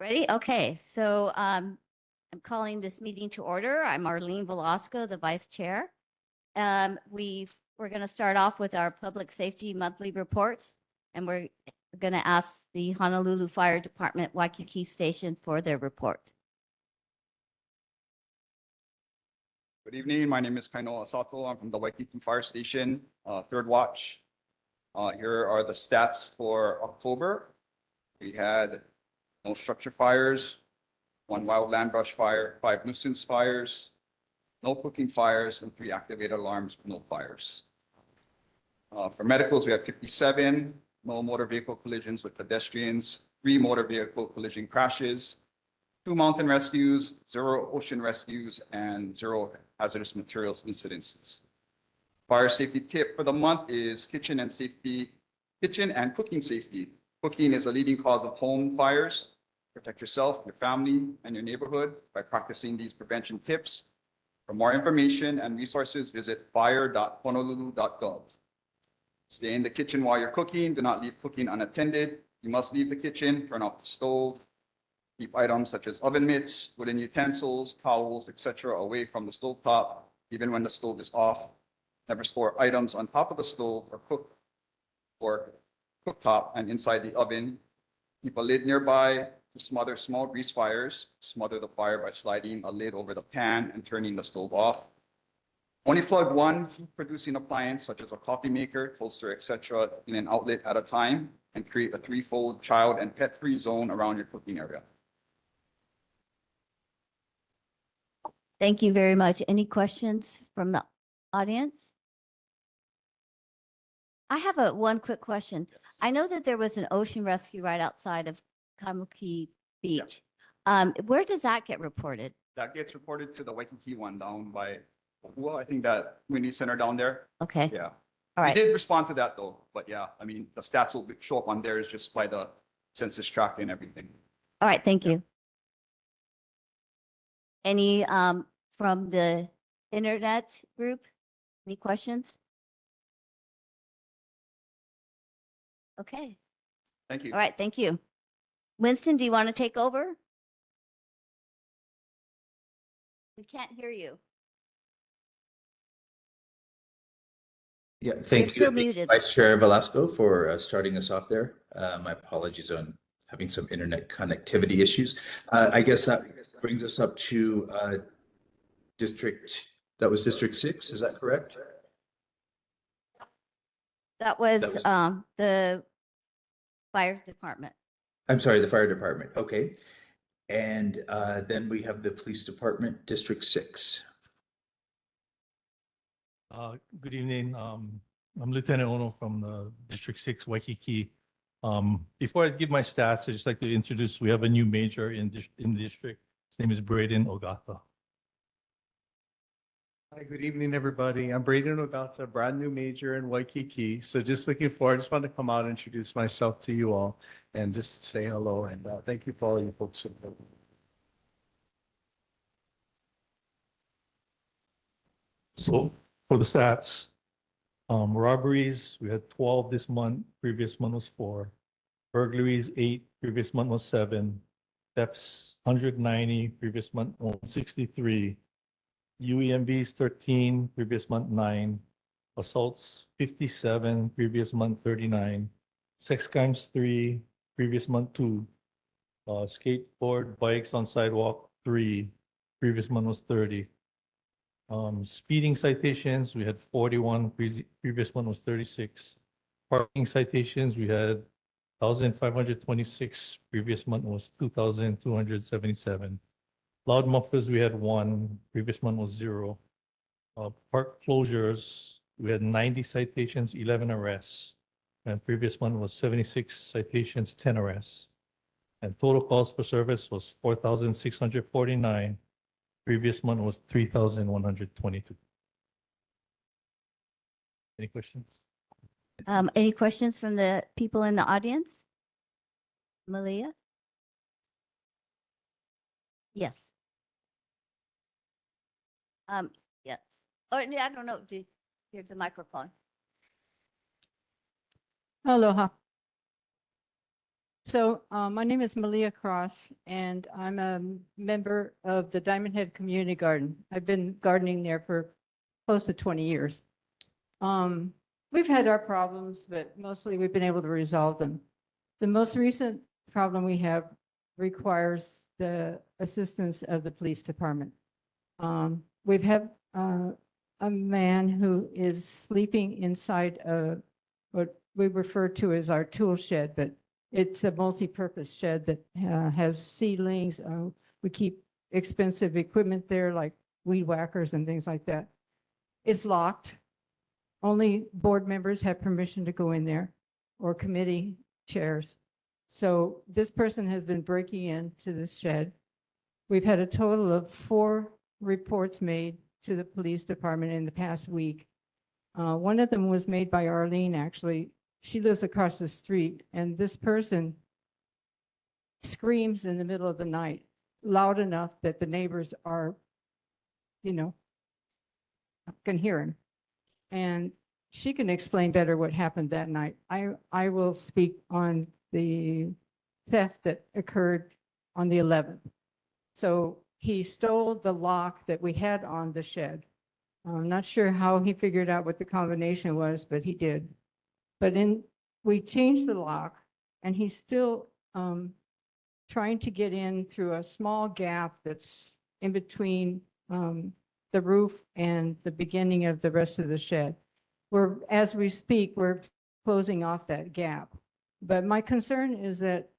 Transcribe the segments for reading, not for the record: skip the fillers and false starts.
Ready? Okay, so I'm calling this meeting to order. I'm Arlene Velasco, the vice chair. We're going to start off with our public safety monthly reports, and we're going to ask the Honolulu Fire Department Waikiki Station for their report. Good evening. My name is Kainoa Sato. I'm from the Waikiki Fire Station, third watch. Here are the stats for October. We had no structure fires, 1 wildland brush fire, 5 nuisance fires, no cooking fires, and 3 activated alarms with no fires. For medicals, we have 57, no motor vehicle collisions with pedestrians, 3 motor vehicle collision crashes, 2 mountain rescues, 0 ocean rescues, and 0 hazardous materials incidences. Fire safety tip for the month is kitchen and cooking safety. Cooking is a leading cause of home fires. Protect yourself, your family, and your neighborhood by practicing these prevention tips. For more information and resources, visit fire.honolulu.gov. Stay in the kitchen while you're cooking. Do not leave cooking unattended. You must leave the kitchen, turn off the stove. Keep items such as oven mitts, wooden utensils, towels, etc. away from the stovetop, even when the stove is off. Never store items on top of the stove or cooktop and inside the oven. Keep a lid nearby to smother small grease fires. Smother the fire by sliding a lid over the pan and turning the stove off. Only plug one heat-producing appliance, such as a coffee maker, toaster, etc., in an outlet at a time, and create a 3-fold child and pet-free zone around your cooking area. Thank you very much. Any questions from the audience? I have one quick question. Yes. I know that there was an ocean rescue right outside of Kamuki Beach. Where does that get reported? That gets reported to the Waikiki one down by, well, I think that community center down there. Okay. Yeah. All right. We did respond to that though, but yeah, I mean, the stats will show up on there is just by the census tract and everything. All right. Thank Yeah. you. Any from the internet group? Any questions? Okay. Thank you. All right. Thank you. Winston, do you want to take over? We can't hear you. Yeah, You're thank still you, muted. Vice Chair Velasco, for starting us off there. My apologies on having some internet connectivity issues. I guess that brings us up to District 6, is that correct? That was That was- the fire department. I'm sorry, the Fire Department. Okay. And then we have the Police Department, District 6. Good evening. I'm Lieutenant Ono from the District 6 Waikiki. Before I give my stats, I'd just like to introduce, we have a new major in the district. His name is Braden Ogata. Hi, good evening, everybody. I'm Braden Ogata, brand new major in Waikiki. So just looking forward, I just want to come out and introduce myself to you all and just say hello and thank you for all you folks. So for the stats, robberies, we had 12 this month, previous month was 4. Burglaries, 8, previous month was 7. Thefts, 190, previous month 163. UEMVs, 13, previous month 9. Assaults, 57, previous month 39. Sex crimes, 3, previous month 2. Skateboard, bikes on sidewalk, 3, previous month was 30. Speeding citations, we had 41, previous one was 36. Parking citations, we had 1,526, previous month was 2,277. Loud mufflers, we had 1, previous month was 0. Park closures, we had 90 citations, 11 arrests. And previous month was 76 citations, 10 arrests. And total calls for service was 4,649. Previous month was 3,122. Any questions? Any questions from the people in the audience? Malia? Yes. Yes. Or I don't know. Here's a microphone. Aloha. My name is Malia Cross, and I'm a member of the Diamond Head Community Garden. I've been gardening there for close to 20 years. We've had our problems, but mostly we've been able to resolve them. The most recent problem we have requires the assistance of the police department. We've had a man who is sleeping inside what we refer to as our tool shed, but it's a multi-purpose shed that has seedlings. We keep expensive equipment there like weed whackers and things like that. It's locked. Only board members have permission to go in there or committee chairs. So this person has been breaking into this shed. We've had a total of 4 reports made to the police department in the past week. One of them was made by Arlene, actually. She lives across the street, and this person screams in the middle of the night loud enough that the neighbors are, can hear him. And she can explain better what happened that night. I will speak on the theft that occurred on the 11th. So he stole the lock that we had on the shed. I'm not sure how he figured out what the combination was, but he did. But we changed the lock, and he's still trying to get in through a small gap that's in between the roof and the beginning of the rest of the shed. As we speak, we're closing off that gap. But my concern is that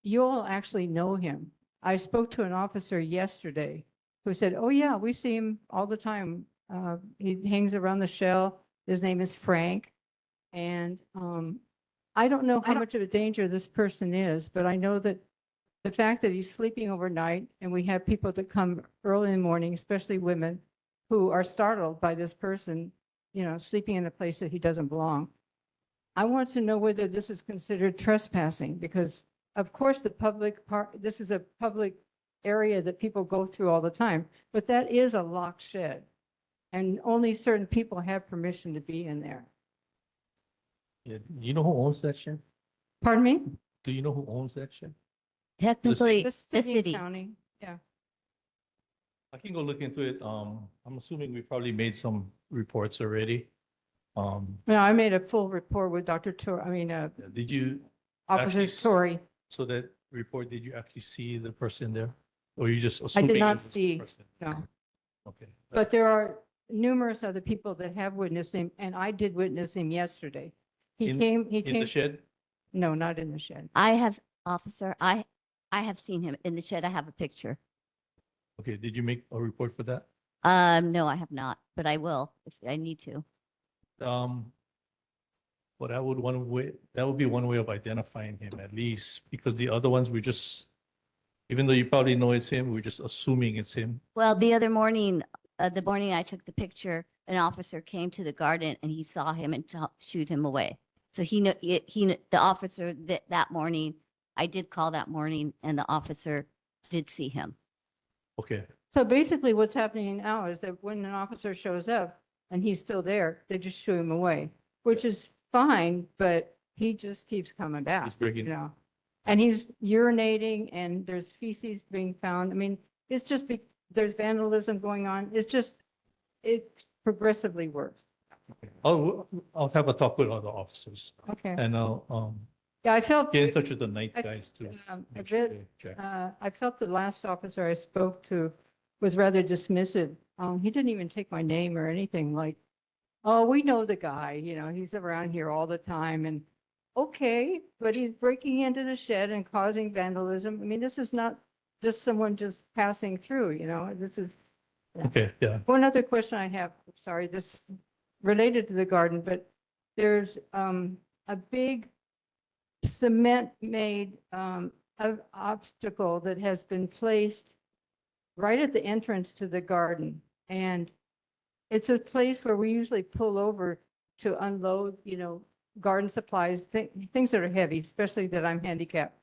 you all actually know him. I spoke to an officer yesterday who said, oh yeah, we see him all the time. He hangs around the shell. His name is Frank. And I don't know how much of a danger this person is, but I know that the fact that he's sleeping overnight, and we have people that come early in the morning, especially women, who are startled by this person, sleeping in a place that he doesn't belong. I want to know whether this is considered trespassing, because of course this is a public area that people go through all the time, but that is a locked shed, and only certain people have permission to be in there. Yeah, you know who owns that shed? Pardon me? Do you know who owns that shed? Technically, the and city. county, yeah. I can go look into it. I'm assuming we probably made some reports already. No, I made a full report with Dr. Did you, Officer actually Story. so that report, did you actually see the person there? Or you just I assuming? did it not was the see, person? no. Okay. But there are numerous other people that have witnessed him, and I did witness him yesterday. He In- came, In the shed? no, not in the shed. Officer, I have seen him in the shed. I have a picture. Okay, did you make a report for that? No, I have not, but I will if I need to. But that would be one way of identifying him at least, because the other ones even though you probably know it's him, we're just assuming it's him. Well, the other morning, the morning I took the picture, an officer came to the garden and he saw him and shooed him away. So the officer that morning, I did call that morning, and the officer did see him. Okay, So basically what's happening now is that when an officer shows up and he's still there, they just shoo him away, which is fine, but he just keeps coming back. he's breaking. And he's urinating, and there's feces being found. I mean, it's just, there's vandalism going on. It progressively worse. I'll have a talk with other officers Okay. and I'll Yeah, I felt. get in touch with the night I- guys too. A make sure bit, they check. I felt the last officer I spoke to was rather dismissive. He didn't even take my name or anything, like, oh, we know the guy, he's around here all the time, and okay, but he's breaking into the shed and causing vandalism. I mean, this is not just someone just passing through, this is. Okay, yeah. One other question I have, sorry, this related to the garden, but there's a big cement-made obstacle that has been placed right at the entrance to the garden. And it's a place where we usually pull over to unload, garden supplies, things that are heavy, especially that I'm handicapped.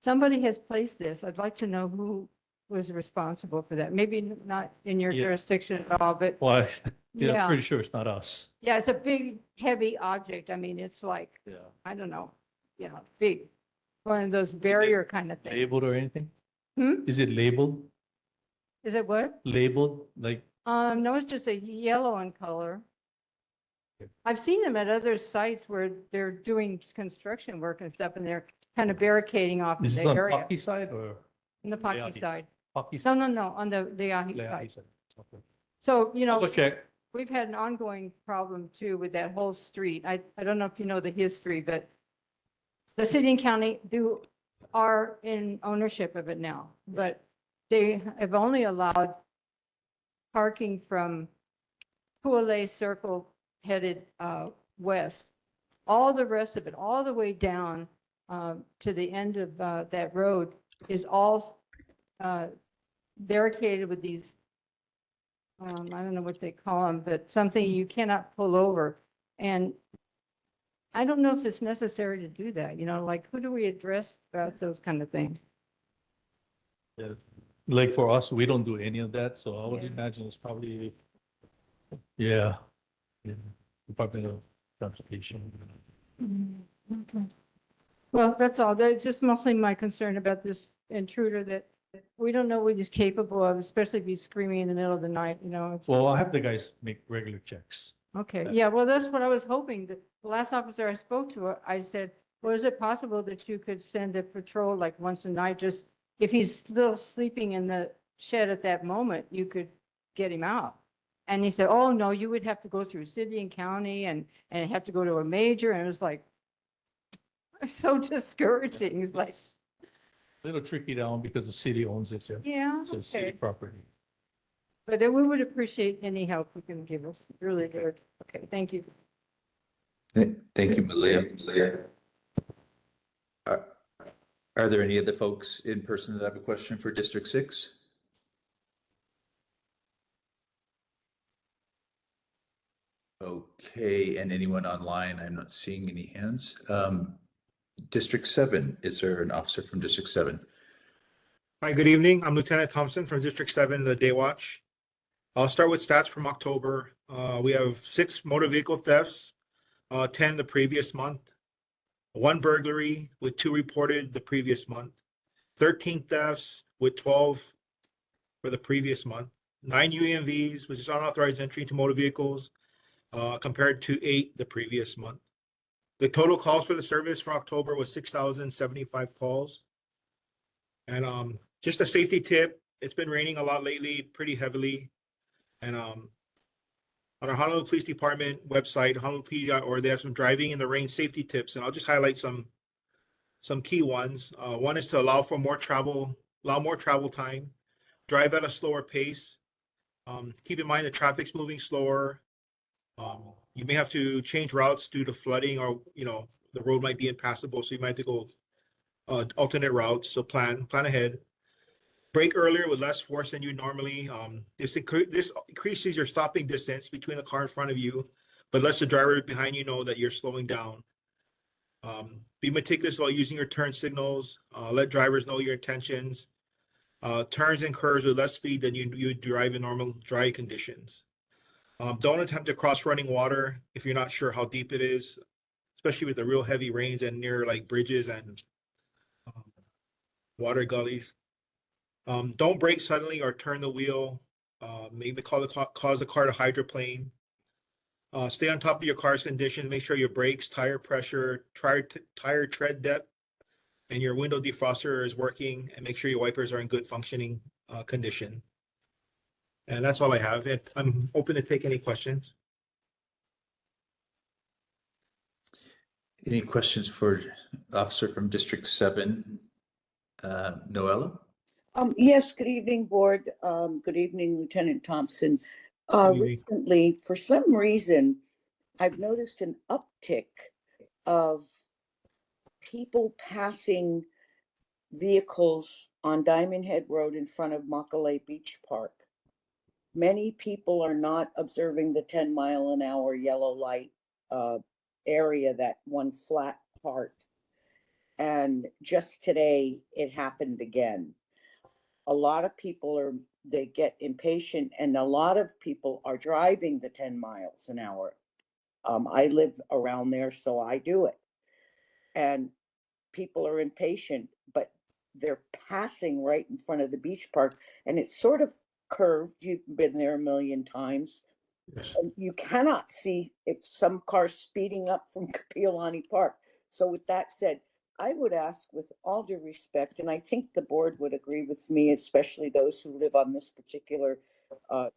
Somebody has placed this. I'd like to know who was responsible for that. Maybe not in your Yeah. jurisdiction at all, but Well, I'm yeah, pretty sure it's not us. yeah, it's a big, heavy object. I mean, it's like, Yeah. I don't know, big. one of those barrier kind of things. Labeled or anything? Hmm? Is it labeled? Is it what? Labeled, like, No, it's just a yellow in color. Okay. I've seen them at other sites where they're doing construction work and stuff, and they're kind of barricading off is the it on area. Paki side or On the Paki Leahi? side. Paki? No, on the Leahi Leahi side. side? Okay. So, I'll go check. we've had an ongoing problem too with that whole street. I don't know if you know the history, but the city and county are in ownership of it now, but they have only allowed parking from Pualei Circle headed west. All the rest of it, all the way down to the end of that road is all barricaded with these, I don't know what they call them, but something you cannot pull over. And I don't know if it's necessary to do that, like who do we address about those kind of things? Yeah. Like for us, we don't do any of that, so I would Yeah. imagine it's probably, yeah. Department of Transportation. Okay. Well, that's all. That's just mostly my concern about this intruder that we don't know what he's capable of, especially if he's screaming in the middle of the night, Well, I'll have the guys make regular checks. Okay, yeah, well, that's what I was hoping. The last officer I spoke to, I said, well, is it possible that you could send a patrol like once a night, just if he's still sleeping in the shed at that moment, you could get him out? And he said, oh, no, you would have to go through city and county and have to go to a major. And it was like, so discouraging. It's like, A little tricky down because the city owns it, yeah. yeah, So it's city okay. property. But we would appreciate any help you can give us. Really good. Okay, thank you. Thank you, Malia. Are there any other folks in person that have a question for District 6? Okay, and anyone online? I'm not seeing any hands. District 7, is there an officer from District 7? Hi, good evening. I'm Lieutenant Thompson from District 7, the Day Watch. I'll start with stats from October. We have 6 motor vehicle thefts, 10 the previous month, 1 burglary with 2 reported the previous month, 13 thefts with 12 for the previous month, 9 UMVs, which is unauthorized entry into motor vehicles, compared to 8 the previous month. The total calls for the service for October was 6,075 calls. And just a safety tip, it's been raining a lot lately, pretty heavily. And on our Honolulu Police Department website, honolulupd.org, they have some driving in the rain safety tips, and I'll just highlight some key ones. One is to allow more travel time, drive at a slower pace. Keep in mind the traffic's moving slower. You may have to change routes due to flooding, or the road might be impassable, so you might have to go alternate routes. So plan ahead. Brake earlier with less force than you normally. This increases your stopping distance between the car in front of you, but lets the driver behind you know that you're slowing down. Be meticulous while using your turn signals. Let drivers know your intentions. Turns and curves with less speed than you drive in normal dry conditions. Don't attempt to cross running water if you're not sure how deep it is, especially with the real heavy rains and near like bridges and water gullies. Don't brake suddenly or turn the wheel. Maybe cause the car to hydroplane. Stay on top of your car's condition. Make sure your brakes, tire pressure, tire tread depth, and your window defroster is working, and make sure your wipers are in good functioning condition. And that's all I have. I'm open to take any questions. Any questions for officer from District 7, Noella? Yes, good evening, board. Good evening, Lieutenant Thompson. Good evening. Recently, for some reason, I've noticed an uptick of people passing vehicles on Diamond Head Road in front of Makalei Beach Park. Many people are not observing the 10-mile-an-hour yellow light area, that one flat part. And just today, it happened again. A lot of people they get impatient, and a lot of people are driving the 10 miles an hour. I live around there, so I do it. And people are impatient, but they're passing right in front of the beach park, and it's sort of curved. You've been there a million times. Yes. And you cannot see if some car's speeding up from Kapiolani Park. So with that said, I would ask with all due respect, and I think the board would agree with me, especially those who live on this particular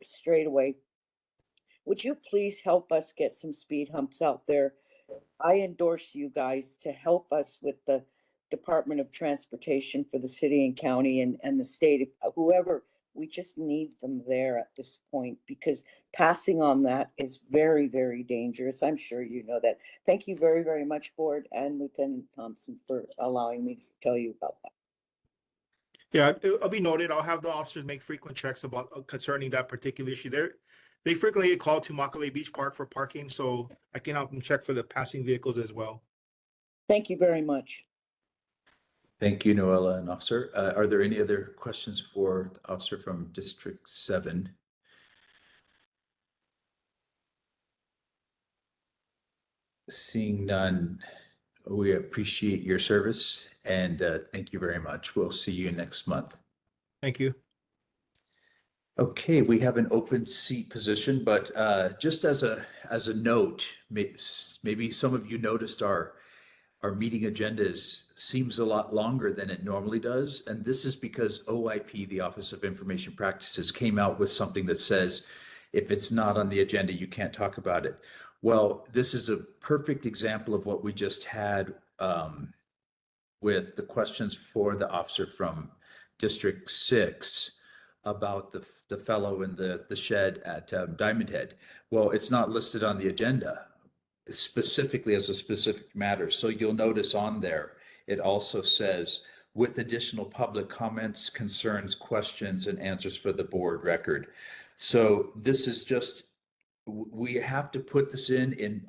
straightaway. Would you please help us get some speed humps out there? I endorse you guys to help us with the Department of Transportation for the city and county and the state, whoever. We just need them there at this point because passing on that is very, very dangerous. I'm sure you know that. Thank you very, very much, Board and Lieutenant Thompson, for allowing me to tell you about that. Yeah, it'll be noted. I'll have the officers make frequent checks about concerning that particular issue. They frequently get called to Makale Beach Park for parking, so I can help them check for the passing vehicles as well. Thank you very much. Thank you, Noella and Officer. Are there any other questions for the officer from District 7? Seeing none, we appreciate your service and thank you very much. We'll see you next month. Thank you. Okay, we have an open seat position, but just as a note, maybe some of you noticed our meeting agendas seems a lot longer than it normally does. And this is because OIP, the Office of Information Practices, came out with something that says, if it's not on the agenda, you can't talk about it. Well, this is a perfect example of what we just had with the questions for the officer from District 6 about the fellow in the shed at Diamond Head. Well, it's not listed on the agenda specifically as a specific matter. So you'll notice on there, it also says with additional public comments, concerns, questions, and answers for the board record. So this is just, we have to put this in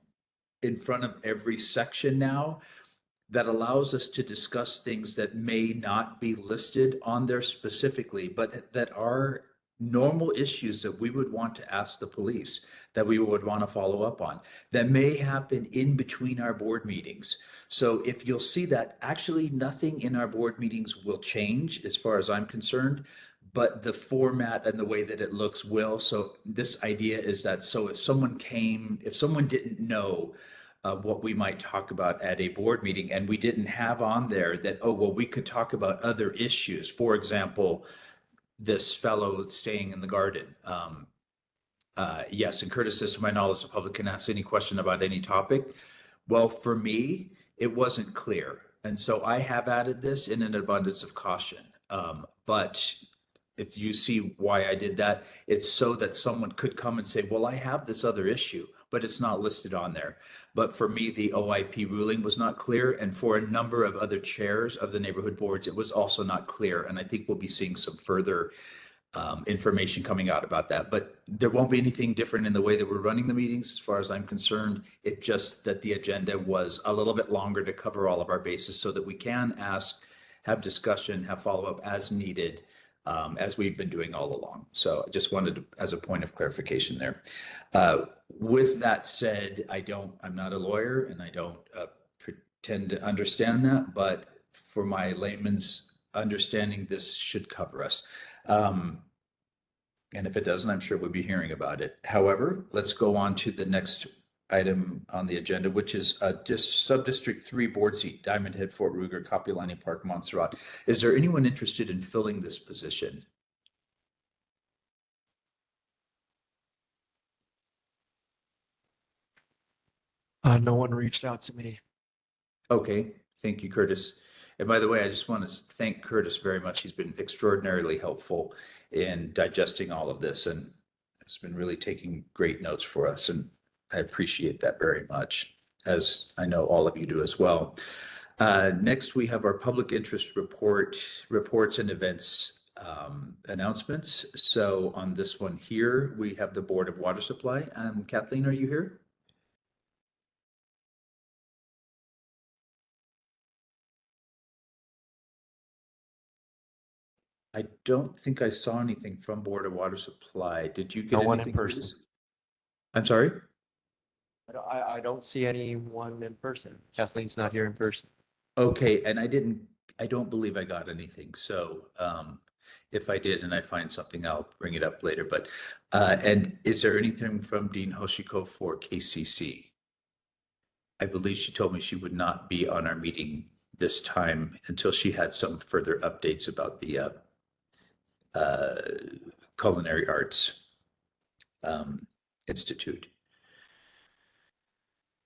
front of every section now that allows us to discuss things that may not be listed on there specifically, but that are normal issues that we would want to ask the police, that we would want to follow up on, that may happen in between our board meetings. So if you'll see that, actually nothing in our board meetings will change as far as I'm concerned, but the format and the way that it looks will. So this idea is that, so if someone didn't know what we might talk about at a board meeting, and we didn't have on there that, oh, well, we could talk about other issues. For example, this fellow staying in the garden. Yes, and Curtis says, to my knowledge, the public can ask any question about any topic. Well, for me, it wasn't clear. And so I have added this in an abundance of caution. But if you see why I did that, it's so that someone could come and say, well, I have this other issue, but it's not listed on there. But for me, the OIP ruling was not clear. And for a number of other chairs of the neighborhood boards, it was also not clear. And I think we'll be seeing some further information coming out about that. But there won't be anything different in the way that we're running the meetings, as far as I'm concerned. It's just that the agenda was a little bit longer to cover all of our bases so that we can ask, have discussion, have follow-up as needed, as we've been doing all along. So I just wanted to, as a point of clarification there. With that said, I'm not a lawyer and I don't pretend to understand that, but for my layman's understanding, this should cover us. And if it doesn't, I'm sure we'll be hearing about it. However, let's go on to the next item on the agenda, which is Sub-District 3 board seat, Diamond Head, Fort Ruger, Kapiolani Park, Montserrat. Is there anyone interested in filling this position? No one reached out to me. Okay, thank you, Curtis. And by the way, I just want to thank Curtis very much. He's been extraordinarily helpful in digesting all of this and has been really taking great notes for us. And I appreciate that very much, as I know all of you do as well. Next, we have our public interest reports and events announcements. So on this one here, we have the Board of Water Supply. Kathleen, are you here? I don't think I saw anything from Board of Water Supply. Did you get No one in anything? person. Curtis? I'm sorry? I don't see anyone in person. Kathleen's not here in person. Okay, and I don't believe I got anything. So if I did and I find something, I'll bring it up later. But and is there anything from Dean Hoshiko for KCC? I believe she told me she would not be on our meeting this time until she had some further updates about the Culinary Arts Institute.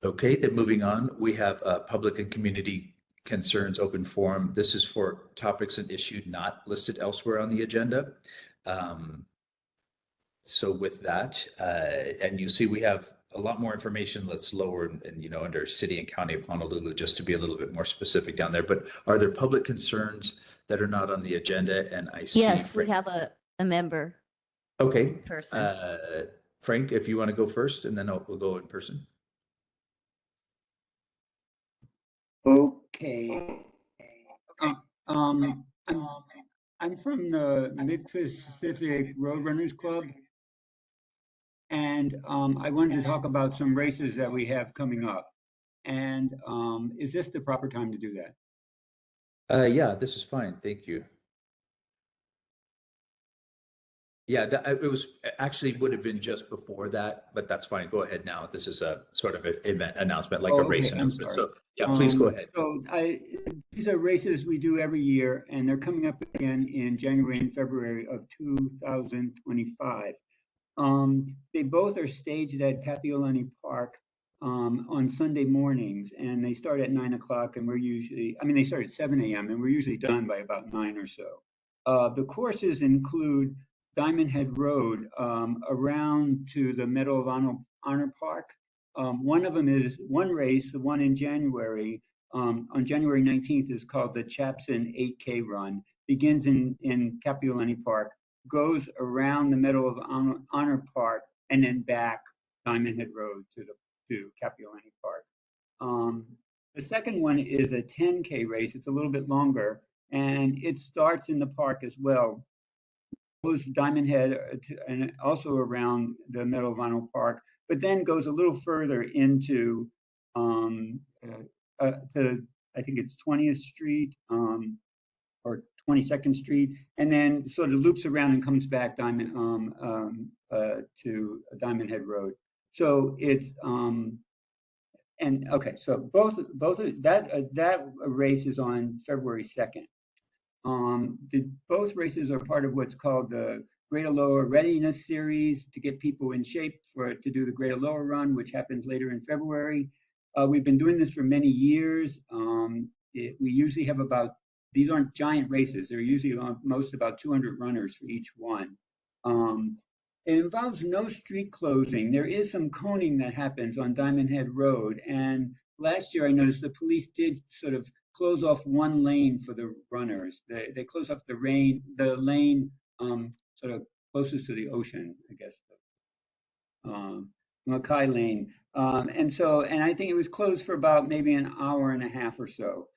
Okay, then moving on, we have public and community concerns open forum. This is for topics and issues not listed elsewhere on the agenda. So with that, and you see we have a lot more information that's lower and, you know, under City and County of Honolulu, just to be a little bit more specific down there. But are there public concerns that are not on the agenda? And I see. Yes, we have a member Okay. person. Frank, if you want to go first, and then we'll go in person. Okay. I'm from the Mid-Pacific Roadrunners Club, and I wanted to talk about some races that we have coming up. And is this the proper time to do that? Yeah, this is fine. Thank you. Yeah, it was actually would have been just before that, but that's fine. Go ahead now. This is a sort of an event announcement, like a race Okay, I'm announcement. sorry. So yeah, please go ahead. So these are races we do every year, and they're coming up again in January and February of 2025. They both are staged at Kapiolani Park on Sunday mornings, and they start at 9 o'clock, and we're usually, I mean, they start at 7 a.m., and we're usually done by about 9 or so. The courses include Diamond Head Road around to the Medal of Honor Park. One of them is one race, the one in January, on January 19th is called the Chapson 8K Run. Begins in Kapiolani Park, goes around the Medal of Honor Park, and then back Diamond Head Road to Kapiolani Park. The second one is a 10K race. It's a little bit longer, and it starts in the park as well. Goes Diamond Head and also around the Medal of Honor Park, but then goes a little further into to, I think it's 20th Street or 22nd Street, and then sort of loops around and comes back to Diamond Head Road. So it's and okay, so both of that race is on February 2nd. Both races are part of what's called the Great Aloha Readiness Series to get people in shape to do the Great Aloha Run, which happens later in February. We've been doing this for many years. We usually have these aren't giant races. They're usually most about 200 runners for each one. It involves no street closing. There is some coning that happens on Diamond Head Road. And last year I noticed the police did sort of close off one lane for the runners. They closed off the lane sort of closest to the ocean, I guess. Mackay Lane. And I think it was closed for about maybe an hour and a half or so.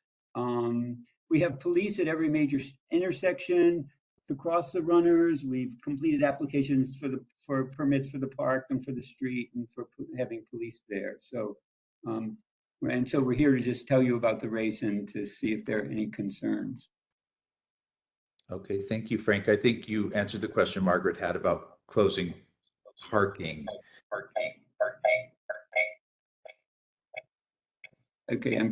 We have police at every major intersection to cross the runners. We've completed applications for permits for the park and for the street and for having police there. So, and so we're here to just tell you about the race and to see if there are any concerns. Okay, thank you, Frank. I think you answered the question Margaret had about closing parking. Okay,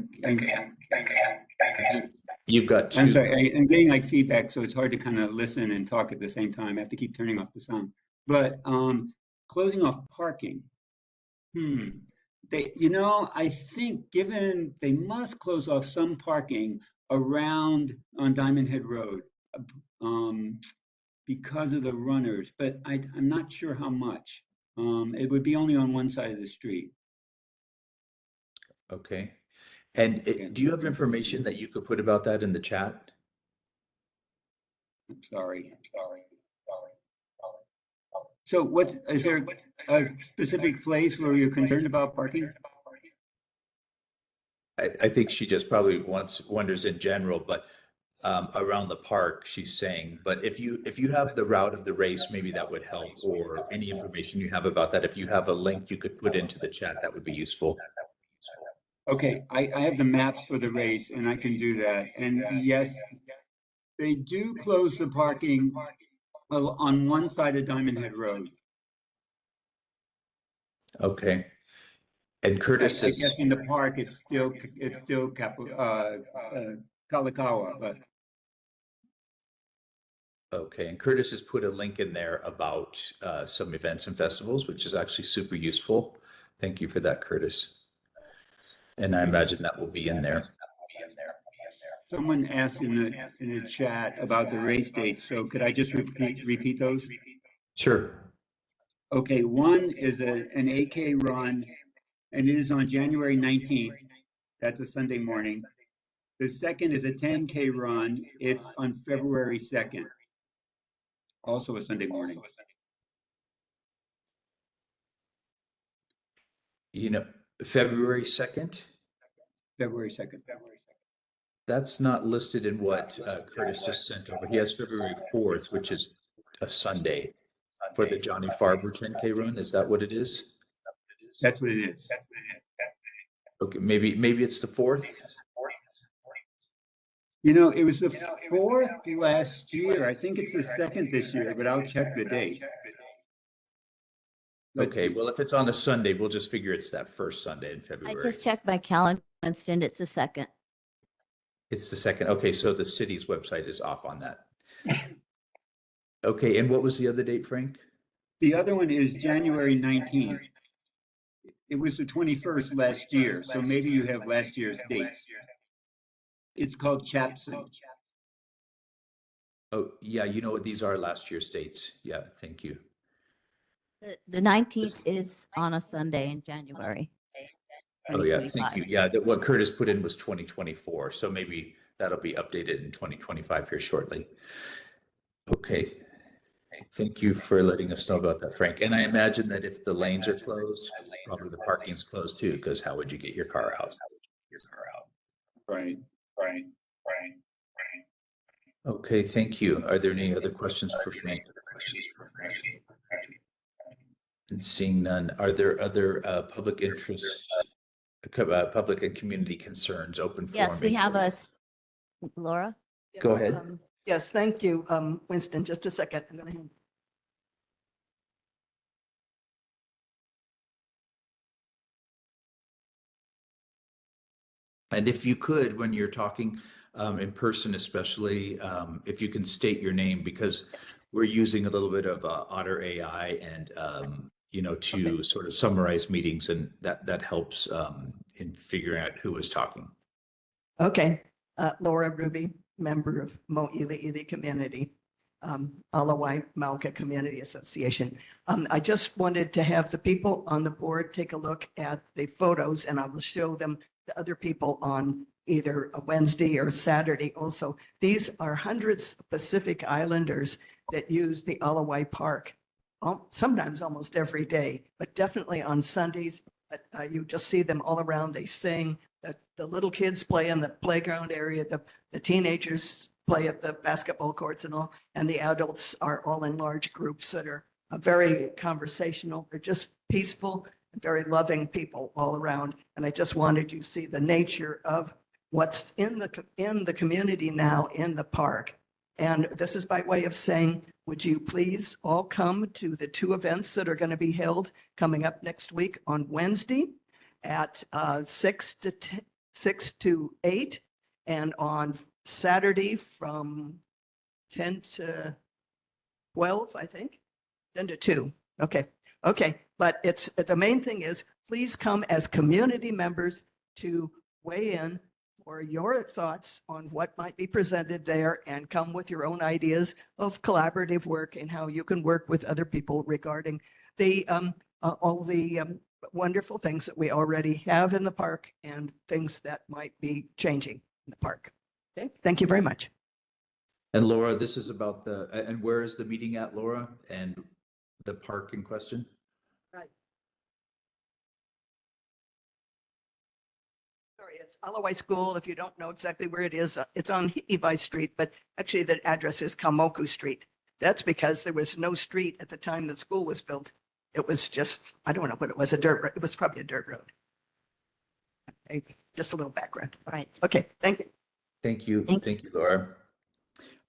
You've got two. I'm sorry, I'm getting like feedback, so it's hard to kind of listen and talk at the same time. I have to keep turning off the sound. But closing off parking. I think given they must close off some parking around on Diamond Head Road because of the runners, but I'm not sure how much. It would be only on one side of the street. Okay. And do you have information that you could put about that in the chat? I'm sorry. So is there a specific place where you're concerned about parking? I think she just probably wonders in general, but around the park, she's saying. But if you have the route of the race, maybe that would help, or any information you have about that. If you have a link you could put into the chat, that would be useful. Okay, I have the maps for the race and I can do that. And yes, they do close the parking on one side of Diamond Head Road. Okay. And Curtis I is, guess in the park, it's still Kalakaua, but okay, and Curtis has put a link in there about some events and festivals, which is actually super useful. Thank you for that, Curtis. And I imagine that will be in there. someone asked in the chat about the race dates, so could I just repeat those? Sure. Okay, one is an AK run, and it is on January 19th. That's a Sunday morning. The second is a 10K run. It's on February 2nd, also a Sunday morning. You know, February 2nd, February 2nd. that's not listed in what Curtis just sent over. He has February 4th, which is a Sunday for the Johnny Farber 10K run. Is that what it is? That's what it is. Okay, maybe it's the 4th. You know, it was the 4th last year. I think it's the 2nd this year, but I'll check the date. Let's Okay, see. well, if it's on a Sunday, we'll just figure it's that first Sunday in I February. just checked my calendar, Winston. It's the 2nd. It's the 2nd. Okay, so the city's website is off on that. Okay, and what was the other date, Frank? The other one is January 19th. It was the 21st last year, so maybe you have last year's dates. It's called Chapson. Oh, yeah, you know what? These are last year's dates. Yeah, thank you. The 19th is on a Sunday in January. Oh, yeah, thank 2025. you. Yeah, what Curtis put in was 2024, so maybe that'll be updated in 2025 here shortly. Okay, thank you for letting us know about that, Frank. And I imagine that if the lanes are closed, probably the parking's closed too, because how would you get your car out? Right. Okay, thank you. Are there any other questions for Frank? And seeing none, are there other public interest, public and community concerns, open forum? Yes, we have Laura? Go ahead. Yes, thank you, Winston. Just a second. I'm going to And if you could, when you're talking in person, especially, if you can state your name, because we're using a little bit of Otter AI and, to sort of summarize meetings, and that helps in figuring out who was talking. Okay. Laura Ruby, member of Mo'ili'ili Community, Alawai Mauka Community Association. I just wanted to have the people on the board take a look at the photos, and I will show them to other people on either a Wednesday or Saturday also. These are hundreds of Pacific Islanders that use the Alawai Park, sometimes almost every day, but definitely on Sundays. You just see them all around. They sing. The little kids play in the playground area. The teenagers play at the basketball courts and all. And the adults are all in large groups that are very conversational. They're just peaceful, very loving people all around. And I just wanted you to see the nature of what's in the community now in the park. And this is by way of saying, would you please all come to the two events that are going to be held coming up next week on Wednesday at 6 to 8, and on Saturday from 10 to 12, I think, 10 to 2. Okay. But the main thing is, please come as community members to weigh in for your thoughts on what might be presented there, and come with your own ideas of collaborative work and how you can work with other people regarding the all the wonderful things that we already have in the park and things that might be changing in the park. Okay, thank you very much. And Laura, this is about and where is the meeting at, Laura, and the park in question? Right. Sorry, it's Alawai School. If you don't know exactly where it is, it's on Evi Street, but actually the address is Kamoku Street. That's because there was no street at the time the school was built. It was just, I don't know what it was, a dirt road. It was probably a dirt road. Okay, just a little background. Right. Okay, thank you. Thank you. Thank Thank you, Laura.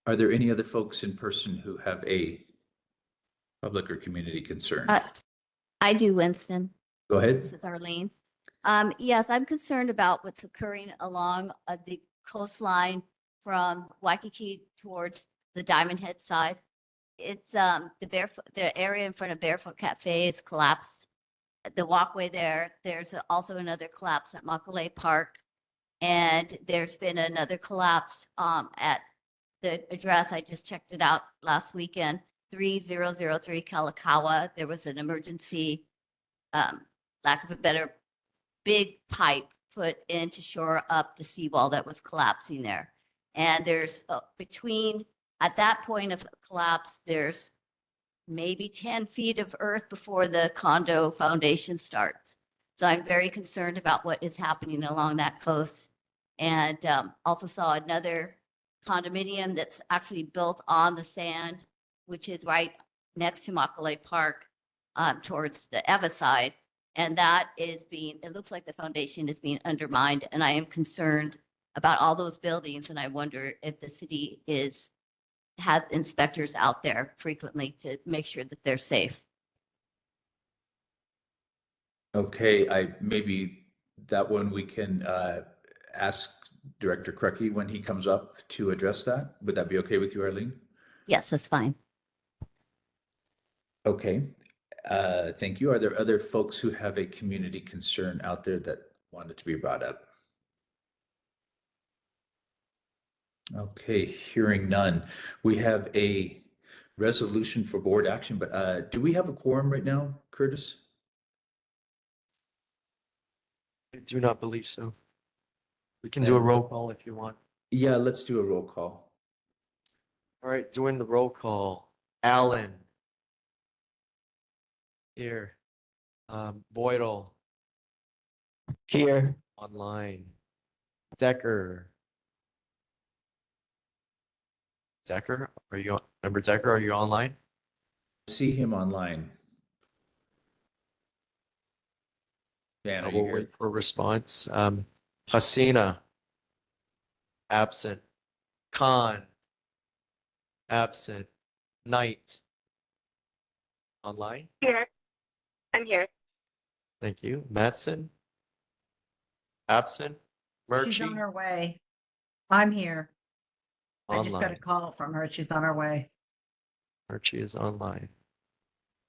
Are there any other folks in person who have a public or community concern? I do, Winston. Go ahead. This is Arlene. Yes, I'm concerned about what's occurring along the coastline from Waikiki towards the Diamond Head side. It's the area in front of Barefoot Cafe is collapsed. The walkway there, there's also another collapse at Makalei Park. And there's been another collapse at the address. I just checked it out last weekend, 3003 Kalakaua. There was an emergency, lack of a better, big pipe put in to shore up the seawall that was collapsing there. And there's at that point of collapse, there's maybe 10 feet of earth before the condo foundation starts. So I'm very concerned about what is happening along that coast. And also saw another condominium that's actually built on the sand, which is right next to Makalei Park towards the Eva side. And that is it looks like the foundation is being undermined. And I am concerned about all those buildings. And I wonder if the city has inspectors out there frequently to make sure that they're safe. Okay, maybe that one we can ask Director Krucky when he comes up to address that. Would that be okay with you, Arlene? Yes, that's fine. Okay, thank you. Are there other folks who have a community concern out there that wanted to be brought up? Okay, hearing none. We have a resolution for board action, but do we have a quorum right now, Curtis? I do not believe so. We can do a roll call if you want. Yeah, let's do a roll call. All right, doing the roll call. Allen. Here. Boydell. Here. Online. Decker. Decker, are you on? Member Decker, are you online? See him online. Dan, are you We'll here? wait for a response. Hasina. Absent. Khan. Absent. Knight. Online? Here. I'm here. Thank you. Matson? Absent? She's on Murchie? her way. I'm here. I just got a Online. call from her. She's on her way. Murchie is online.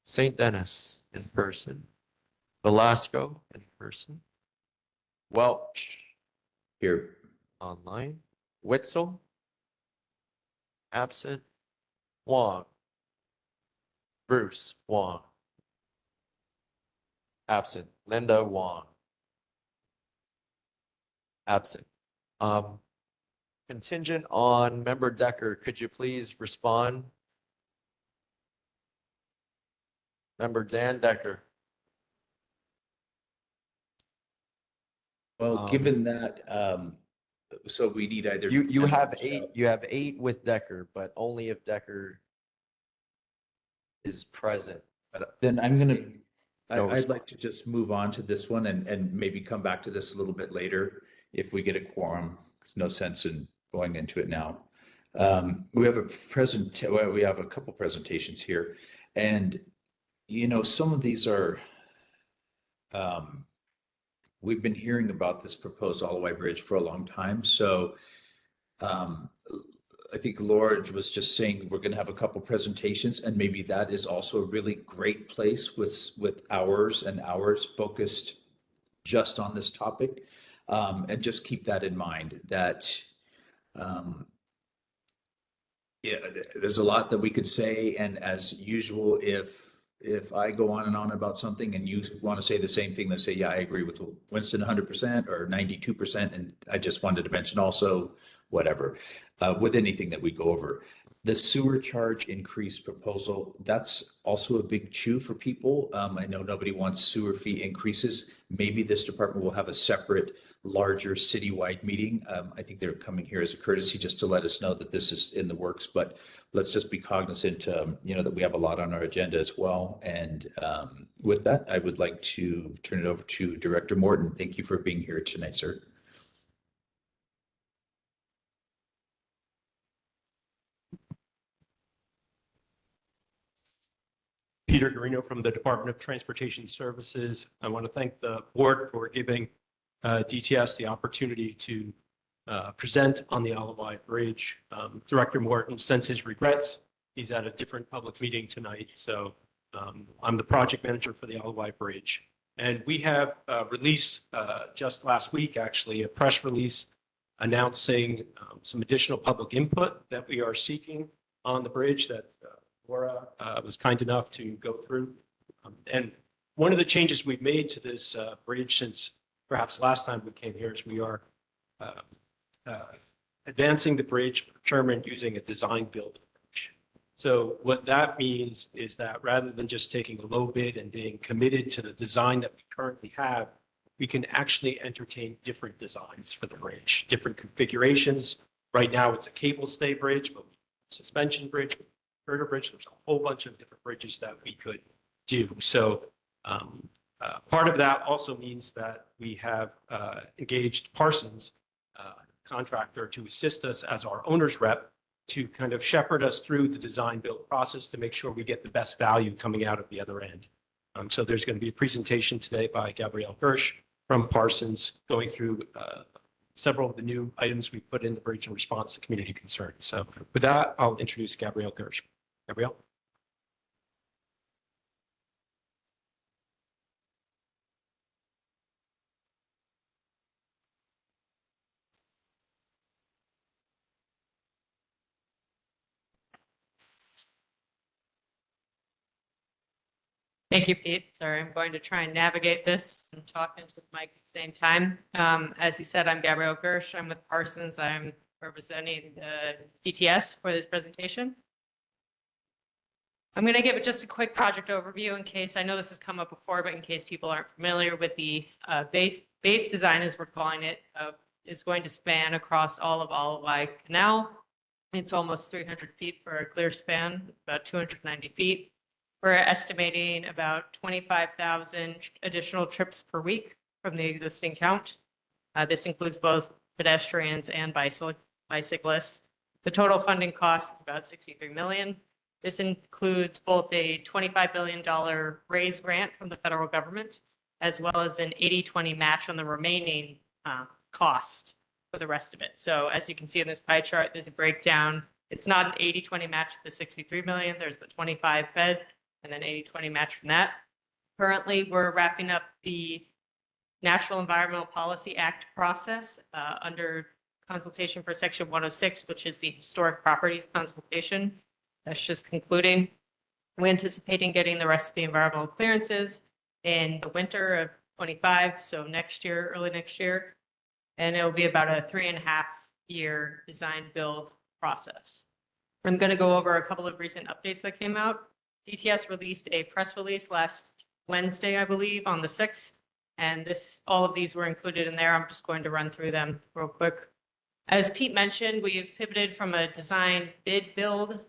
St. Dennis in person. Velasco in person. Welch Here. online. Witzel? Absent. Wong. Bruce Wong. Absent. Linda Wong. Absent. Contingent on Member Decker, could you please respond? Member Dan Decker. Well, given that, so we need either. You have eight with Decker, but only if Decker is present. But Then I'm gonna, No I'd response. like to just move on to this one and maybe come back to this a little bit later if we get a quorum. There's no sense in going into it now. We have we have a couple presentations here, and some of these are. We've been hearing about this proposed all-the-way bridge for a long time, so I think Laura was just saying we're going to have a couple presentations, and maybe that is also a really great place with hours and hours focused just on this topic, and just keep that in mind that yeah, there's a lot that we could say, and as usual, if I go on and on about something and you want to say the same thing, let's say, yeah, I agree with Winston 100% or 92%. And I just wanted to mention also whatever, with anything that we go over. The sewer charge increase proposal, that's also a big chew for people. I know nobody wants sewer fee increases. Maybe this department will have a separate, larger citywide meeting. I think they're coming here as a courtesy just to let us know that this is in the works, but let's just be cognizant, that we have a lot on our agenda as well. And with that, I would like to turn it over to Director Morton. Thank you for being here tonight, sir. Peter Garino from the Department of Transportation Services. I want to thank the board for giving DTS the opportunity to present on the Alawai Bridge. Director Morton sends his regrets. He's at a different public meeting tonight. So I'm the project manager for the Alawai Bridge. And we have released just last week, actually, a press release announcing some additional public input that we are seeking on the bridge that Laura was kind enough to go through. And one of the changes we've made to this bridge since perhaps last time we came here is we are advancing the bridge procurement using a design build approach. So what that means is that rather than just taking a low bid and being committed to the design that we currently have, we can actually entertain different designs for the bridge, different configurations. Right now it's a cable stay bridge, but suspension bridge, girder bridge, there's a whole bunch of different bridges that we could do. So part of that also means that we have engaged Parsons, contractor, to assist us as our owner's rep to kind of shepherd us through the design build process to make sure we get the best value coming out of the other end. So there's going to be a presentation today by Gabrielle Gersh from Parsons going through several of the new items we put in the bridge in response to community concerns. So with that, I'll introduce Gabrielle Gersh. Gabrielle. Thank you, Pete. Sorry, I'm going to try and navigate this and talk into the mic at the same time. As you said, I'm Gabrielle Gersh. I'm with Parsons. I'm representing the DTS for this presentation. I'm going to give it just a quick project overview in case, I know this has come up before, but in case people aren't familiar with the base design, as we're calling it, is going to span across all of Alawai Canal. It's almost 300 feet for a clear span, about 290 feet. We're estimating about 25,000 additional trips per week from the existing count. This includes both pedestrians and bicyclists. The total funding cost is about $63 million. This includes both a $25 billion raise grant from the federal government, as well as an 80-20 match on the remaining cost for the rest of it. So as you can see in this pie chart, there's a breakdown. It's not an 80-20 match to the $63 million. There's the 25 fed and then 80-20 match from that. Currently, we're wrapping up the National Environmental Policy Act process under consultation for Section 106, which is the historic properties consultation. That's just concluding. We're anticipating getting the rest of the environmental clearances in the winter of 25, so next year, early next year. And it'll be about a 3.5-year design build process. I'm going to go over a couple of recent updates that came out. DTS released a press release last Wednesday, I believe, on the 6th. And all of these were included in there. I'm just going to run through them real quick. As Pete mentioned, we've pivoted from a design bid build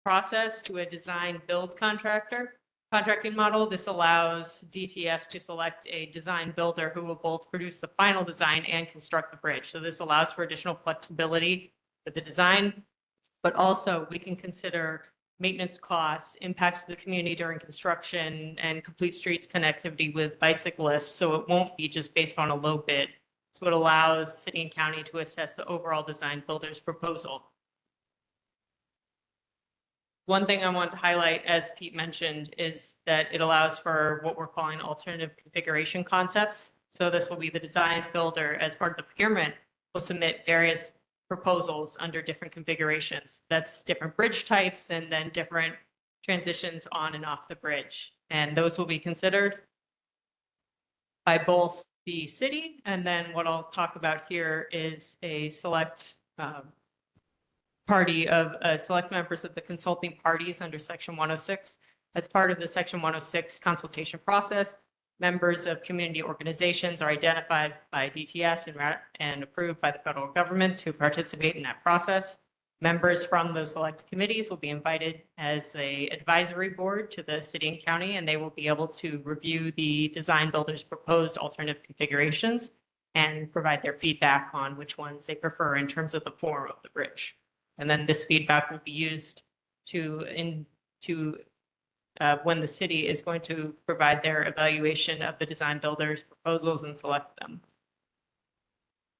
process to a design build contracting model. This allows DTS to select a design builder who will both produce the final design and construct the bridge. So this allows for additional flexibility with the design, but also we can consider maintenance costs, impacts to the community during construction, and complete streets connectivity with bicyclists. So it won't be just based on a low bid. So it allows city and county to assess the overall design builder's proposal. One thing I want to highlight, as Pete mentioned, is that it allows for what we're calling alternative configuration concepts. So this will be the design builder, as part of the procurement, will submit various proposals under different configurations. That's different bridge types and then different transitions on and off the bridge. And those will be considered by both the city, and then what I'll talk about here is a select party of select members of the consulting parties under Section 106. As part of the Section 106 consultation process, members of community organizations are identified by DTS and approved by the federal government to participate in that process. Members from those select committees will be invited as a advisory board to the city and county, and they will be able to review the design builder's proposed alternative configurations and provide their feedback on which ones they prefer in terms of the form of the bridge. And then this feedback will be used when the city is going to provide their evaluation of the design builder's proposals and select them.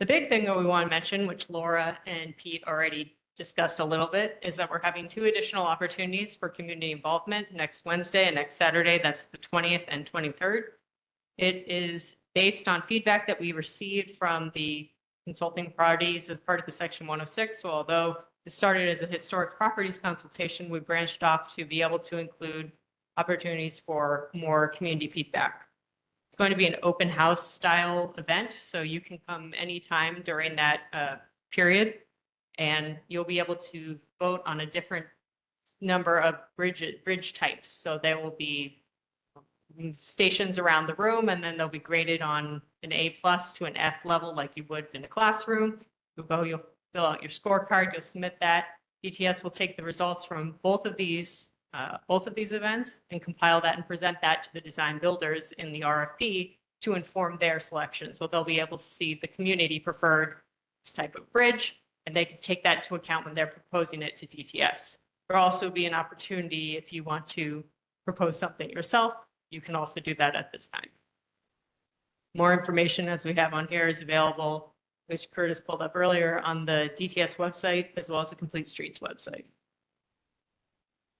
The big thing that we want to mention, which Laura and Pete already discussed a little bit, is that we're having 2 additional opportunities for community involvement next Wednesday and next Saturday. That's the 20th and 23rd. It is based on feedback that we received from the consulting parties as part of the Section 106. So although it started as a historic properties consultation, we branched off to be able to include opportunities for more community feedback. It's going to be an open house style event, so you can come anytime during that period, and you'll be able to vote on a different number of bridge types. So there will be stations around the room, and then they'll be graded on an A+ to an F level like you would in a classroom. You'll fill out your scorecard, you'll submit that. DTS will take the results from both of these events and compile that and present that to the design builders in the RFP to inform their selection. So they'll be able to see the community preferred this type of bridge, and they can take that into account when they're proposing it to DTS. There'll also be an opportunity if you want to propose something yourself, you can also do that at this time. More information as we have on here is available, which Curtis pulled up earlier, on the DTS website as well as the Complete Streets website.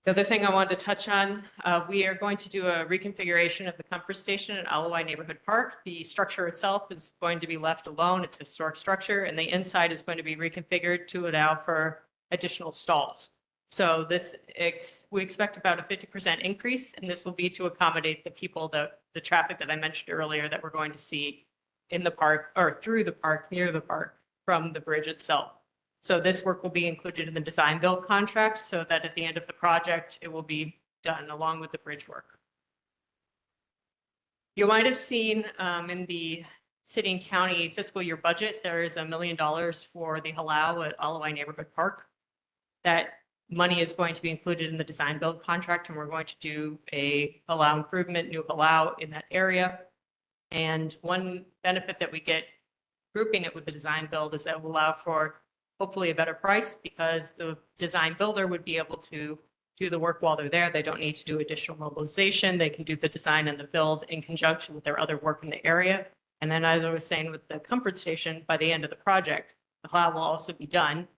The other thing I wanted to touch on, we are going to do a reconfiguration of the comfort station at Alawai Neighborhood Park. The structure itself is going to be left alone. It's a historic structure, and the inside is going to be reconfigured to allow for additional stalls. So we expect about a 50% increase, and this will be to accommodate the people, the traffic that I mentioned earlier that we're going to see in the park or through the park, near the park from the bridge itself. So this work will be included in the design build contract so that at the end of the project, it will be done along with the bridge work. You might have seen in the city and county fiscal year budget, there is $1 million for the halau at Alawai Neighborhood Park. That money is going to be included in the design build contract, and we're going to do a halau improvement, new halau in that area. And one benefit that we get grouping it with the design build is that it will allow for hopefully a better price, because the design builder would be able to do the work while they're there. They don't need to do additional mobilization. They can do the design and the build in conjunction with their other work in the area. And then, as I was saying, with the comfort station, by the end of the project, the halau will also be done.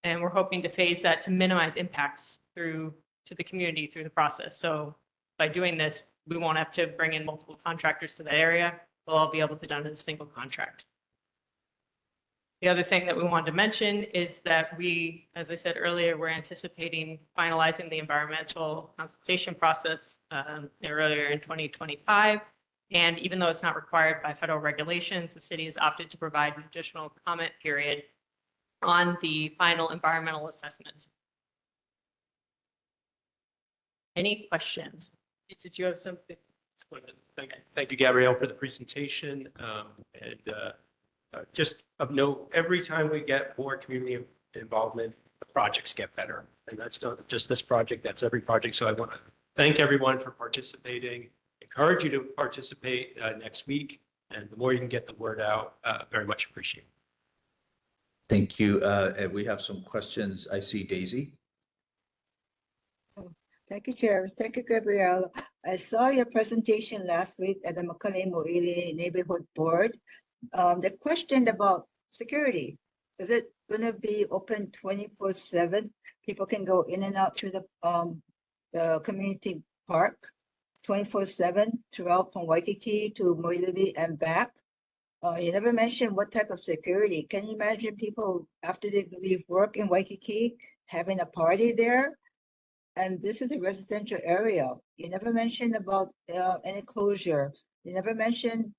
And we're hoping to phase that to minimize impacts to the community through the process. So by doing this, we won't have to bring in multiple contractors to the area. We'll all be able to be done in a single contract. The other thing that we wanted to mention is that we, as I said earlier, we're anticipating finalizing the environmental consultation process earlier in 2025. And even though it's not required by federal regulations, the city has opted to provide an additional comment period on the final environmental assessment. Any questions? Did you have something? Thank you, Gabrielle, for the presentation. Just of note, every time we get more community involvement, the projects get better. And that's not just this project, that's every project. So I want to thank everyone for participating, encourage you to participate next week. And the more you can get the word out, very much appreciated. Thank you. And we have some questions. I see Daisy. Thank you, Chair. Thank you, Gabrielle. I saw your presentation last week at the Makale-Mo'ili Neighborhood Board. The question about security, is it going to be open 24/7? People can go in and out through the community park 24/7 throughout from Waikiki to Mo'ilili and back. You never mentioned what type of security. Can you imagine people after they leave work in Waikiki having a party there? And this is a residential area. You never mentioned about any closure. You never mentioned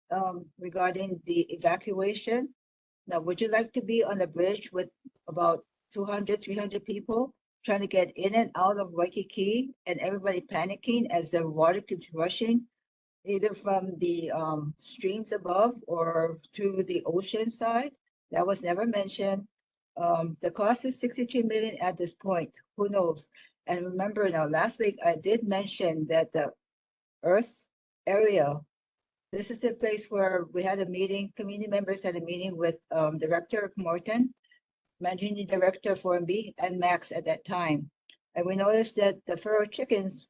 regarding the evacuation. Now, would you like to be on a bridge with about 200, 300 people trying to get in and out of Waikiki and everybody panicking as the water keeps rushing, either from the streams above or through the ocean side? That was never mentioned. The cost is 63 million at this point. Who knows? And remember now, last week I did mention that the Earth area, this is the place where we had a meeting, community members had a meeting with Director Morton, Managing Director for MB, and Max at that time. And we noticed that the furrow chickens,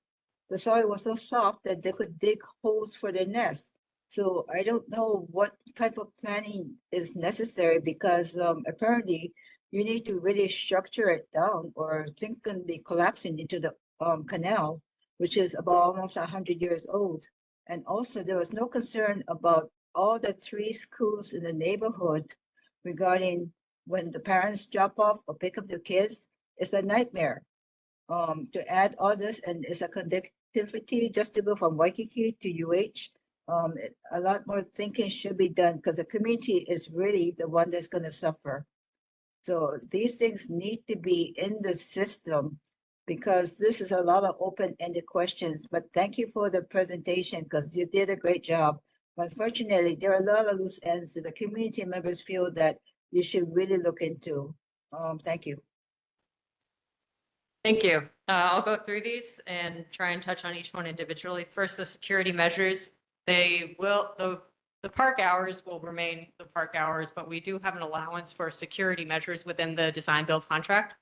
the soil was so soft that they could dig holes for their nest. So I don't know what type of planning is necessary because apparently you need to really structure it down or things can be collapsing into the canal, which is about almost 100 years old. And also there was no concern about all the 3 schools in the neighborhood regarding when the parents drop off or pick up their kids. It's a nightmare to add all this, and it's a connectivity just to go from Waikiki to UH. A lot more thinking should be done because the community is really the one that's going to suffer. So these things need to be in the system because this is a lot of open-ended questions. But thank you for the presentation because you did a great job. But unfortunately, there are a lot of loose ends that the community members feel that you should really look into. Thank you. Thank you. I'll go through these and try and touch on each one individually. First, the security measures. They will, the park hours will remain the park hours, but we do have an allowance for security measures within the design build contract.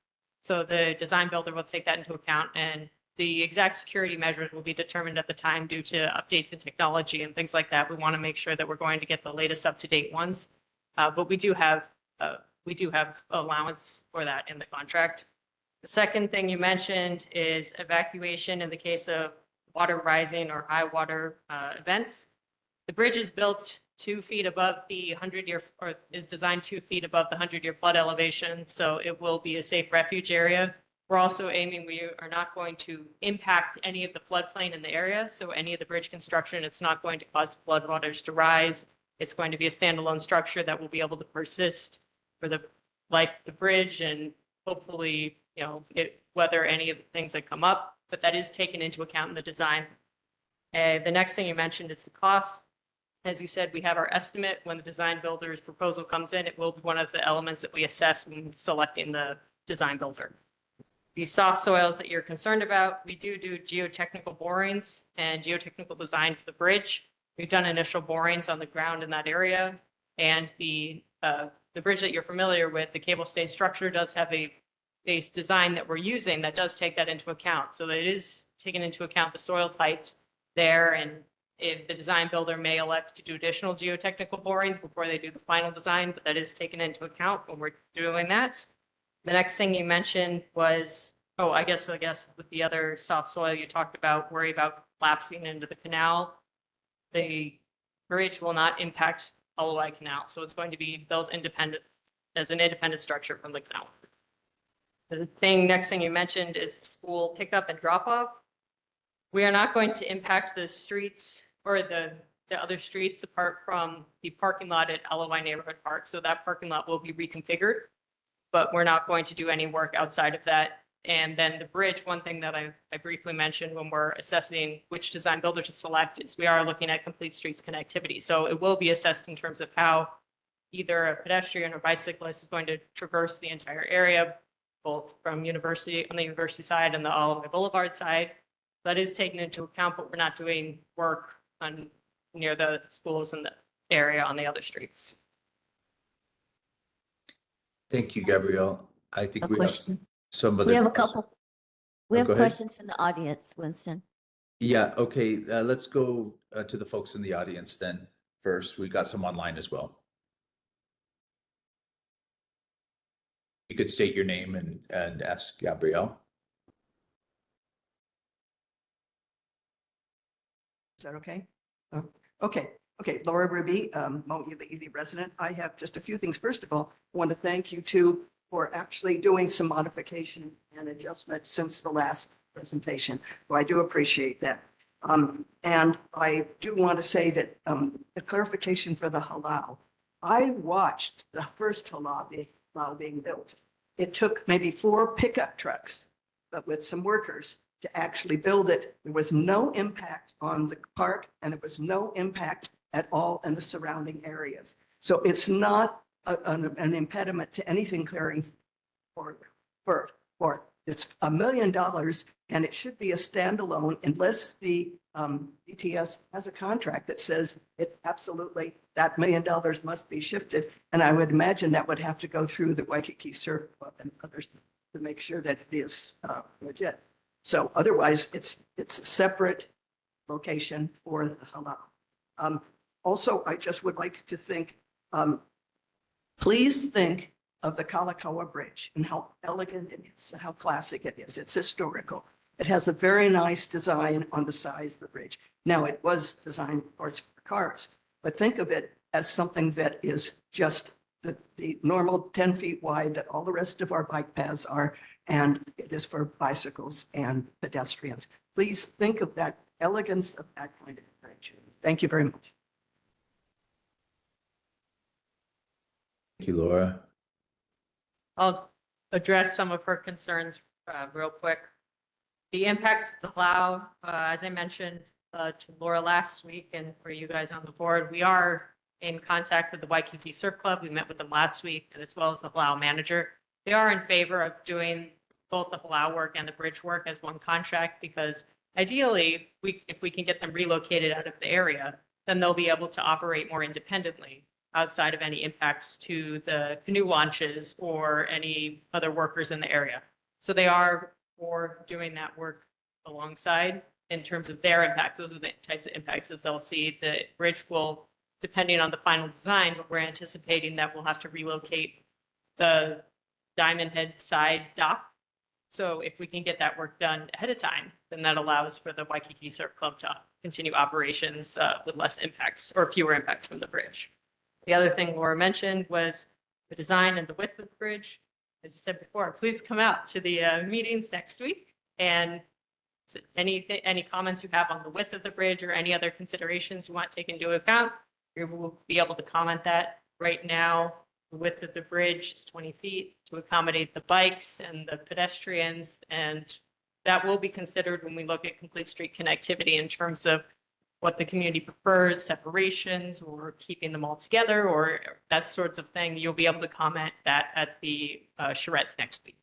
So the design builder will take that into account, and the exact security measures will be determined at the time due to updates in technology and things like that. We want to make sure that we're going to get the latest up-to-date ones, but we do have allowance for that in the contract. The second thing you mentioned is evacuation in the case of water rising or high water events. The bridge is built 2 feet above the 100-year, or is designed 2 feet above the 100-year flood elevation, so it will be a safe refuge area. We're also aiming, we are not going to impact any of the floodplain in the area, so any of the bridge construction, it's not going to cause floodwaters to rise. It's going to be a standalone structure that will be able to persist for the bridge and hopefully, weather any of the things that come up, but that is taken into account in the design. The next thing you mentioned is the cost. As you said, we have our estimate. When the design builder's proposal comes in, it will be one of the elements that we assess when selecting the design builder. The soft soils that you're concerned about, we do geotechnical borings and geotechnical design for the bridge. We've done initial borings on the ground in that area, and the bridge that you're familiar with, the cable stay structure, does have a base design that we're using that does take that into account. So it is taken into account the soil types there, and if the design builder may elect to do additional geotechnical borings before they do the final design, but that is taken into account when we're doing that. The next thing you mentioned was, I guess with the other soft soil you talked about, worry about collapsing into the canal. The bridge will not impact Alawai Canal, so it's going to be built as an independent structure from the canal. The next thing you mentioned is school pickup and drop off. We are not going to impact the streets or the other streets apart from the parking lot at Alawai Neighborhood Park. So that parking lot will be reconfigured, but we're not going to do any work outside of that. And then the bridge, one thing that I briefly mentioned when we're assessing which design builder to select is we are looking at complete streets connectivity. So it will be assessed in terms of how either a pedestrian or bicyclist is going to traverse the entire area, both from university on the university side and the Alawai Boulevard side. That is taken into account, but we're not doing work near the schools in the area on the other streets. Thank you, Gabrielle. I think A we have question. some other. We have a couple. We have Go ahead. questions from the audience, Winston. Yeah, okay. Let's go to the folks in the audience then first. We got some online as well. You could state your name and ask Gabrielle. Is that okay? Oh, okay. Laura Ruby, Mo'ili resident. I have just a few things. First of all, I want to thank you two for actually doing some modification and adjustment since the last presentation. So I do appreciate that. And I do want to say that the clarification for the halal, I watched the first halal being built. It took maybe 4 pickup trucks, but with some workers to actually build it. There was no impact on the park and there was no impact at all in the surrounding areas. So it's not an impediment to anything clearing for. It's $1 million and it should be a standalone unless the BTS has a contract that says it absolutely, that $1 million must be shifted. And I would imagine that would have to go through the Waikiki Surf Club and others to make sure that it is legit. So otherwise, it's a separate location for the halal. Also, I just would like to think, please think of the Kalakaua Bridge and how elegant it is, how classic it is. It's historical. It has a very nice design on the sides of the bridge. Now, it was designed, of course, for cars, but think of it as something that is just the normal 10 feet wide that all the rest of our bike paths are, and it is for bicycles and pedestrians. Please think of that elegance of that kind of bridge. Thank you very much. Thank you, Laura. I'll address some of her concerns real quick. The impacts of the plow, as I mentioned to Laura last week and for you guys on the board, we are in contact with the Waikiki Surf Club. We met with them last week, and as well as the Palau manager. They are in favor of doing both the Palau work and the bridge work as one contract because ideally, if we can get them relocated out of the area, then they'll be able to operate more independently outside of any impacts to the canoe launches or any other workers in the area. So they are for doing that work alongside in terms of their impacts. Those are the types of impacts that they'll see. The bridge will, depending on the final design, but we're anticipating that we'll have to relocate the Diamond Head side dock. So if we can get that work done ahead of time, then that allows for the Waikiki Surf Club to continue operations with less impacts or fewer impacts from the bridge. The other thing Laura mentioned was the design and the width of the bridge. As you said before, please come out to the meetings next week and any comments you have on the width of the bridge or any other considerations you want taken into account, you will be able to comment that. Right now, the width of the bridge is 20 feet to accommodate the bikes and the pedestrians, and that will be considered when we look at complete street connectivity in terms of what the community prefers, separations or keeping them all together or that sorts of thing. You'll be able to comment that at the charrettes next week.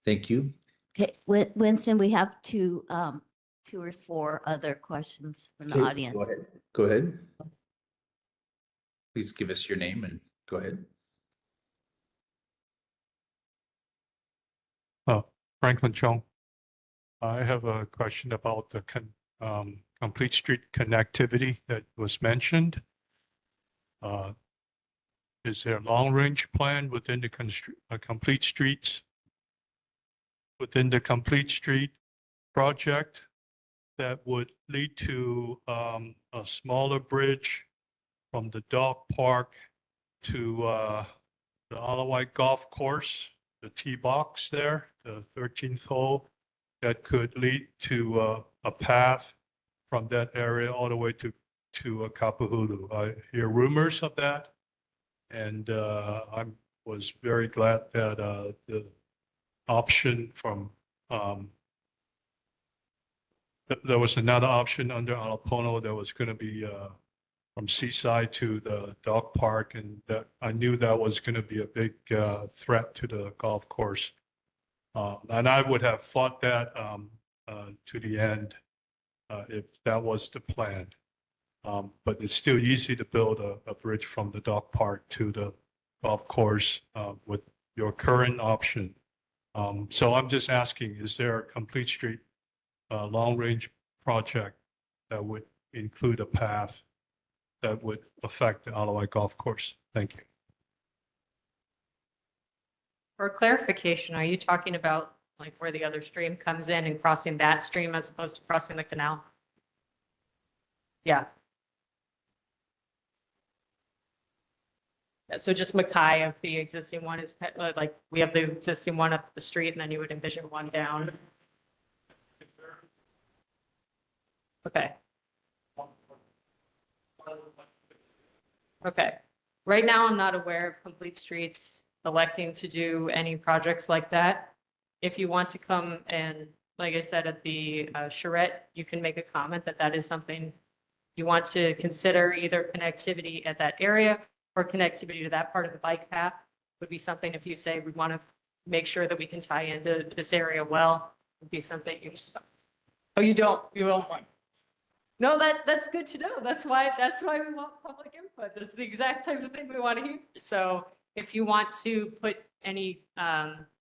Thank you. Okay, Winston, we have two or four other questions from the Okay, audience. Go ahead. Go ahead. Please give us your name and go ahead. Franklin Chong. I have a question about the complete street connectivity that was mentioned. Is there a long-range plan within the complete streets, within the complete street project that would lead to a smaller bridge from the dog park to the Alawai Golf Course, the tee box there, the 13th hole, that could lead to a path from that area all the way to Kapahulu. I hear rumors of that, and I was very glad that the option from there was another option under Alapono that was going to be from Seaside to the dog park, and that I knew that was going to be a big threat to the golf course. And I would have fought that to the end if that was the plan. But it's still easy to build a bridge from the dog park to the golf course with your current option. So I'm just asking, is there a complete street long-range project that would include a path that would affect the Alawai Golf Course? Thank you. For clarification, are you talking about like where the other stream comes in and crossing that stream as opposed to crossing the canal? Yeah. Yeah, so just Mackay of the existing one is like we have the existing one up the street and then you would envision one down. Okay. Okay. Right now, I'm not aware of Complete Streets electing to do any projects like that. If you want to come and, like I said, at the charrette, you can make a comment that that is something you want to consider, either connectivity at that area or connectivity to that part of the bike path would be something. If you say we want to make sure that we can tie into this area well, would be something you. Oh, you don't want. No, that's good to know. That's why we want public input. This is the exact type of thing we want to hear. So if you want to put any,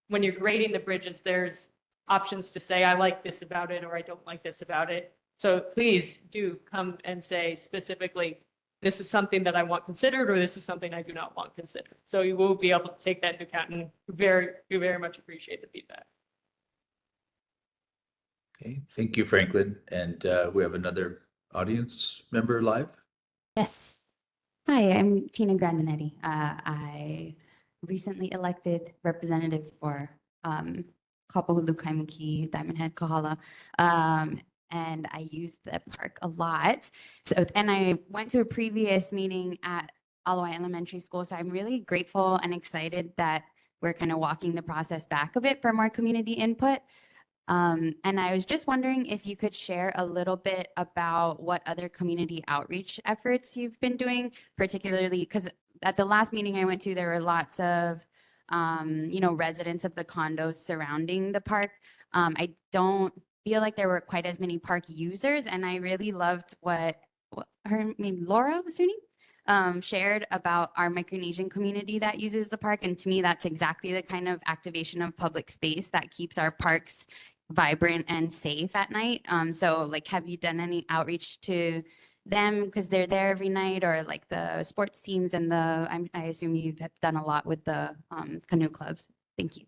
when you're grading the bridges, there's options to say, I like this about it, or I don't like this about it. So please do come and say specifically, this is something that I want considered, or this is something I do not want considered. So you will be able to take that into account, and we very much appreciate the feedback. Okay, thank you, Franklin. And we have another audience member live. Yes. Hi, I'm Tina Grandinetti. I recently elected representative for Kapahulu-St, Diamond Head, Kahala. And I use the park a lot. So, and I went to a previous meeting at Alawai Elementary School. So I'm really grateful and excited that we're kind of walking the process back a bit for more community input. And I was just wondering if you could share a little bit about what other community outreach efforts you've been doing, particularly because at the last meeting I went to, there were lots of, residents of the condos surrounding the park. I don't feel like there were quite as many park users, and I really loved what her name, Laura was her name, shared about our Micronesian community that uses the park. And to me, that's exactly the kind of activation of public space that keeps our parks vibrant and safe at night. So like, have you done any outreach to them because they're there every night, or like the sports teams and I assume you've done a lot with the canoe clubs. Thank you.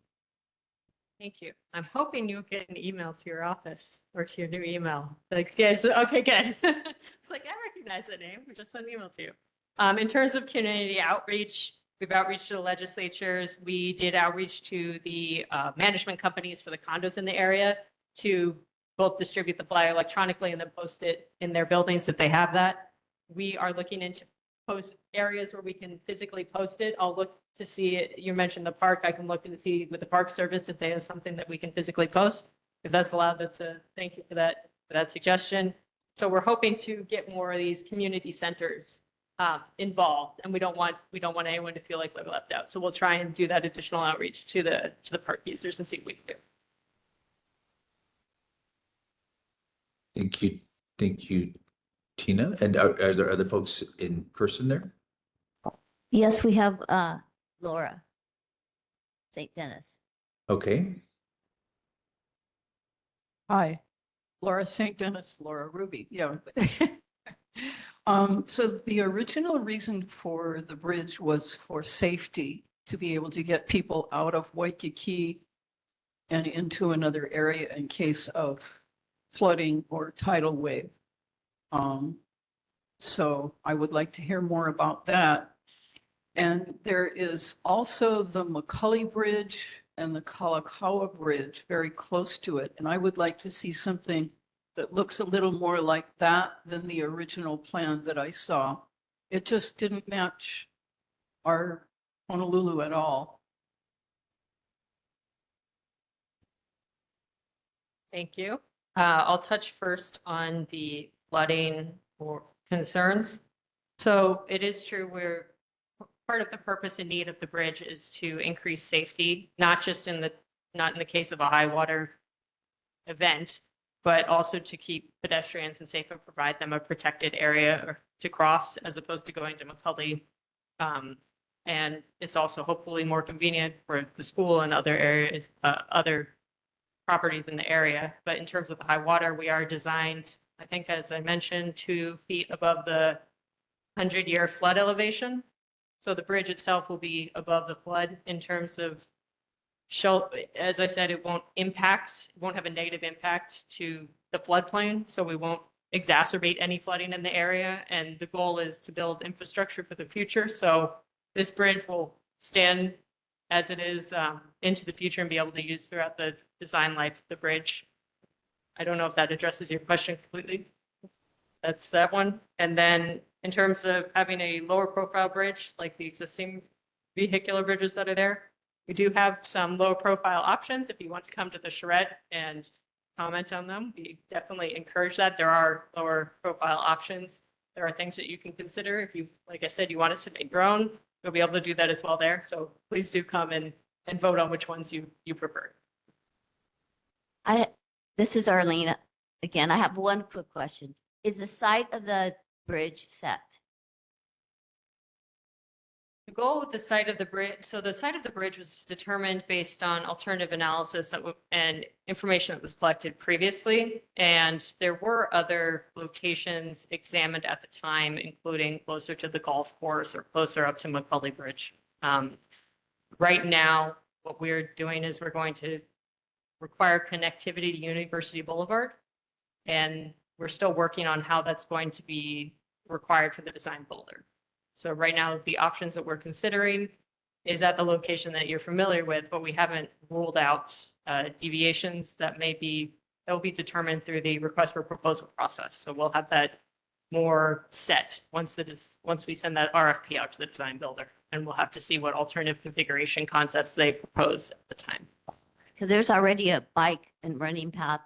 Thank you. I'm hoping you'll get an email to your office or to your new email. Like, yes, okay, good. It's like, I recognize that name. We just sent an email to you. In terms of community outreach, we've outreached to the legislatures. We did outreach to the management companies for the condos in the area to both distribute the flyer electronically and then post it in their buildings if they have that. We are looking into post areas where we can physically post it. I'll look to see it. You mentioned the park. I can look and see with the Park Service if they have something that we can physically post. If that's allowed, thank you for that suggestion. So we're hoping to get more of these community centers involved, and we don't want anyone to feel like they're left out. So we'll try and do that additional outreach to the park users and see what we can do. Thank you, Tina. And are there other folks in person there? Yes, we have Laura St. Dennis. Okay. Hi, Laura St. Dennis, Laura Ruby. Yeah. So the original reason for the bridge was for safety, to be able to get people out of Waikiki and into another area in case of flooding or tidal wave. So I would like to hear more about that. And there is also the McCully Bridge and the Kalakaua Bridge very close to it. And I would like to see something that looks a little more like that than the original plan that I saw. It just didn't match our Honolulu at all. Thank you. I'll touch first on the flooding or concerns. So it is true, part of the purpose and need of the bridge is to increase safety, not in the case of a high water event, but also to keep pedestrians and safe and provide them a protected area to cross as opposed to going to McCully. And it's also hopefully more convenient for the school and other areas, other properties in the area. But in terms of the high water, we are designed, I think, as I mentioned, 2 feet above the 100-year flood elevation. So the bridge itself will be above the flood in terms of as I said, it won't have a negative impact to the floodplain. So we won't exacerbate any flooding in the area. And the goal is to build infrastructure for the future. So this bridge will stand as it is into the future and be able to use throughout the design life of the bridge. I don't know if that addresses your question completely. That's that one. And then in terms of having a lower profile bridge like the existing vehicular bridges that are there. We do have some low profile options. If you want to come to the charrette and comment on them, we definitely encourage that. There are lower profile options. There are things that you can consider. If you, like I said, you want to submit your own, you'll be able to do that as well there. So please do come and vote on which ones you prefer. This is Arlene. Again, I have one quick question. Is the site of the bridge set? To go with the site of the bridge, so the site of the bridge was determined based on alternative analysis and information that was collected previously. And there were other locations examined at the time, including closer to the golf course or closer up to Macaulay Bridge. Right now, what we're doing is we're going to require connectivity to University Boulevard. And we're still working on how that's going to be required for the design builder. So right now, the options that we're considering is at the location that you're familiar with, but we haven't ruled out deviations that will be determined through the request for proposal process. So we'll have that more set once we send that RFP out to the design builder, and we'll have to see what alternative configuration concepts they propose at the time. Because there's already a bike and running path,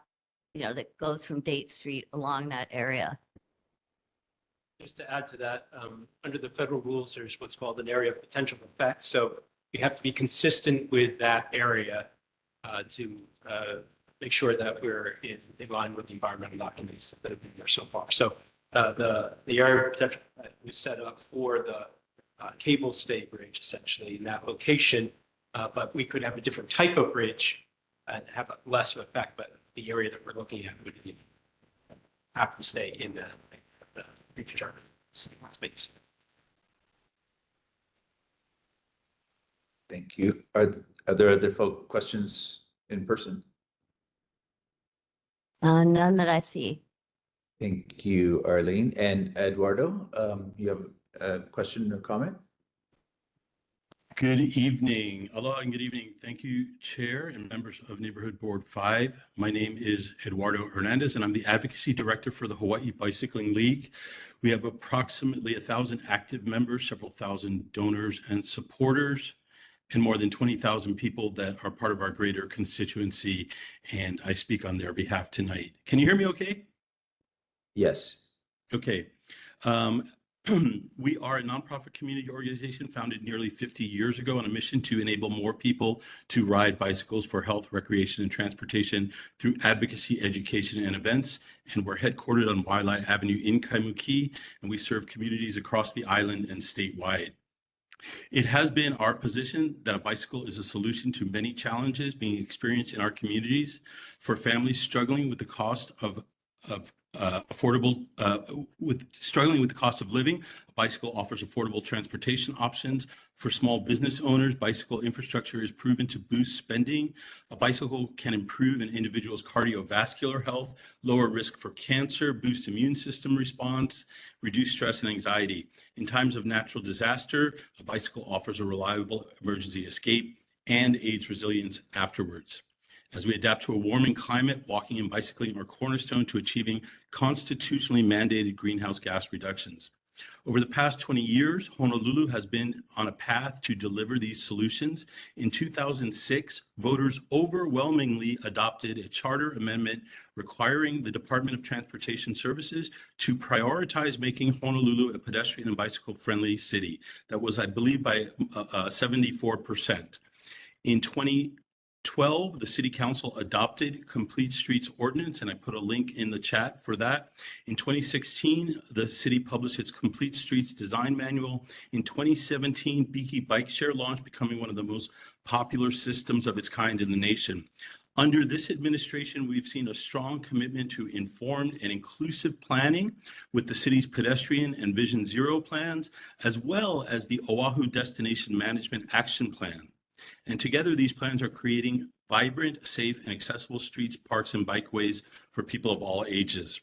that goes from Date Street along that area. Just to add to that, under the federal rules, there's what's called an area of potential effect. So we have to be consistent with that area to make sure that we're in line with the environmental documents that have been there so far. So the area of potential effect was set up for the cable stay bridge, essentially, in that location. But we could have a different type of bridge and have less of effect. But the area that we're looking at would have to stay in the future space. Thank you. Are there other questions in person? None that I see. Thank you, Arlene. And Eduardo, you have a question or comment? Good evening. Aloha and good evening. Thank you, Chair and members of Neighborhood Board 5. My name is Eduardo Hernandez, and I'm the Advocacy Director for the Hawaii Bicycling League. We have approximately 1,000 active members, several thousand donors and supporters, and more than 20,000 people that are part of our greater constituency, and I speak on their behalf tonight. Can you hear me okay? Yes. Okay. We are a nonprofit community organization founded nearly 50 years ago on a mission to enable more people to ride bicycles for health, recreation, and transportation through advocacy, education, and events. And we're headquartered on Wailea Avenue in Kaimuki, and we serve communities across the island and statewide. It has been our position that a bicycle is a solution to many challenges being experienced in our communities. For families struggling with the cost of struggling with the cost of living, a bicycle offers affordable transportation options. For small business owners, bicycle infrastructure is proven to boost spending. A bicycle can improve an individual's cardiovascular health, lower risk for cancer, boost immune system response, reduce stress and anxiety. In times of natural disaster, a bicycle offers a reliable emergency escape and aids resilience afterwards. As we adapt to a warming climate, walking and bicycling are cornerstone to achieving constitutionally mandated greenhouse gas reductions. Over the past 20 years, Honolulu has been on a path to deliver these solutions. In 2006, voters overwhelmingly adopted a charter amendment requiring the Department of Transportation Services to prioritize making Honolulu a pedestrian and bicycle-friendly city. That was, I believe, by 74%. In 2012, the City Council adopted Complete Streets Ordinance, and I put a link in the chat for that. In 2016, the city published its Complete Streets Design Manual. In 2017, Beaky Bike Share launched, becoming one of the most popular systems of its kind in the nation. Under this administration, we've seen a strong commitment to informed and inclusive planning with the city's pedestrian and Vision Zero plans, as well as the Oahu Destination Management Action Plan. And together, these plans are creating vibrant, safe, and accessible streets, parks, and bikeways for people of all ages.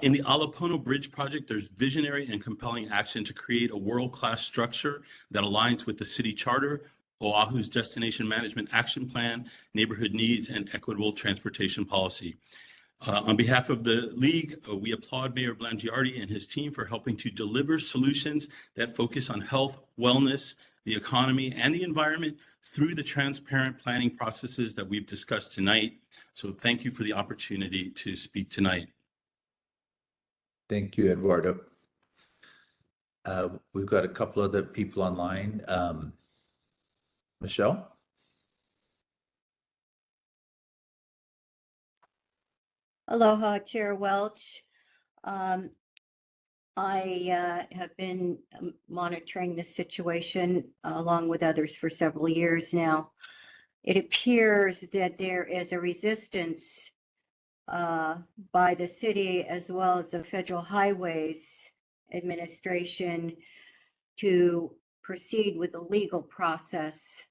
In the Alapono Bridge project, there's visionary and compelling action to create a world-class structure that aligns with the city charter, Oahu's Destination Management Action Plan, neighborhood needs, and equitable transportation policy. On behalf of the league, we applaud Mayor Blangiardi and his team for helping to deliver solutions that focus on health, wellness, the economy, and the environment through the transparent planning processes that we've discussed tonight. So thank you for the opportunity to speak tonight. Thank you, Eduardo. We've got a couple other people online. Michelle? Aloha, Chair Welch. I have been monitoring this situation along with others for several years now. It appears that there is a resistance by the city as well as the Federal Highways Administration to proceed with the legal process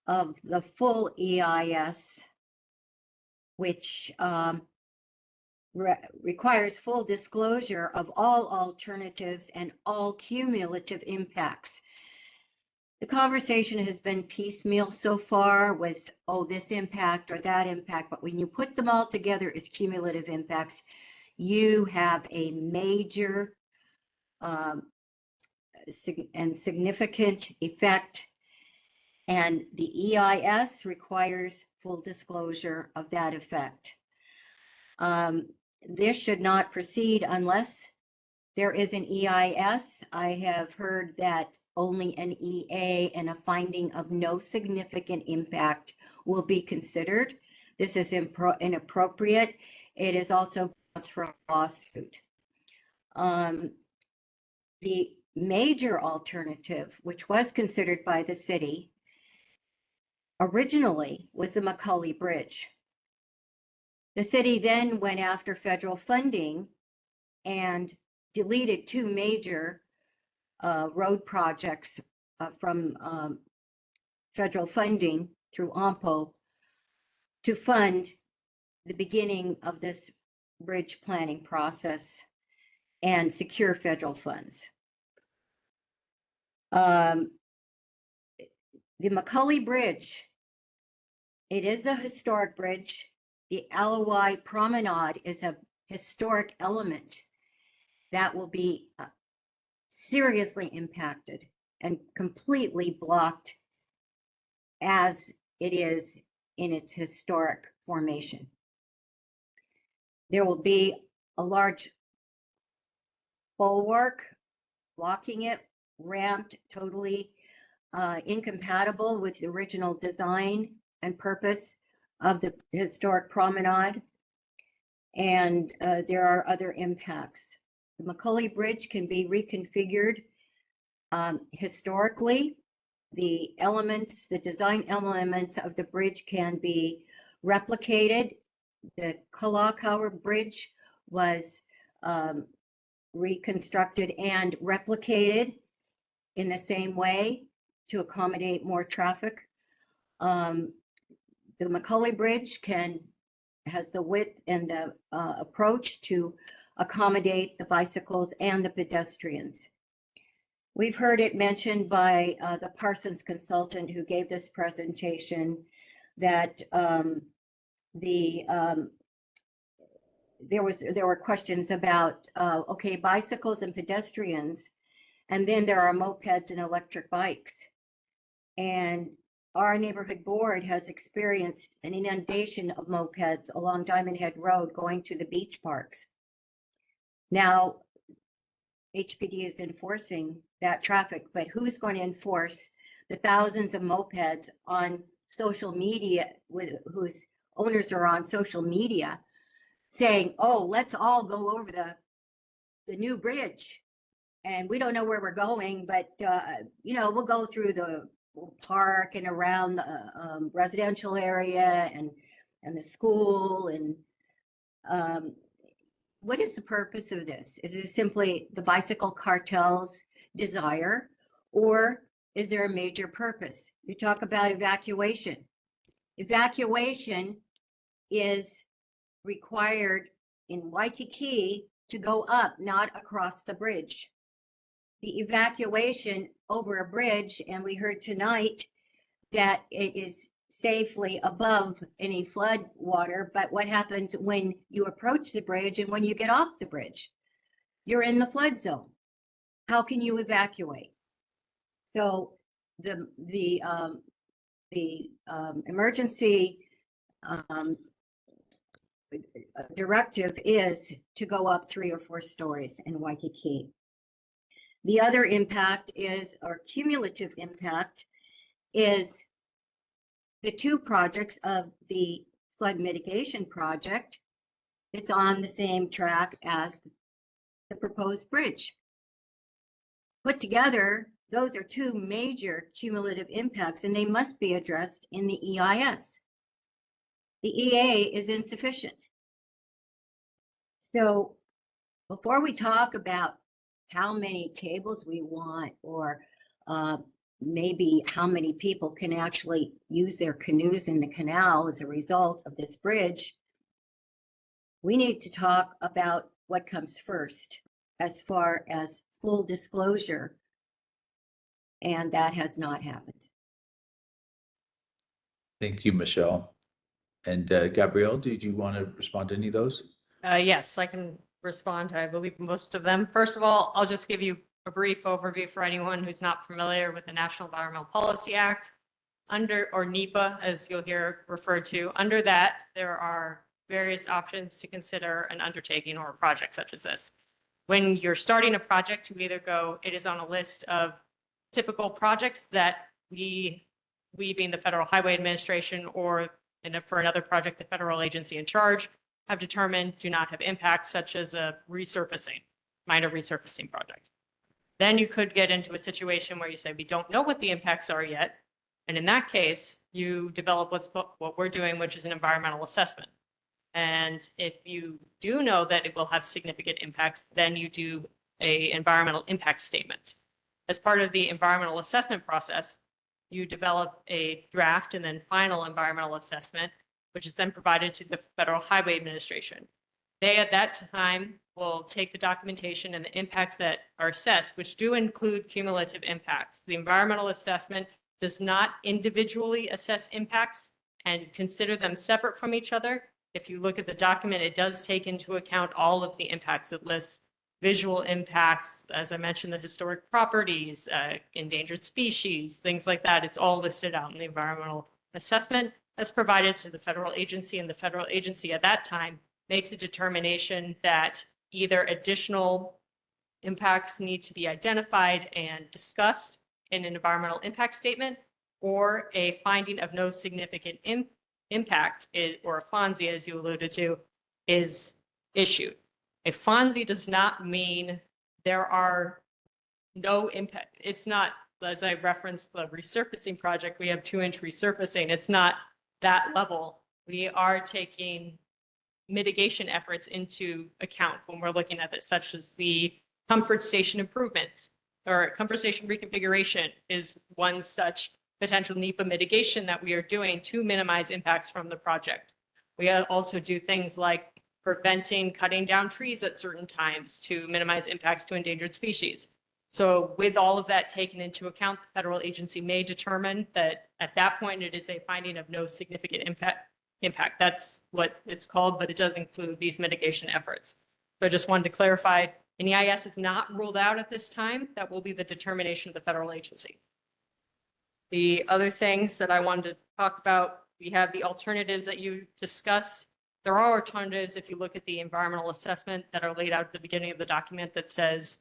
of the full EIS, which requires full disclosure of all alternatives and all cumulative impacts. The conversation has been piecemeal so far with, oh, this impact or that impact, but when you put them all together as cumulative impacts, you have a major and significant effect. And the EIS requires full disclosure of that effect. This should not proceed unless there is an EIS. I have heard that only an EA and a finding of no significant impact will be considered. This is inappropriate. It is also grounds for a lawsuit. The major alternative, which was considered by the city originally, was the McCully Bridge. The city then went after federal funding and deleted two major road projects from federal funding through OMPO to fund the beginning of this bridge planning process and secure federal funds. The McCully Bridge, it is a historic bridge. The Alawai Promenade is a historic element that will be seriously impacted and completely blocked as it is in its historic formation. There will be a large bulwark blocking it, ramped, totally incompatible with the original design and purpose of the historic promenade. And there are other impacts. The McCully Bridge can be reconfigured historically. The elements, the design elements of the bridge can be replicated. The Kalakaua Bridge was reconstructed and replicated in the same way to accommodate more traffic. The McCully Bridge has the width and the approach to accommodate the bicycles and the pedestrians. We've heard it mentioned by the Parsons consultant who gave this presentation that there were questions about okay, bicycles and pedestrians, and then there are mopeds and electric bikes. And our neighborhood board has experienced an inundation of mopeds along Diamond Head Road going to the beach parks. Now, HPD is enforcing that traffic, but who's going to enforce the thousands of mopeds on social media whose owners are on social media saying, oh, let's all go over the new bridge. And we don't know where we're going, but we'll go through the park and around the residential area and the school. And what is the purpose of this? Is it simply the bicycle cartel's desire, or is there a major purpose? You talk about evacuation. Evacuation is required in Waikiki to go up, not across the bridge. The evacuation over a bridge, and we heard tonight that it is safely above any flood water, but what happens when you approach the bridge and when you get off the bridge? You're in the flood zone. How can you evacuate? So the emergency directive is to go up 3 or 4 stories in Waikiki. The other impact is, or cumulative impact, is the 2 projects of the flood mitigation project. It's on the same track as the proposed bridge. Put together, those are 2 major cumulative impacts, and they must be addressed in the EIS. The EA is insufficient. So before we talk about how many cables we want, or maybe how many people can actually use their canoes in the canal as a result of this bridge, we need to talk about what comes first as far as full disclosure, and that has not happened. Thank you, Michelle. And Gabrielle, did you want to respond to any of those? Yes, I can respond to, I believe, most of them. First of all, I'll just give you a brief overview for anyone who's not familiar with the National Environmental Policy Act, or NEPA, as you'll hear referred to. Under that, there are various options to consider an undertaking or a project such as this. When you're starting a project, you either go, it is on a list of typical projects that we being the Federal Highway Administration, or for another project, the federal agency in charge, have determined do not have impacts, such as a minor resurfacing project. Then you could get into a situation where you say, we don't know what the impacts are yet. And in that case, you develop what we're doing, which is an environmental assessment. And if you do know that it will have significant impacts, then you do an environmental impact statement. As part of the environmental assessment process, you develop a draft and then final environmental assessment, which is then provided to the Federal Highway Administration. They, at that time, will take the documentation and the impacts that are assessed, which do include cumulative impacts. The environmental assessment does not individually assess impacts and consider them separate from each other. If you look at the document, it does take into account all of the impacts. It lists visual impacts, as I mentioned, the historic properties, endangered species, things like that. It's all listed out in the environmental assessment that's provided to the federal agency, and the federal agency at that time makes a determination that either additional impacts need to be identified and discussed in an environmental impact statement, or a finding of no significant impact, or a FONSI, as you alluded to, is issued. A FONSI does not mean there are no impact. It's not, as I referenced the resurfacing project, we have 2-inch resurfacing. It's not that level. We are taking mitigation efforts into account when we're looking at it, such as the comfort station improvements, or comfort station reconfiguration is one such potential NEPA mitigation that we are doing to minimize impacts from the project. We also do things like preventing cutting down trees at certain times to minimize impacts to endangered species. So with all of that taken into account, the federal agency may determine that at that point it is a finding of no significant impact. That's what it's called, but it does include these mitigation efforts. So I just wanted to clarify, an EIS is not ruled out at this time. That will be the determination of the federal agency. The other things that I wanted to talk about, we have the alternatives that you discussed. There are alternatives if you look at the environmental assessment that are laid out at the beginning of the document that says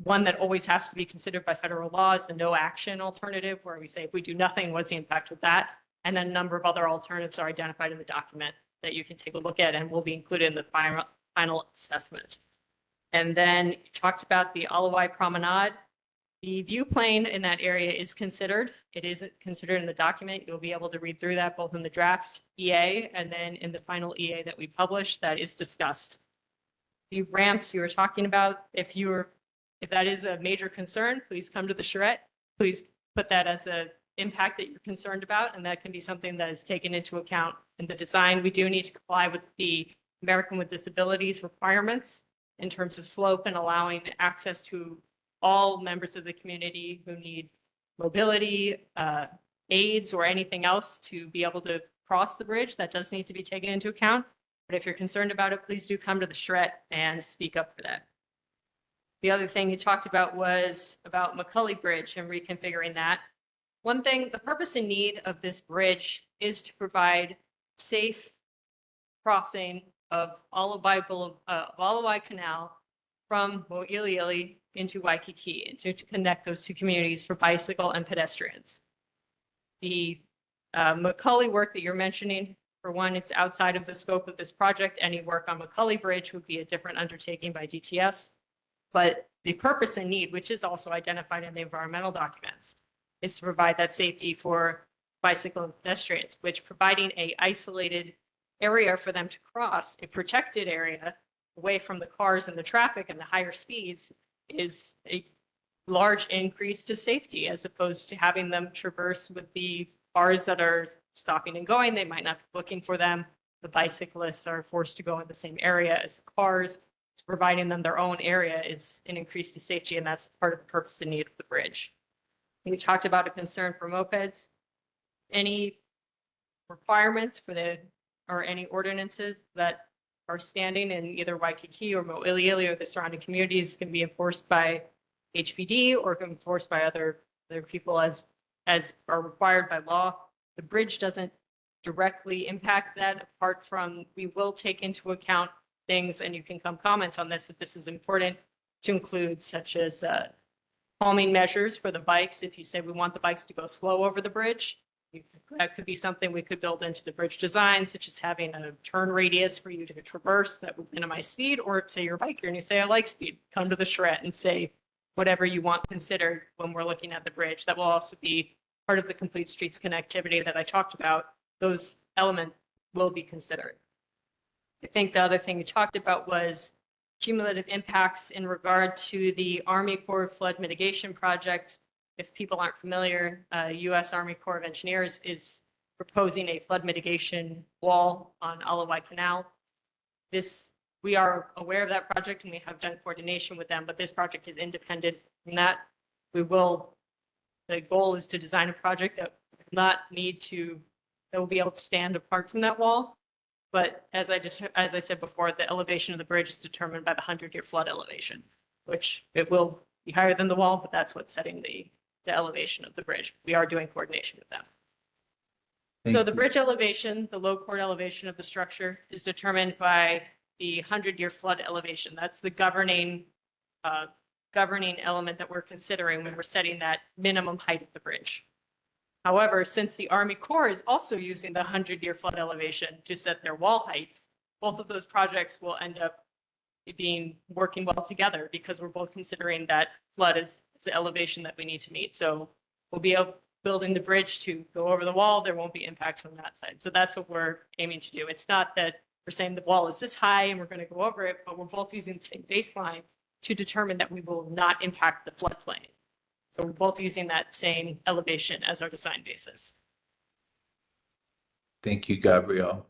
one that always has to be considered by federal law is the no action alternative, where we say if we do nothing, what's the impact of that? And then a number of other alternatives are identified in the document that you can take a look at and will be included in the final assessment. And then you talked about the Alawai Promenade. The view plane in that area is considered. It is considered in the document. You'll be able to read through that both in the draft EA and then in the final EA that we published that is discussed. The ramps you were talking about, if that is a major concern, please come to the charrette. Please put that as an impact that you're concerned about, and that can be something that is taken into account in the design. We do need to comply with the American with Disabilities requirements in terms of slope and allowing access to all members of the community who need mobility, aids or anything else to be able to cross the bridge. That does need to be taken into account. But if you're concerned about it, please do come to the charrette and speak up for that. The other thing you talked about was about McCully Bridge and reconfiguring that. One thing, the purpose and need of this bridge is to provide safe crossing of Alawai Canal from Mo'iliili into Waikiki and to connect those two communities for bicycle and pedestrians. The McCully work that you're mentioning, for one, it's outside of the scope of this project. Any work on McCully Bridge would be a different undertaking by DTS. But the purpose and need, which is also identified in the environmental documents, is to provide that safety for bicycle and pedestrians, which providing a isolated area for them to cross, a protected area away from the cars and the traffic and the higher speeds, is a large increase to safety, as opposed to having them traverse with the cars that are stopping and going. They might not be looking for them. The bicyclists are forced to go in the same area as the cars. So providing them their own area is an increase to safety, and that's part of the purpose and need of the bridge. We talked about a concern for mopeds. Any requirements for or any ordinances that are standing in either Waikiki or Mo'iliili or the surrounding communities can be enforced by HPD or can be enforced by other people as are required by law. The bridge doesn't directly impact that, apart from we will take into account things, and you can come comment on this if this is important, to include such as calming measures for the bikes. If you say we want the bikes to go slow over the bridge, that could be something we could build into the bridge design, such as having a turn radius for you to traverse that would minimize speed. Or say you're a biker and you say, I like speed, come to the charrette and say whatever you want considered when we're looking at the bridge. That will also be part of the complete streets connectivity that I talked about. Those elements will be considered. I think the other thing you talked about was cumulative impacts in regard to the Army Corps Flood Mitigation Project. If people aren't familiar, U.S. Army Corps of Engineers is proposing a flood mitigation wall on Alawai Canal. We are aware of that project and we have done coordination with them, but this project is independent from that. The goal is to design a project that will be able to stand apart from that wall. But as I said before, the elevation of the bridge is determined by the 100-year flood elevation, which it will be higher than the wall, but that's what's setting the elevation of the bridge. We are doing coordination with them. So the bridge elevation, the low port elevation of the structure, is determined by the 100-year flood elevation. That's the governing element that we're considering when we're setting that minimum height of the bridge. However, since the Army Corps is also using the 100-year flood elevation to set their wall heights, both of those projects will end up working well together, because we're both considering that flood is the elevation that we need to meet. So we'll be building the bridge to go over the wall. There won't be impacts on that side. So that's what we're aiming to do. It's not that we're saying the wall is this high and we're going to go over it, but we're both using the same baseline to determine that we will not impact the floodplain. So we're both using that same elevation as our design basis. Thank you, Gabrielle.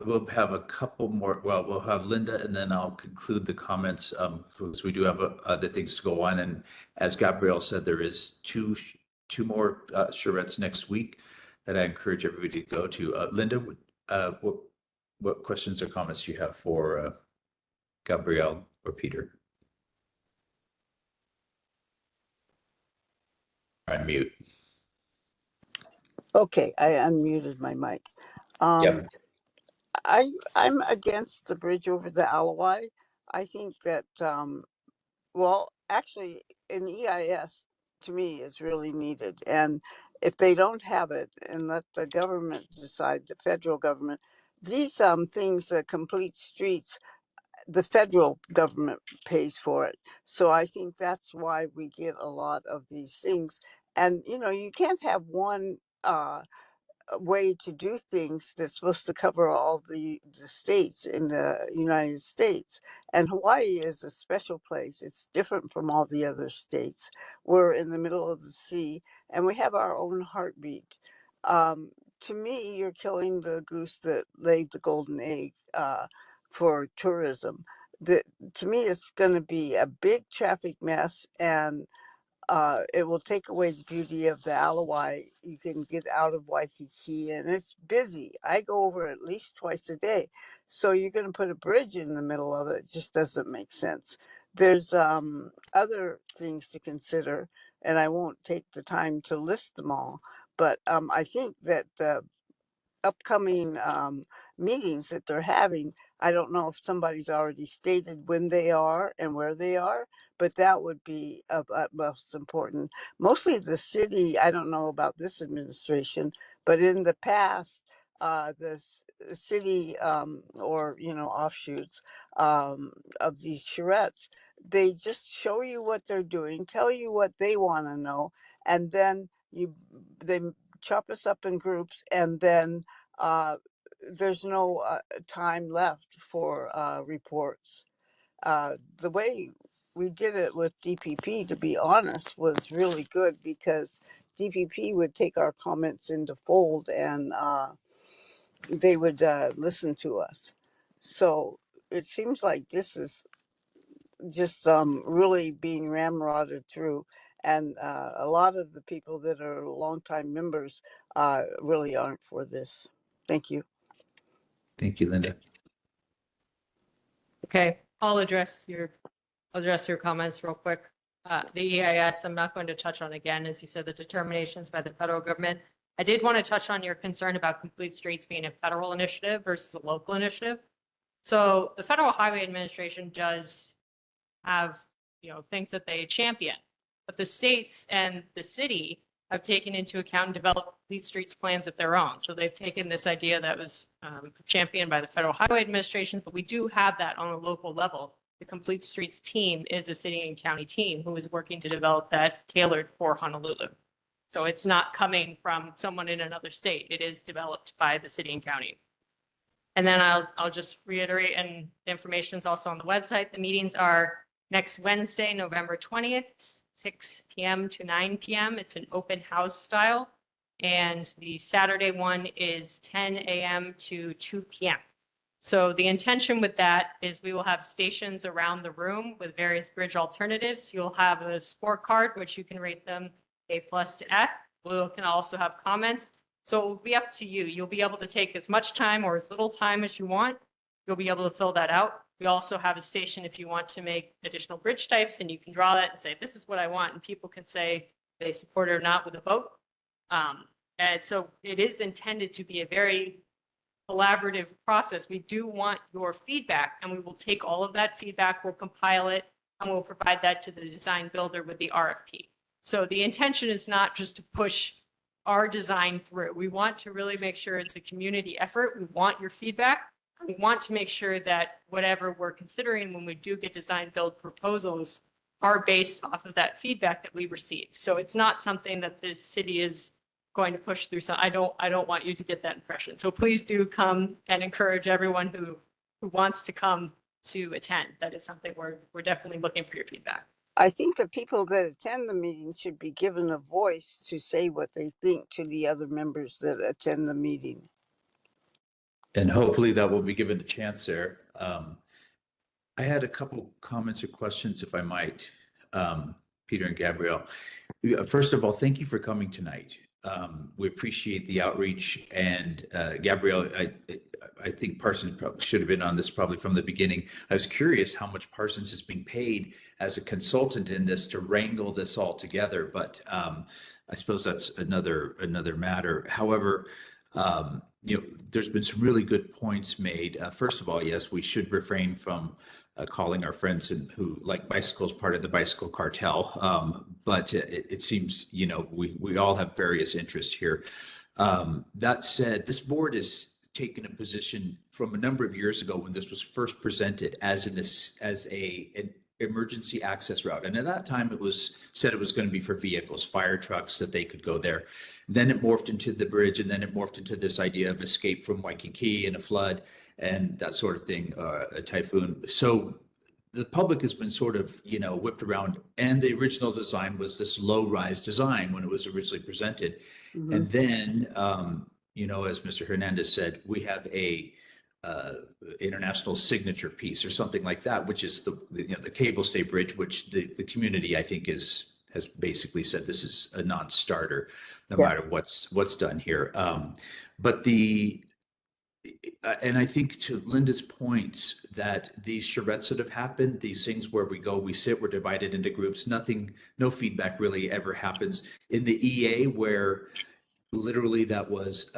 We'll have a couple more. Well, we'll have Linda, and then I'll conclude the comments, because we do have other things to go on. And as Gabrielle said, there is two more charrettes next week that I encourage everybody to go to. Linda, what questions or comments do you have for Gabrielle or Peter? Unmute. Okay, I unmuted my mic. Yep. I'm against the bridge over the Alawai. I think that, well, actually, an EIS to me is really needed. And if they don't have it, and let the government decide, the federal government, these things, complete streets, the federal government pays for it. So I think that's why we get a lot of these things. And, you can't have one way to do things that's supposed to cover all the states in the United States. And Hawaii is a special place. It's different from all the other states. We're in the middle of the sea and we have our own heartbeat. To me, you're killing the goose that laid the golden egg for tourism. To me, it's going to be a big traffic mess, and it will take away the beauty of the Alawai. You can get out of Waikiki, and it's busy. I go over at least twice a day. So you're going to put a bridge in the middle of it. It just doesn't make sense. There's other things to consider, and I won't take the time to list them all. But I think that upcoming meetings that they're having, I don't know if somebody's already stated when they are and where they are, but that would be of utmost important. Mostly the city, I don't know about this administration, but in the past, city or offshoots of these charrettes, they just show you what they're doing, tell you what they want to know, and then they chop us up in groups, and then there's no time left for reports. The way we did it with DPP, to be honest, was really good because DPP would take our comments into fold, and they would listen to us. So it seems like this is just really being ramrodded through. And a lot of the people that are longtime members really aren't for this. Thank you. Thank you, Linda. Okay, I'll address your comments real quick. The EIS, I'm not going to touch on again, as you said, the determinations by the federal government. I did want to touch on your concern about complete streets being a federal initiative versus a local initiative. So the Federal Highway Administration does have, things that they champion, but the states and the city have taken into account and developed complete streets plans of their own. So they've taken this idea that was championed by the Federal Highway Administration, but we do have that on a local level. The Complete Streets team is a city and county team who is working to develop that tailored for Honolulu. So it's not coming from someone in another state. It is developed by the city and county. And then I'll just reiterate, and the information is also on the website. The meetings are next Wednesday, November 20th, 6 p.m. to 9 p.m. It's an open house style. And the Saturday one is 10 a.m. to 2 p.m. So the intention with that is we will have stations around the room with various bridge alternatives. You'll have a scorecard, which you can rate them A+ to F. We can also have comments. So it will be up to you. You'll be able to take as much time or as little time as you want. You'll be able to fill that out. We also have a station if you want to make additional bridge types, and you can draw that and say, this is what I want. And people can say they support it or not with a vote. And so it is intended to be a very collaborative process. We do want your feedback, and we will take all of that feedback, we'll compile it, and we'll provide that to the design builder with the RFP. So the intention is not just to push our design through. We want to really make sure it's a community effort. We want your feedback. We want to make sure that whatever we're considering when we do get design build proposals are based off of that feedback that we receive. So it's not something that the city is going to push through. So I don't want you to get that impression. So please do come and encourage everyone who wants to come to attend. That is something we're definitely looking for your feedback. I think the people that attend the meeting should be given a voice to say what they think to the other members that attend the meeting. And hopefully that will be given a chance there. I had a couple comments or questions, if I might, Peter and Gabrielle. First of all, thank you for coming tonight. We appreciate the outreach, and Gabrielle, I think Parsons probably should have been on this probably from the beginning. I was curious how much Parsons is being paid as a consultant in this to wrangle this all together, but I suppose that's another matter. However, there's been some really good points made. First of all, yes, we should refrain from calling our friends who like bicycles part of the bicycle cartel. But it seems, we all have various interests here. That said, this board has taken a position from a number of years ago when this was first presented as an emergency access route. And at that time, it was said it was going to be for vehicles, fire trucks, that they could go there. Then it morphed into the bridge, and then it morphed into this idea of escape from Waikiki in a flood and that sort of thing, a typhoon. So the public has been sort of, whipped around, and the original design was this low-rise design when it was originally presented. Mm-hmm. And then, as Mr. Hernandez said, we have a international signature piece or something like that, which is the cable stay bridge, which the community, I think, is has basically said this is a non-starter, no Yeah. matter what's done here. But and I think to Linda's points that these charrettes that have happened, these things where we go, we sit, we're divided into groups, no feedback really ever happens. In the EA where literally that was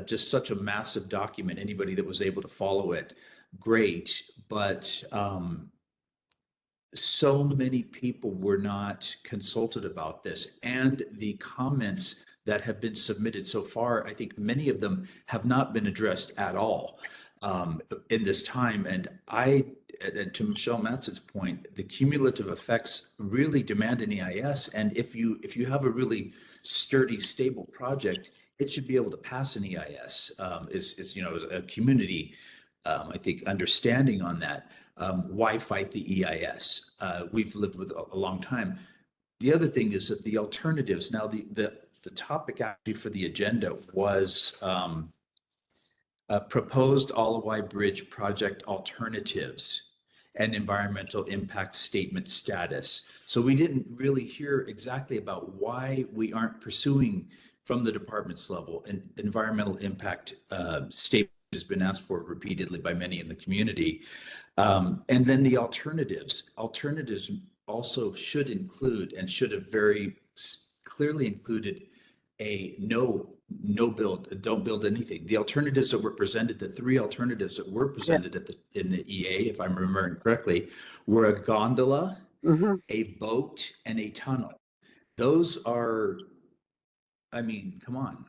just such a massive document, anybody that was able to follow it, great. But so many people were not consulted about this, and the comments that have been submitted so far, I think many of them have not been addressed at all in this time. And to Michelle Matz's point, the cumulative effects really demand an EIS. And if you have a really sturdy, stable project, it should be able to pass an EIS. Is a community, I think, understanding on that. Why fight the EIS? We've lived with a long time. The other thing is that the alternatives. Now, the topic actually for the agenda was proposed Alawai Bridge project alternatives and environmental impact statement status. So we didn't really hear exactly about why we aren't pursuing from the department's level an environmental impact statement has been asked for repeatedly by many in the community. And then the alternatives also should include and should have very clearly included a no build, don't build anything. The alternatives that were presented, the three alternatives that were presented in the EA, if I'm remembering correctly, were a gondola, a boat, and a tunnel. Those are, I mean, come on.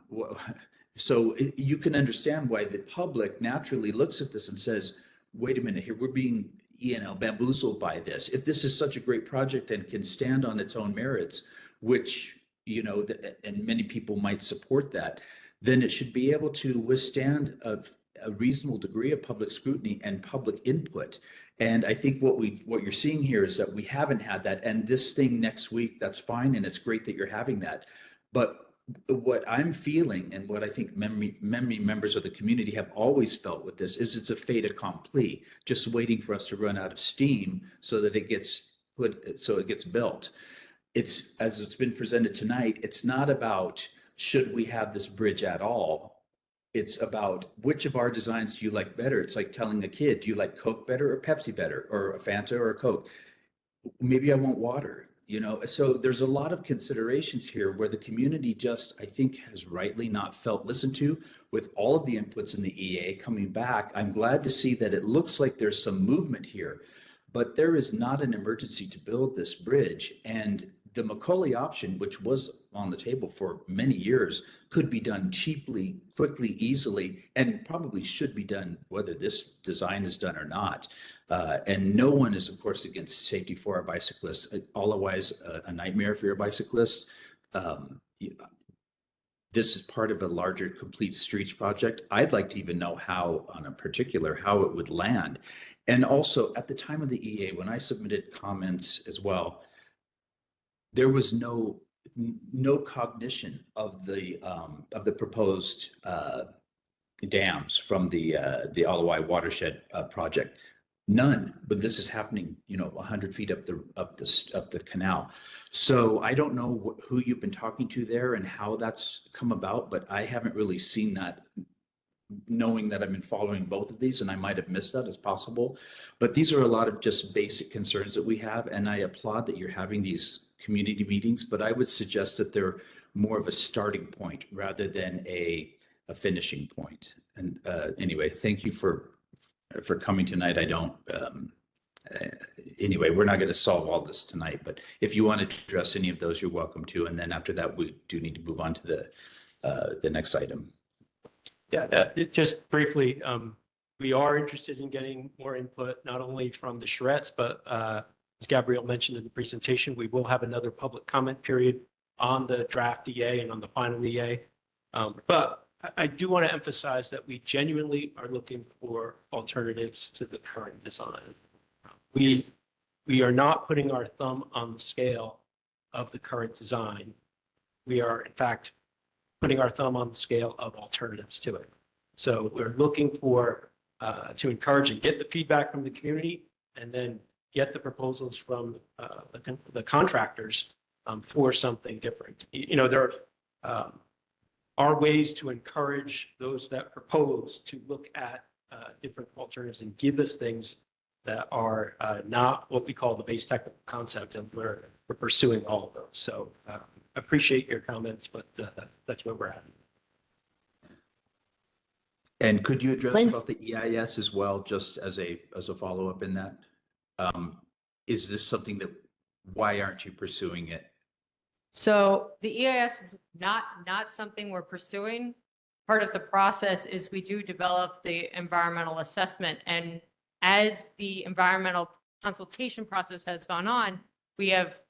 So you can understand why the public naturally looks at this and says, wait a minute here, we're being bamboozled by this. If this is such a great project and can stand on its own merits, which, and many people might support that, then it should be able to withstand a reasonable degree of public scrutiny and public input. And I think what you're seeing here is that we haven't had that. And this thing next week, that's fine. And it's great that you're having that. But what I'm feeling and what I think many members of the community have always felt with this is it's a fait accompli, just waiting for us to run out of steam so that it gets built. It's, as it's been presented tonight, it's not about should we have this bridge at all. It's about which of our designs do you like better. It's like telling a kid, do you like Coke better or Pepsi better, or a Fanta or a Coke? Maybe I want water. So there's a lot of considerations here where the community just, I think, has rightly not felt listened to with all of the inputs in the EA coming back. I'm glad to see that it looks like there's some movement here, but there is not an emergency to build this bridge. And the Macaulay option, which was on the table for many years, could be done cheaply, quickly, easily, and probably should be done whether this design is done or not. And no one is, of course, against safety for our bicyclists. Otherwise, a nightmare for your bicyclists. This is part of a larger complete streets project. I'd like to even know how it would land. And also, at the time of the EA, when I submitted comments as well, there was no cognition of the proposed dams from the Alawai watershed project. None, but this is happening, 100 feet up the canal. So I don't know who you've been talking to there and how that's come about, but I haven't really seen that, knowing that I've been following both of these, and I might have missed that as possible. But these are a lot of just basic concerns that we have, and I applaud that you're having these community meetings, but I would suggest that they're more of a starting point rather than a finishing point. And anyway, thank you for coming tonight. I don't, anyway, we're not going to solve all this tonight, but if you want to address any of those, you're welcome to. And then after that, we do need to move on to the next item. Yeah, just briefly, we are interested in getting more input, not only from the charrettes, but as Gabrielle mentioned in the presentation, we will have another public comment period on the draft EA and on the final EA. But I do want to emphasize that we genuinely are looking for alternatives to the current design. We are not putting our thumb on the scale of the current design. We are, in fact, putting our thumb on the scale of alternatives to it. So we're looking for to encourage and get the feedback from the community, and then get the proposals from the contractors for something different. You know, there are ways to encourage those that propose to look at different alternatives and give us things that are not what we call the base technical concept, and we're pursuing all of those. So appreciate your comments, but that's where we're at. And could you address Lynn- about the EIS as well, just as a follow-up in that? Is this something that, why aren't you pursuing it? So the EIS is not something we're pursuing. Part of the process is we do develop the environmental assessment, and as the environmental consultation process has gone on, we have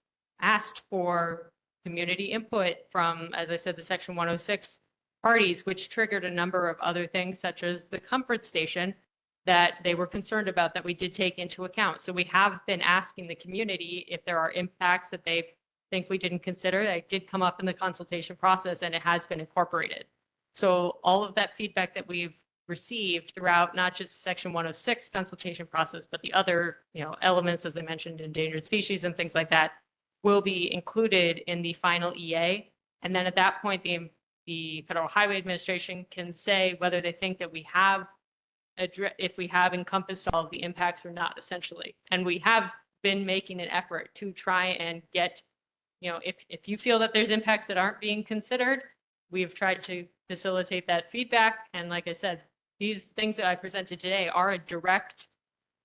asked for community input from, as I said, the Section 106 parties, which triggered a number of other things, such as the comfort station that they were concerned about that we did take into account. So we have been asking the community if there are impacts that they think we didn't consider. That did come up in the consultation process, and it has been incorporated. So all of that feedback that we've received throughout not just the Section 106 consultation process, but the other, elements, as I mentioned, endangered species and things like that, will be included in the final EA. And then at that point, the Federal Highway Administration can say whether they think that we have if we have encompassed all of the impacts or not, essentially. And we have been making an effort to try and get, if you feel that there's impacts that aren't being considered, we've tried to facilitate that feedback. And like I said, these things that I presented today are a direct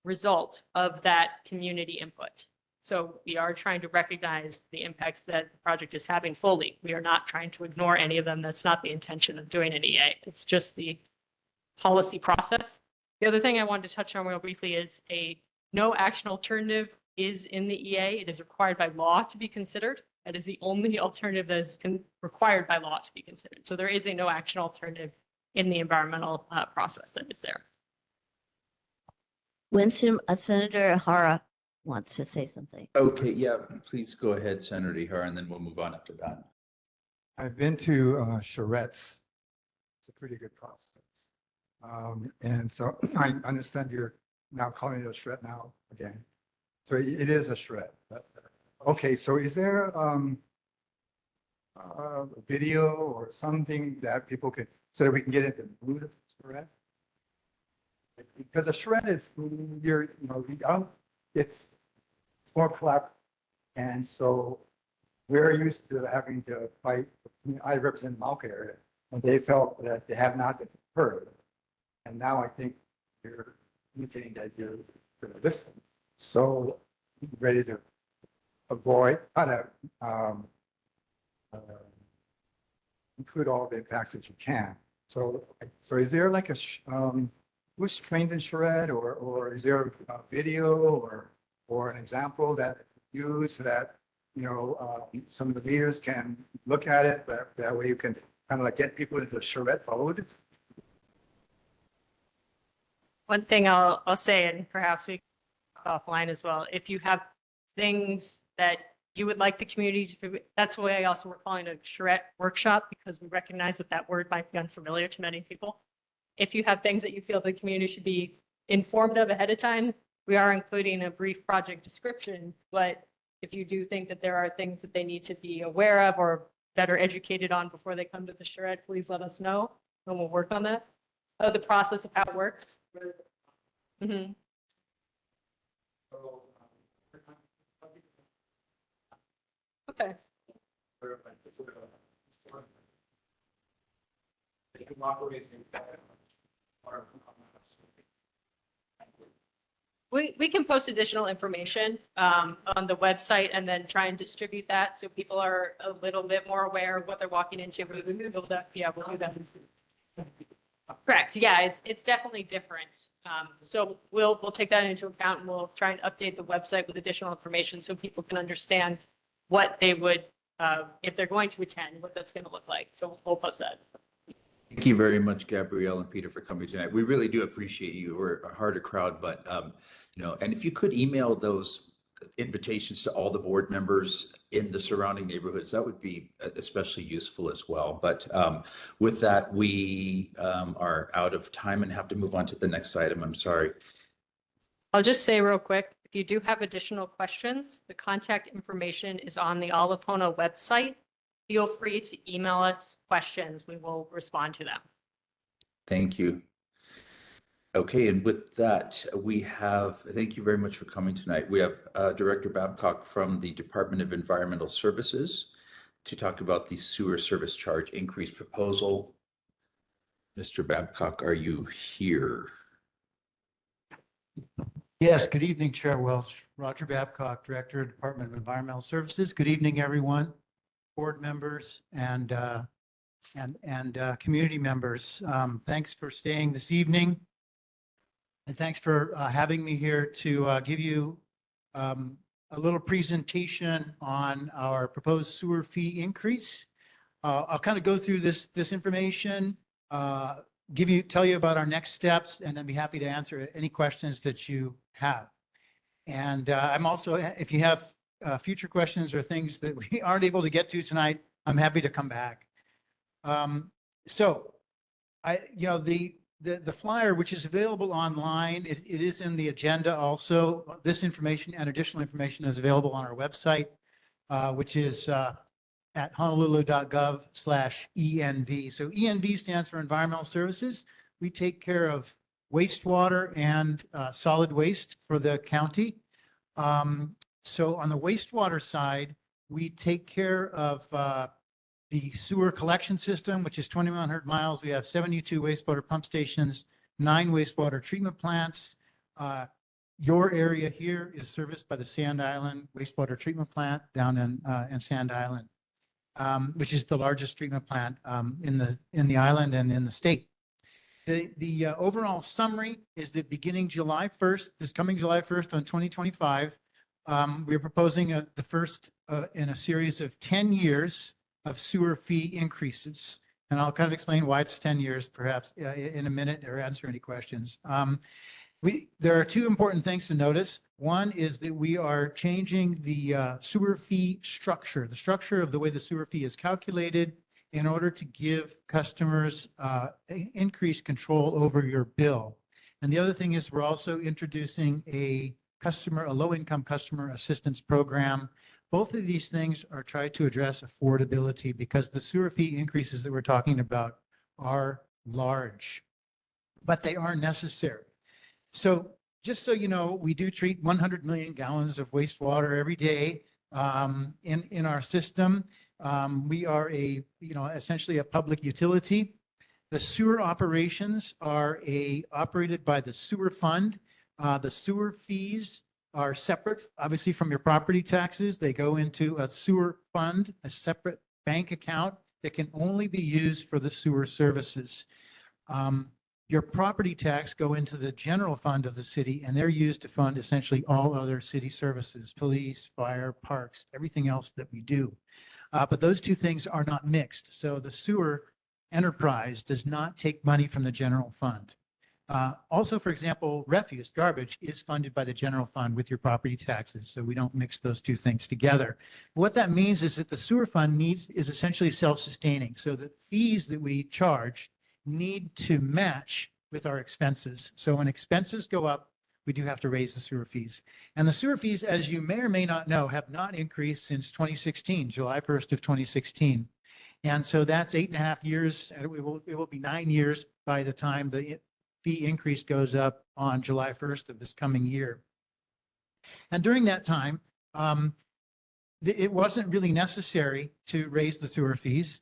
result of that community input. So we are trying to recognize the impacts that the project is having fully. We are not trying to ignore any of them. That's not the intention of doing an EA. It's just the policy process. The other thing I wanted to touch on real briefly is a no action alternative is in the EA. It is required by law to be considered. That is the only alternative that is required by law to be considered. So there is a no action alternative in the environmental process that is there. Winston, Senator Hara wants to say something. Okay, yeah, please go ahead, Senator Ihara, and then we'll move on after that. I've been to charrettes. It's a pretty good process. And so I understand you're now calling it a charrette now again. So it is a charrette. Okay, so is there a video or something that people could, so that we can get into the mood of the charrette? Because a charrette is, it's more collaborative. And so we're used to having to fight. I represent Malka area, and they felt that they have not been heard. And now I think you're indicating that you're going to listen. So ready to avoid, include all the impacts that you can. So is there like who's trained in charrette, or is there a video or an example that you use so that some of the leaders can look at it, that way you can kind of like get people into the charrette followed? One thing I'll say, and perhaps we can talk offline as well, if you have things that you would like the community to, that's why also we're calling it a charrette workshop, because we recognize that word might be unfamiliar to many people. If you have things that you feel the community should be informed of ahead of time, we are including a brief project description. But if you do think that there are things that they need to be aware of or better educated on before they come to the charrette, please let us know, and we'll work on that. The process of how it works. Mm-hmm. Okay. We can post additional information on the website and then try and distribute that so people are a little bit more aware of what they're walking into. We'll do that. Correct. Yeah, it's definitely different. So we'll take that into account, and we'll try and update the website with additional information so people can understand what they would, if they're going to attend, what that's going to look like. So we'll post that. Thank you very much, Gabrielle and Peter, for coming tonight. We really do appreciate you. We're a harder crowd, but and if you could email those invitations to all the board members in the surrounding neighborhoods, that would be especially useful as well. But with that, we are out of time and have to move on to the next item. I'm sorry. I'll just say real quick, if you do have additional questions, the contact information is on the Alapona website. Feel free to email us questions. We will respond to them. Thank you. Okay, and with that, we have, thank you very much for coming tonight. We have Director Babcock from the Department of Environmental Services to talk about the sewer service charge increase proposal. Mr. Babcock, are you here? Yes, good evening, Chair Welch. Roger Babcock, Director, Department of Environmental Services. Good evening, everyone, board members and community members. Thanks for staying this evening. And thanks for having me here to give you a little presentation on our proposed sewer fee increase. I'll kind of go through this information, tell you about our next steps, and then be happy to answer any questions that you have. And I'm also, if you have future questions or things that we aren't able to get to tonight, I'm happy to come back. The flyer, which is available online, it is in the agenda also. This information and additional information is available on our website, which is at honolulu.gov/ENV. So ENV stands for Environmental Services. We take care of wastewater and solid waste for the county. So on the wastewater side, we take care of the sewer collection system, which is 2,100 miles. We have 72 wastewater pump stations, 9 wastewater treatment plants. Your area here is serviced by the Sand Island wastewater treatment plant down in Sand Island, which is the largest treatment plant in the island and in the state. The overall summary is that beginning July 1st, this coming July 1st on 2025, we're proposing the first in a series of 10 years of sewer fee increases. And I'll kind of explain why it's 10 years, perhaps in a minute, or answer any questions. There are 2 important things to notice. One is that we are changing the sewer fee structure, the structure of the way the sewer fee is calculated in order to give customers increased control over your bill. And the other thing is we're also introducing a low-income customer assistance program. Both of these things are trying to address affordability because the sewer fee increases that we're talking about are large, but they are necessary. So just so you know, we do treat 100 million gallons of wastewater every day in our system. We are essentially a public utility. The sewer operations are operated by the sewer fund. The sewer fees are separate, obviously, from your property taxes. They go into a sewer fund, a separate bank account that can only be used for the sewer services. Your property tax go into the general fund of the city, and they're used to fund essentially all other city services, police, fire, parks, everything else that we do. But those 2 things are not mixed. So the sewer enterprise does not take money from the general fund. Also, for example, refuse, garbage is funded by the general fund with your property taxes. So we don't mix those 2 things together. What that means is that the sewer fund is essentially self-sustaining. So the fees that we charge need to match with our expenses. So when expenses go up, we do have to raise the sewer fees. And the sewer fees, as you may or may not know, have not increased since 2016, July 1st of 2016. And so that's 8.5 years. And it will be 9 years by the time the fee increase goes up on July 1st of this coming year. And during that time, it wasn't really necessary to raise the sewer fees,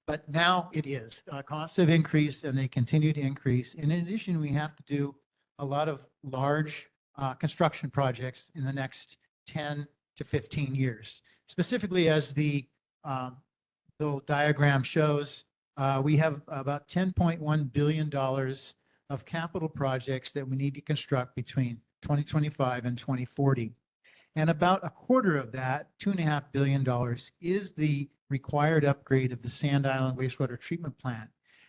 but now it is. Costs have increased and they continue to increase. And in addition, we have to do a lot of large construction projects in the next 10 to 15 years. Specifically, as the little diagram shows, we have about $10.1 billion of capital projects that we need to construct between 2025 and 2040. And about a quarter of that, $2.5 billion, is the required upgrade of the Sand Island wastewater treatment plant,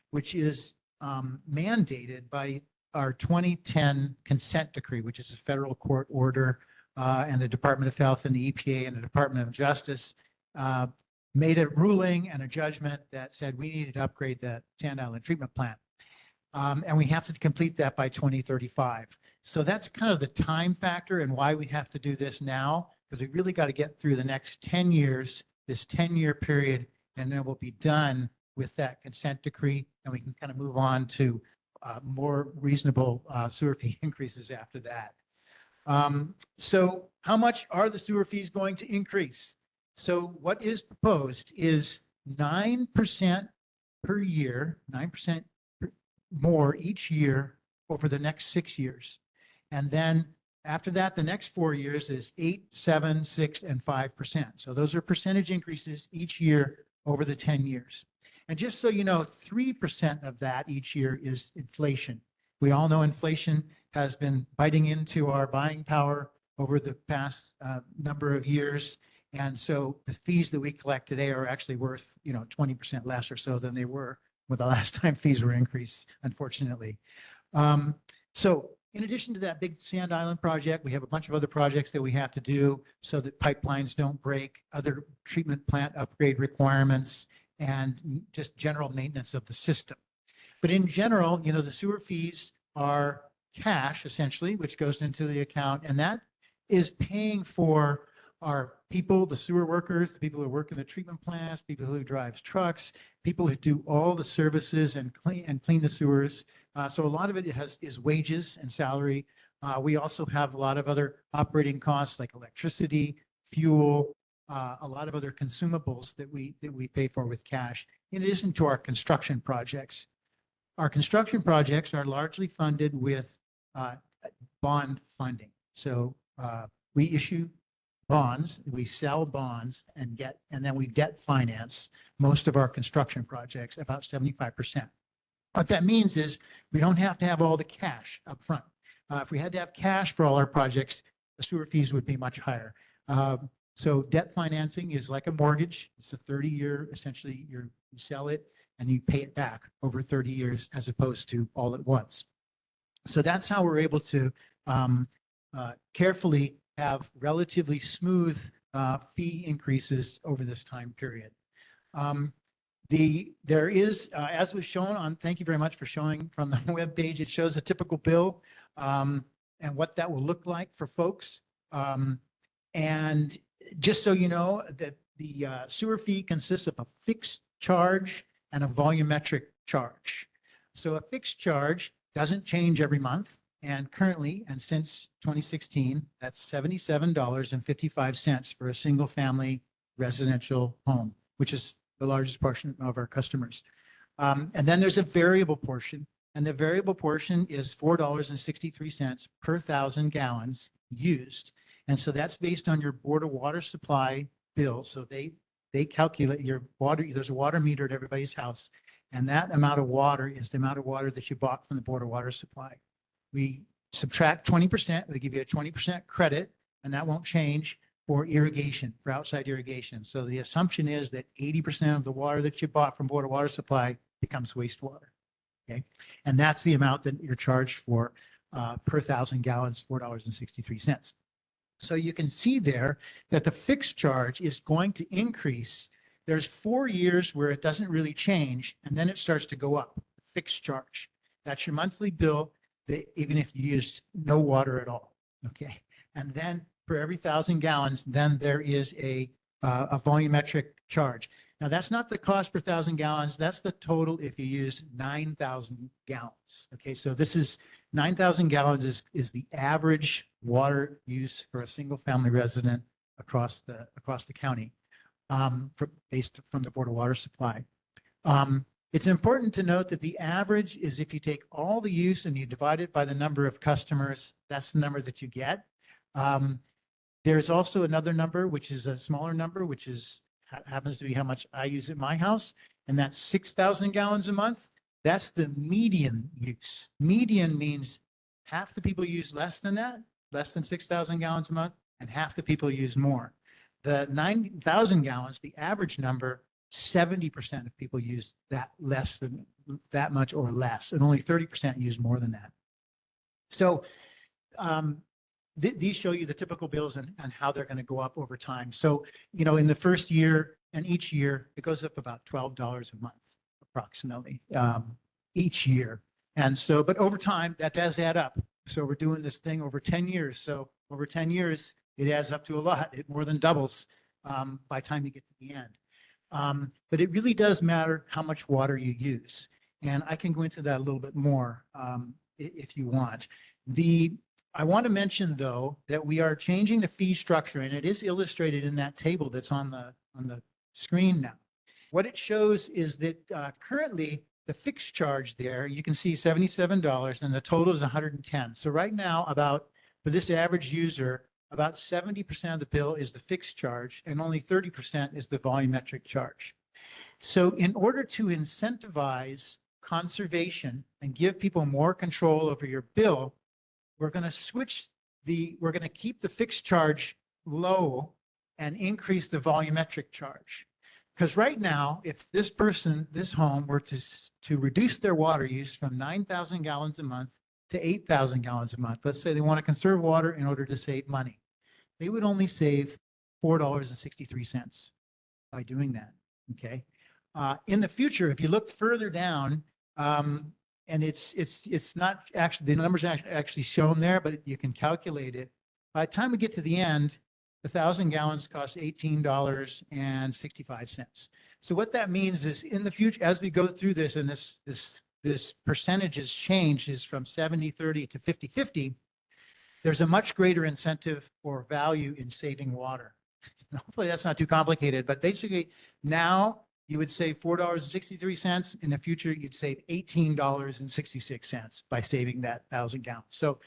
which is mandated by our 2010 consent decree, which is a federal court order, and the Department of Health and the EPA and the Department of Justice made a ruling and a judgment that said we needed to upgrade that Sand Island treatment plant. And we have to complete that by 2035. So that's kind of the time factor and why we have to do this now, because we really got to get through the next 10 years, this 10-year period, and then we'll be done with that consent decree, and we can kind of move on to more reasonable sewer fee increases after that. So how much are the sewer fees going to increase? So what is proposed is 9% per year, 9% more each year over the next 6 years. And then after that, the next 4 years is 8, 7, 6, and 5%. So those are percentage increases each year over the 10 years. And just so you know, 3% of that each year is inflation. We all know inflation has been biting into our buying power over the past number of years. And so the fees that we collect today are actually worth, 20% less or so than they were when the last time fees were increased, unfortunately. So in addition to that big Sand Island project, we have a bunch of other projects that we have to do so that pipelines don't break, other treatment plant upgrade requirements, and just general maintenance of the system. But in general, the sewer fees are cash essentially, which goes into the account, and that is paying for our people, the sewer workers, the people who work in the treatment plants, people who drive trucks, people who do all the services and clean the sewers. So a lot of it is wages and salary. We also have a lot of other operating costs like electricity, fuel, a lot of other consumables that we pay for with cash, in addition to our construction projects. Our construction projects are largely funded with bond funding. So we issue bonds, we sell bonds and then we debt finance most of our construction projects, about 75%. What that means is we don't have to have all the cash up front. If we had to have cash for all our projects, the sewer fees would be much higher. So debt financing is like a mortgage. It's a 30-year, essentially you sell it and you pay it back over 30 years as opposed to all at once. So that's how we're able to carefully have relatively smooth fee increases over this time period. There is, as was shown on, thank you very much for showing from the web page, it shows a typical bill and what that will look like for folks. And just so you know, that the sewer fee consists of a fixed charge and a volumetric charge. So a fixed charge doesn't change every month. And currently, and since 2016, that's $77.55 for a single family residential home, which is the largest portion of our customers. And then there's a variable portion, and the variable portion is $4.63 per 1,000 gallons used. And so that's based on your Board of Water Supply bill. So they calculate your water, there's a water meter at everybody's house, and that amount of water is the amount of water that you bought from the Board of Water Supply. We subtract 20%, we give you a 20% credit, and that won't change for irrigation, for outside irrigation. So the assumption is that 80% of the water that you bought from Board of Water Supply becomes wastewater. Okay. And that's the amount that you're charged for per 1,000 gallons, $4.63. So you can see there that the fixed charge is going to increase. There's 4 years where it doesn't really change, and then it starts to go up, fixed charge. That's your monthly bill, even if you used no water at all. Okay. And then for every 1,000 gallons, then there is a volumetric charge. Now that's not the cost per 1,000 gallons. That's the total if you use 9,000 gallons. Okay. So this is 9,000 gallons is the average water use for a single family resident across the county, based from the Board of Water Supply. It's important to note that the average is if you take all the use and you divide it by the number of customers, that's the number that you get. There's also another number, which is a smaller number, which happens to be how much I use at my house, and that's 6,000 gallons a month. That's the median use. Median means half the people use less than that, less than 6,000 gallons a month, and half the people use more. The 9,000 gallons, the average number, 70% of people use that less than that much or less, and only 30% use more than that. So these show you the typical bills and how they're going to go up over time. So, in the first year and each year, it goes up about $12 a month, approximately, each year. And so, but over time, that does add up. So we're doing this thing over 10 years. So over 10 years, it adds up to a lot. It more than doubles by the time you get to the end. But it really does matter how much water you use. And I can go into that a little bit more if you want. I want to mention, though, that we are changing the fee structure, and it is illustrated in that table that's on the screen now. What it shows is that currently the fixed charge there, you can see $77 and the total is 110. So right now, for this average user, about 70% of the bill is the fixed charge and only 30% is the volumetric charge. So in order to incentivize conservation and give people more control over your bill, we're going to keep the fixed charge low and increase the volumetric charge. Because right now, if this home were to reduce their water use from 9,000 gallons a month to 8,000 gallons a month, let's say they want to conserve water in order to save money, they would only save $4.63 by doing that. Okay. In the future, if you look further down, and it's not actually, the numbers are actually shown there, but you can calculate it. By the time we get to the end, 1,000 gallons costs $18.65. So what that means is in the future, as we go through this and this percentages change is from 70-30 to 50-50, there's a much greater incentive or value in saving water. Hopefully that's not too complicated, but basically now you would save $4.63. In the future, you'd save $18.66 by saving that 1,000 gallons. So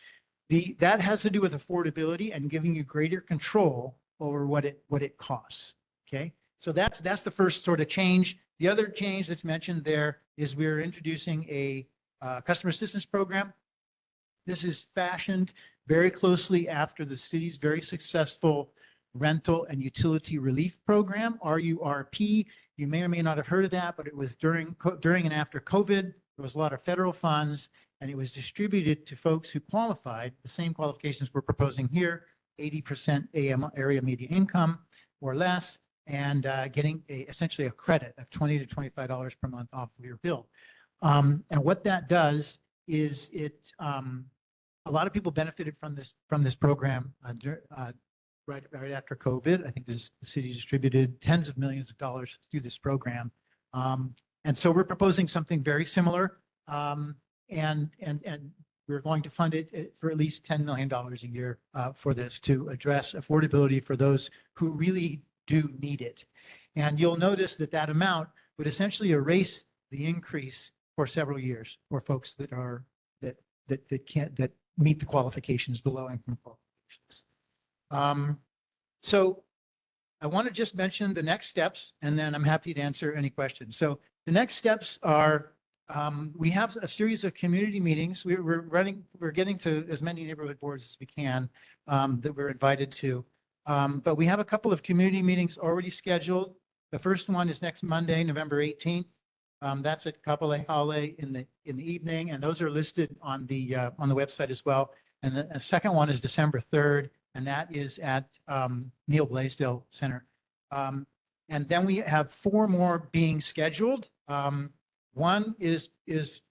that has to do with affordability and giving you greater control over what it costs. Okay, so that's the first sort of change. The other change that's mentioned there is we're introducing a customer assistance program. This is fashioned very closely after the city's very successful rental and utility relief program, RURP. You may or may not have heard of that, but it was during and after COVID. There was a lot of federal funds, and it was distributed to folks who qualified, the same qualifications we're proposing here, 80% area median income or less, and getting essentially a credit of $20 to $25 per month off of your bill. And what that does is a lot of people benefited from this program right after COVID. I think the city distributed tens of millions of dollars through this program. And so we're proposing something very similar. And we're going to fund it for at least $10 million a year for this to address affordability for those who really do need it. And you'll notice that amount would essentially erase the increase for several years for folks that meet the qualifications, the low income qualifications. So I want to just mention the next steps, and then I'm happy to answer any questions. So the next steps are, we have a series of community meetings. We're getting to as many neighborhood boards as we can that we're invited to. But we have a couple of community meetings already scheduled. The first one is next Monday, November 18th. That's at Kapahulu-St in the evening, and those are listed on the website as well. And the second one is December 3rd, and that is at Neil Blaisdell Center. And then we have 4 more being scheduled. One is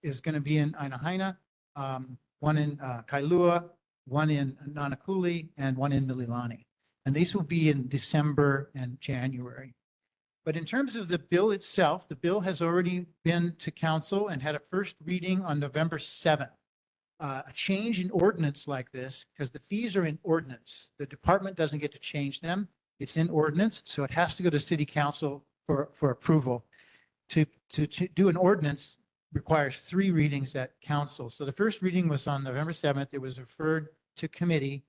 going to be in Ainahaina, one in Kailua, one in Nanakuli, and one in Mililani. And these will be in December and January. But in terms of the bill itself, the bill has already been to council and had a first reading on November 7th. A change in ordinance like this, because the fees are in ordinance, the department doesn't get to change them. It's in ordinance, so it has to go to city council for approval. To do an ordinance requires 3 readings at council. So the first reading was on November 7th. It was referred to committee,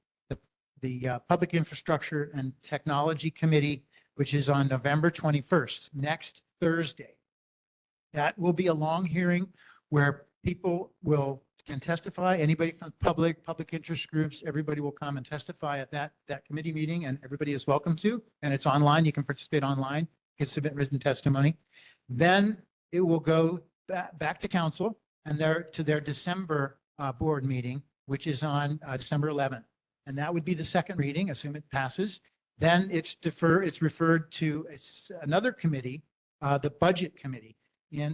the Public Infrastructure and Technology Committee, which is on November 21st, next Thursday. That will be a long hearing where people can testify. Anybody from the public interest groups, everybody will come and testify at that committee meeting, and everybody is welcome to. And it's online. You can participate online. You can submit written testimony. Then it will go back to council and to their December board meeting, which is on December 11th. And that would be the second reading, assume it passes. Then it's referred to another committee, the budget committee,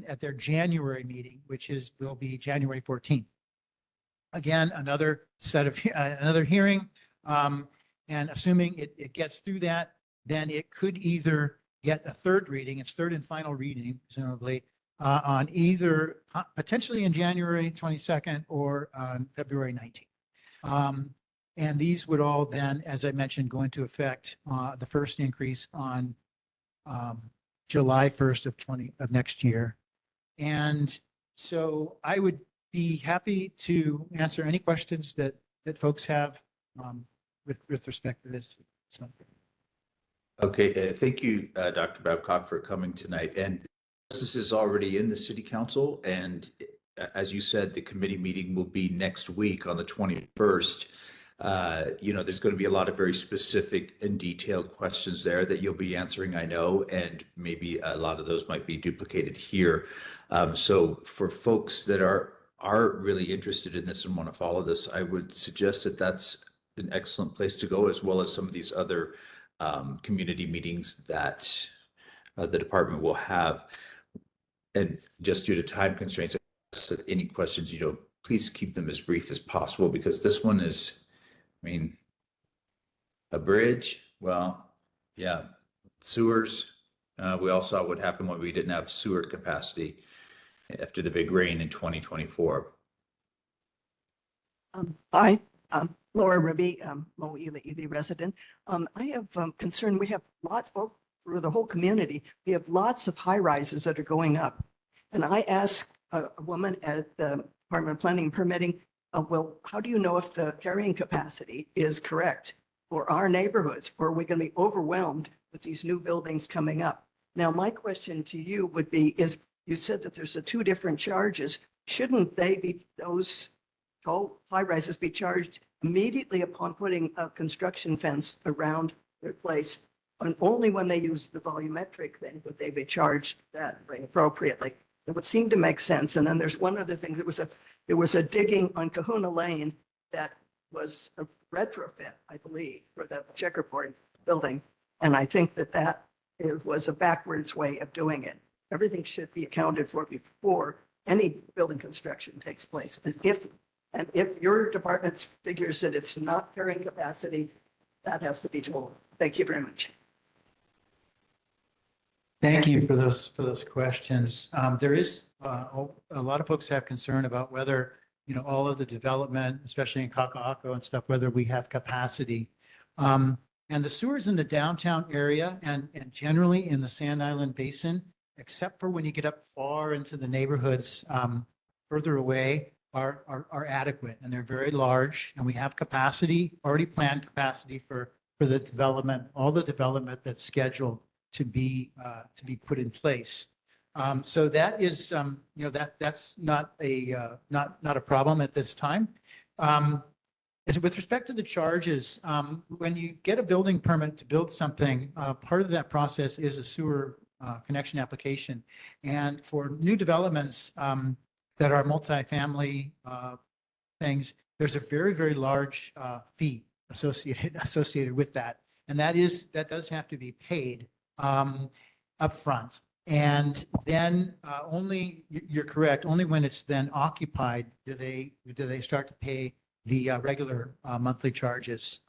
at their January meeting, which will be January 14th. again, another set of, another hearing. And assuming it gets through that, then it could either get a third reading, its third and final reading, presumably, on either potentially in January 22nd or on February 19th. And these would all then, as I mentioned, go into effect, the first increase on July 1st of next year. And so I would be happy to answer any questions that folks have with respect to this. So. Okay, thank you, Dr. Babcock, for coming tonight. And this is already in the city council. And as you said, the committee meeting will be next week on the 21st. There's going to be a lot of very specific and detailed questions there that you'll be answering, I know, and maybe a lot of those might be duplicated here. So for folks that are really interested in this and want to follow this, I would suggest that that's an excellent place to go, as well as some of these other community meetings that the department will have. And just due to time constraints, any questions, please keep them as brief as possible, because this one is, a bridge, well, yeah, sewers. We all saw what happened when we didn't have sewer capacity after the big rain in 2024. Hi, Laura Ruby, Mo'ili resident. I have concern. We have lots, well, for the whole community, we have lots of high rises that are going up. And I asked a woman at the Department of Planning and Permitting, well, how do you know if the carrying capacity is correct for our neighborhoods? Or are we going to be overwhelmed with these new buildings coming up? Now, my question to you would be, is you said that there's two different charges. Shouldn't they be, those tall high rises be charged immediately upon putting a construction fence around their place? And only when they use the volumetric then would they be charged that way appropriately. It would seem to make sense. And then there's one other thing. There was a digging on Kahuna Lane that was a retrofit, I believe, for the checkerboard building. And I think that it was a backwards way of doing it. Everything should be accounted for before any building construction takes place. And if your department figures that it's not carrying capacity, that has to be told. Thank you very much. Thank you for those questions. There is a lot of folks have concern about whether, all of the development, especially in Kaka'ako and stuff, whether we have capacity. And the sewers in the downtown area and generally in the Sand Island Basin, except for when you get up far into the neighborhoods further away, are adequate, and they're very large, and we have capacity, already planned capacity for the development, all the development that's scheduled to be put in place. So that is, that's not a problem at this time. With respect to the charges, when you get a building permit to build something, part of that process is a sewer connection application. And for new developments that are multifamily things, there's a very, very large fee associated with that. And that does have to be paid upfront. And then you're correct, only when it's then occupied do they start to pay the regular monthly charges.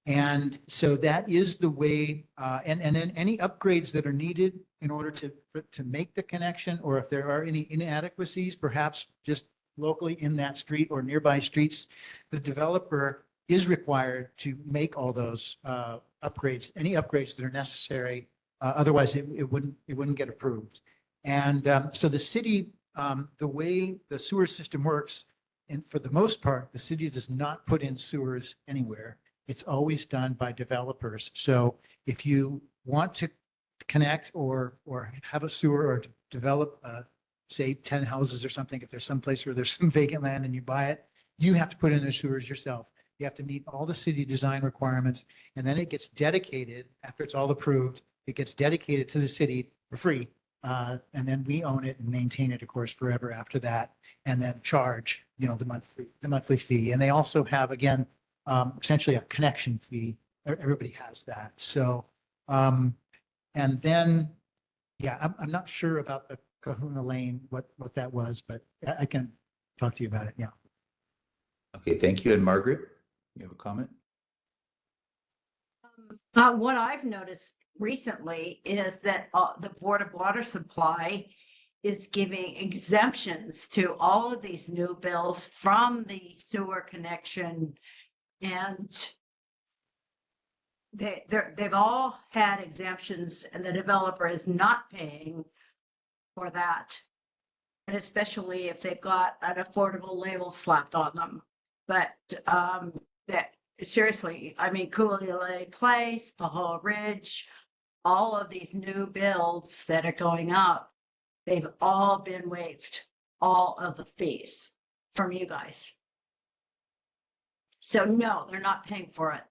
And so that is the way, and then any upgrades that are needed in order to make the connection, or if there are any inadequacies, perhaps just locally in that street or nearby streets, the developer is required to make all those upgrades, any upgrades that are necessary. Otherwise, it wouldn't get approved. And so the city, the way the sewer system works, and for the most part, the city does not put in sewers anywhere. It's always done by developers. So if you want to connect or have a sewer or develop, say 10 houses or something, if there's some place where there's some vacant land and you buy it, you have to put in the sewers yourself. You have to meet all the city design requirements, and then it gets dedicated after it's all approved. It gets dedicated to the city for free. And then we own it and maintain it, of course, forever after that, and then charge, the monthly fee. And they also have, again, essentially a connection fee. Everybody has that. So, and then, yeah, I'm not sure about the Kahuna Lane, what that was, but I can talk to you about it. Yeah. Okay, thank you. And Margaret, you have a comment? What I've noticed recently is that the Board of Water Supply is giving exemptions to all of these new bills from the sewer connection. And they've all had exemptions and the developer is not paying for that. And especially if they've got an affordable label slapped on them. But that seriously, I mean, Cooley Place, Pahoa Ridge, all of these new builds that are going up, they've all been waived, all of the fees from you guys. So no, they're not paying for it.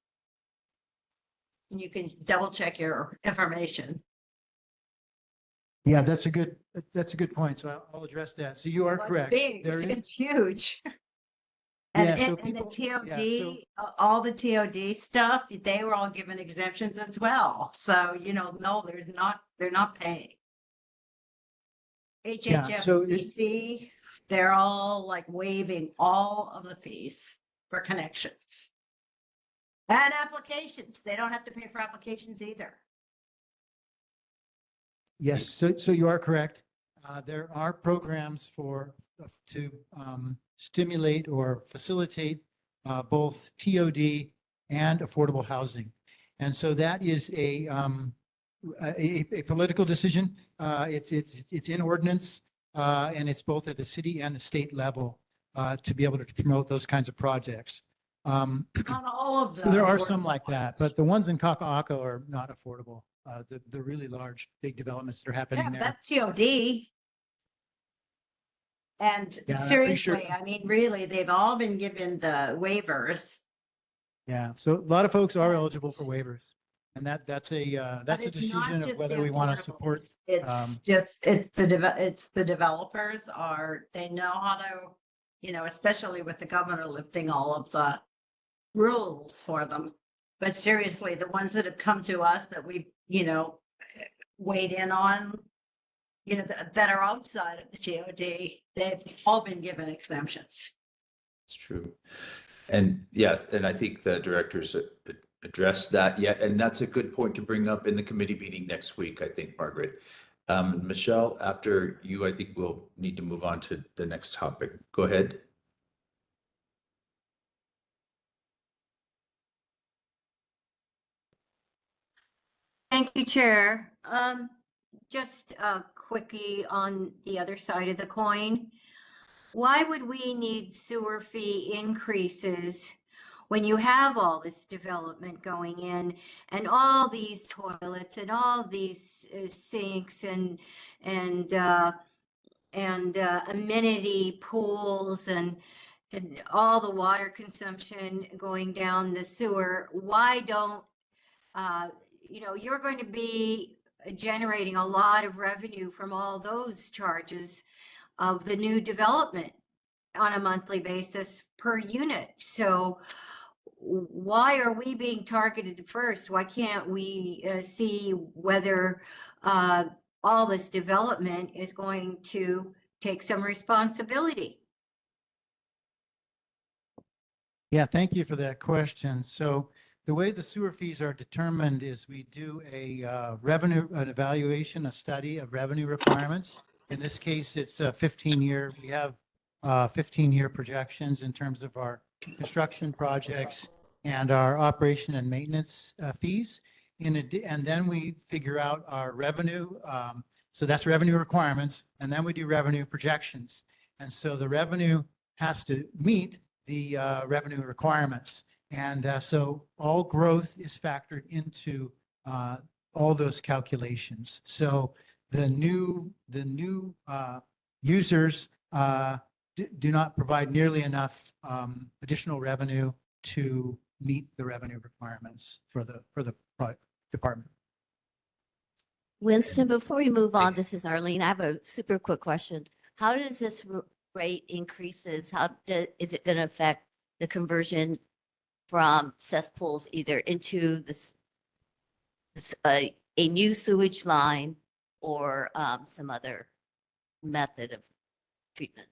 You can double check your information. Yeah, that's a good point. So I'll address that. So you are Well, correct. It's big, There is, it's huge. yeah, so And the people, TOD, all the TOD stuff, they were all given exemptions as well. So, no, they're not paying. yeah, so it, HHFBC, they're all like waiving all of the fees for connections. And applications, they don't have to pay for applications either. yes, so you are correct. There are programs to stimulate or facilitate both TOD and affordable housing. And so that is a political decision. It's in ordinance, and it's both at the city and the state level to be able to promote those kinds of projects. Not all of them. There are some like that, but the ones in Kaka'ako are not affordable. The really large, big developments that are happening Yeah, there. that's TOD. And Yeah, I'm pretty sure- seriously, I mean, really, they've all been given the waivers. Yeah, so a lot of folks are eligible for waivers, and that's a But it's not decision of just whether the we want to affordables. support. It's it's the developers they know how to, especially with the governor lifting all of the rules for them. But seriously, the ones that have come to us that we, weighed in on, that are outside of the TOD, they've all been given exemptions. It's true. And yes, and I think the directors addressed that yet. And that's a good point to bring up in the committee meeting next week, I think, Margaret. Michelle, after you, I think we'll need to move on to the next topic. Go ahead. Thank you, Chair. Just a quickie on the other side of the coin. Why would we need sewer fee increases when you have all this development going in and all these toilets and all these sinks and amenity pools and all the water consumption going down the sewer? Why don't you're going to be generating a lot of revenue from all those charges of the new development on a monthly basis per unit. So why are we being targeted first? Why can't we see whether all this development is going to take some responsibility? Yeah, thank you for that question. So the way the sewer fees are determined is we do an evaluation, a study of revenue requirements. In this case, it's a 15-year. We have 15-year projections in terms of our construction projects and our operation and maintenance fees. And then we figure out our revenue. So that's revenue requirements. And then we do revenue projections. And so the revenue has to meet the revenue requirements. And so all growth is factored into all those calculations. So the new users do not provide nearly enough additional revenue to meet the revenue requirements for the department. Winston, before we move on, this is Arlene. I have a super quick question. How does this rate increases? Is it going to affect the conversion from cesspools either into a new sewage line or some other method of treatment?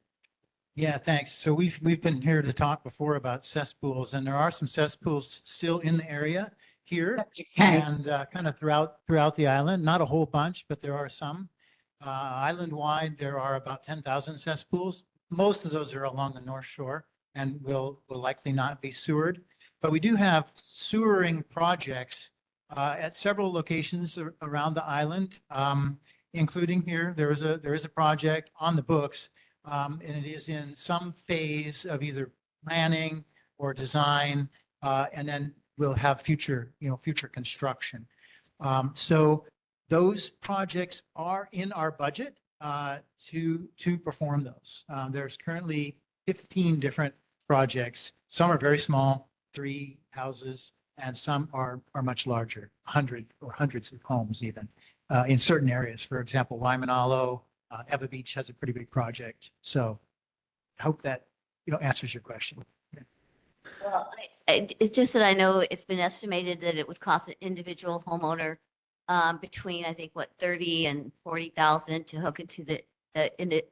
Yeah, thanks. So we've been here to talk before about cesspools, and there are some cesspools still in the area here Septic and tanks. kind of throughout the island. Not a whole bunch, but there are some. Island-wide, there are about 10,000 cesspools. Most of those are along the North Shore and will likely not be sewered. But we do have sewering projects at several locations around the island, including here. There is a project on the books, and it is in some phase of either planning or design, and then we'll have future construction. So those projects are in our budget to perform those. There's currently 15 different projects. Some are very small, 3 houses, and some are much larger, 100 or hundreds of homes even in certain areas. For example, Waimanalo, Eva Beach has a pretty big project. So I hope that answers your question. Well, it's just that I know it's been estimated that it would cost an individual homeowner between, I think, 30 and 40,000 to hook into the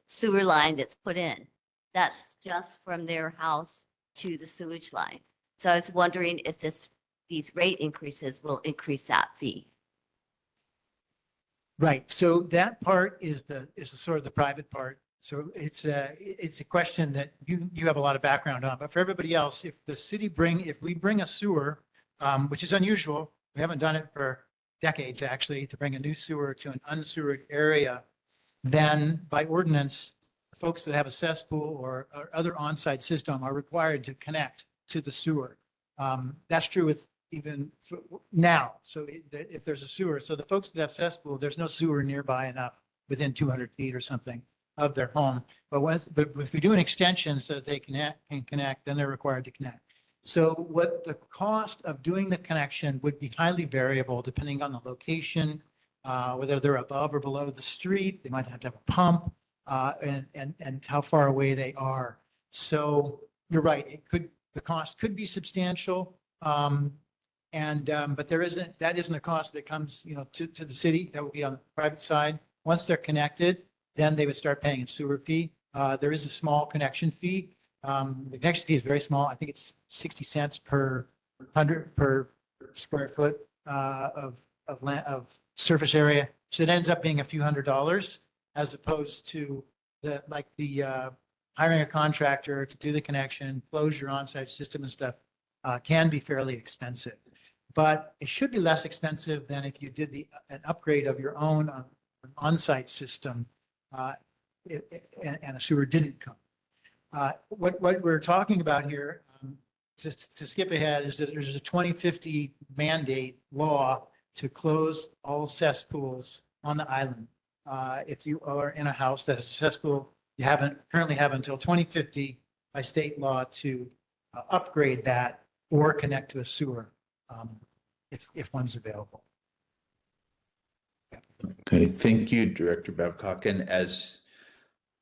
sewer line that's put in. That's just from their house to the sewage line. So I was wondering if these rate increases will increase that fee. Right. So that part is sort of the private part. So it's a question that you have a lot of background on. But for everybody else, if we bring a sewer, which is unusual, we haven't done it for decades actually, to bring a new sewer to an unsewered area, then by ordinance, folks that have a cesspool or other on-site system are required to connect to the sewer. That's true with even now. So if there's a sewer, so the folks that have cesspool, there's no sewer nearby enough within 200 feet or something of their home. But if we do an extension so that they can connect, then they're required to connect. So what the cost of doing the connection would be highly variable depending on the location, whether they're above or below the street. They might have to have a pump, and how far away they are. So you're right. The cost could be substantial. But that isn't a cost that comes, to the city. That would be on the private side. Once they're connected, then they would start paying a sewer fee. There is a small connection fee. The connection fee is very small. I think it's 60 cents per square foot of surface area. So it ends up being a few $100s, as opposed to hiring a contractor to do the connection, close your on-site system and stuff. Can be fairly expensive, but it should be less expensive than if you did an upgrade of your own on-site system and a sewer didn't come. What we're talking about here, to skip ahead, is that there's a 2050 mandate law to close all cesspools on the island. If you are in a house that has a cesspool, you currently have until 2050 by state law to upgrade that or connect to a sewer if one's available. Okay, thank you, Director Babcock. And as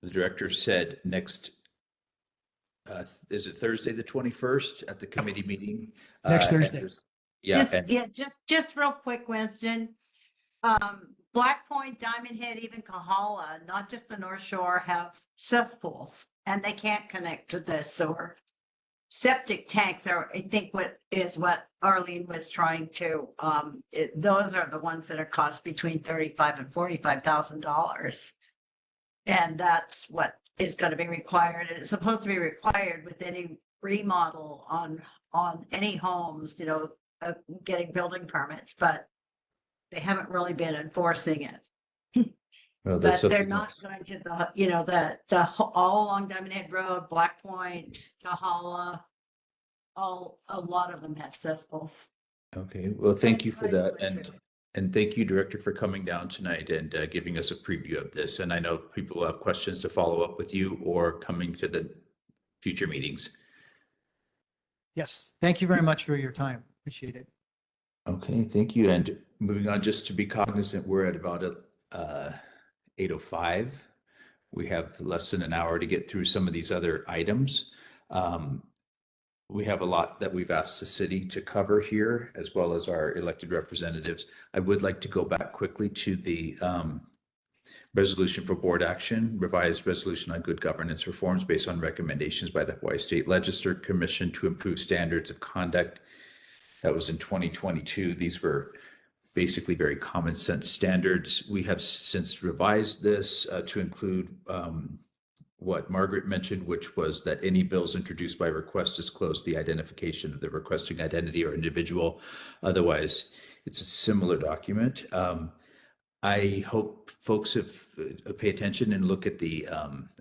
the director said, next, is it Thursday, the 21st at the committee meeting? Next Thursday. Just real quick, Winston. Black Point, Diamond Head, even Kahala, not just the North Shore, have cesspools and they can't connect to the sewer. Septic tanks are, I think, what Arlene was trying to, those are the ones that are cost between $35,000 and $45,000. And that's what is going to be required. And it's supposed to be required with any remodel on any homes, getting building permits, but they haven't really been enforcing it. Well, But they're not going to all along Diamond Head Road, Black Point, Kahala, a lot of them have cesspools. Okay, well, thank you for that. And thank you, Director, for coming down tonight and giving us a preview of this. And I know people will have questions to follow up with you or coming to the future meetings. Yes, thank you very much for your time. Appreciate it. Okay, thank you. And moving on, just to be cognizant, we're at about 8:05. We have less than an hour to get through some of these other items. We have a lot that we've asked the city to cover here, as well as our elected representatives. I would like to go back quickly to the Resolution for board action, revised resolution on good governance reforms based on recommendations by the Hawaii State Legislature Commission to improve standards of conduct. That was in 2022. These were basically very common sense standards. We have since revised this to include what Margaret mentioned, which was that any bills introduced by request disclose the identification of the requesting identity or individual. Otherwise, it's a similar document. I hope folks have pay attention and look at the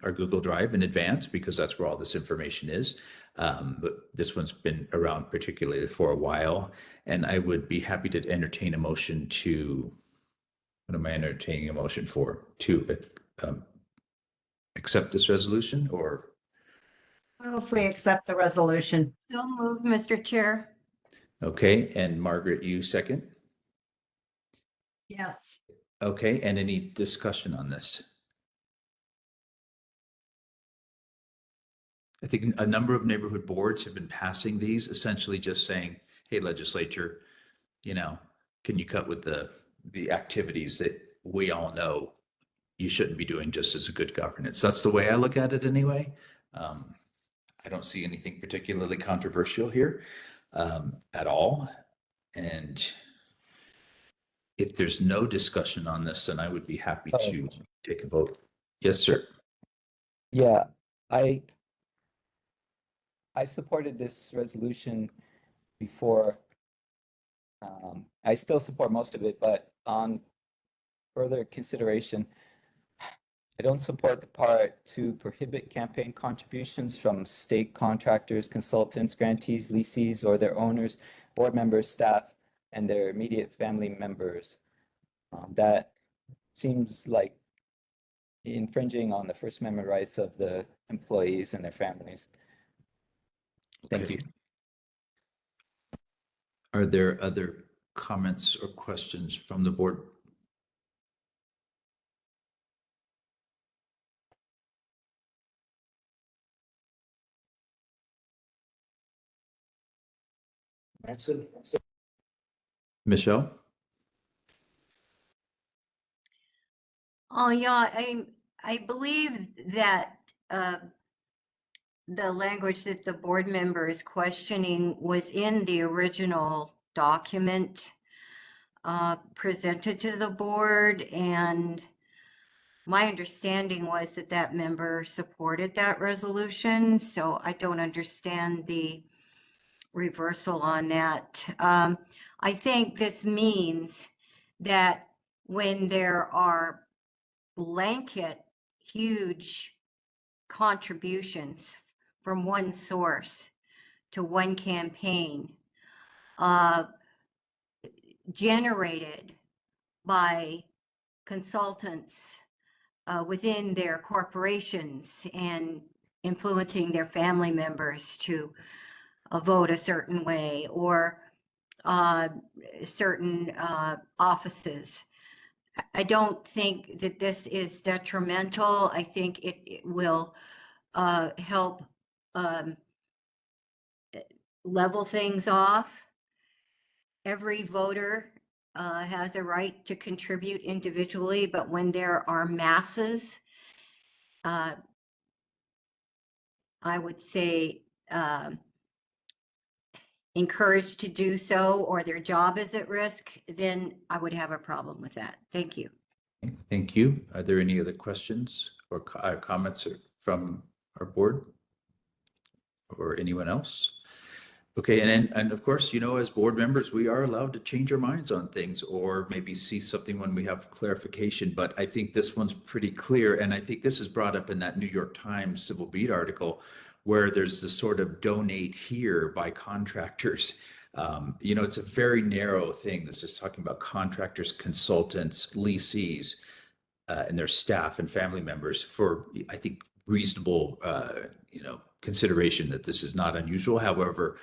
our Google Drive in advance, because that's where all this information is. But this one's been around particularly for a while, and I would be happy to entertain a motion to, what am I entertaining a motion for? To accept this resolution, or? Well, if we accept the resolution. So moved, Mr. Chair. Okay, and Margaret, you second? Yes. Okay, and any discussion on this? I think a number of neighborhood boards have been passing these, essentially just saying, hey, legislature, you know, can you cut with the activities that we all know you shouldn't be doing just as a good governance? That's the way I look at it anyway. I don't see anything particularly controversial here at all. And if there's no discussion on this, then I would be happy to take a vote. Yes, sir. Yeah, I supported this resolution before. I still support most of it, but on further consideration, I don't support the part to prohibit campaign contributions from state contractors, consultants, grantees, lessees, or their owners, board members, staff, and their immediate family members. That seems like infringing on the First Amendment rights of the employees and their families. Thank you. Are there other comments or questions from the board? Michelle? Oh, yeah, I believe that the language that the board member is questioning was in the original document presented to the board, and my understanding was that that member supported that resolution, so I don't understand the reversal on that. I think this means that when there are blanket huge contributions from one source to one campaign generated by consultants within their corporations and influencing their family members to vote a certain way, or certain offices. I don't think that this is detrimental. I think it will help level things off. Every voter has a right to contribute individually, but when there are masses, I would say encouraged to do so, or their job is at risk, then I would have a problem with that. Thank you. Thank you. Are there any other questions or comments from our board or anyone else? Okay, and of course, you know, as board members, we are allowed to change our minds on things or maybe see something when we have clarification, but I think this one's pretty clear. And I think this is brought up in that New York Times Civil Beat article where there's this sort of donate here by contractors. You know, it's a very narrow thing. This is talking about contractors, consultants, lessees, and their staff and family members for, I think, reasonable, you know, consideration that this is not unusual. However,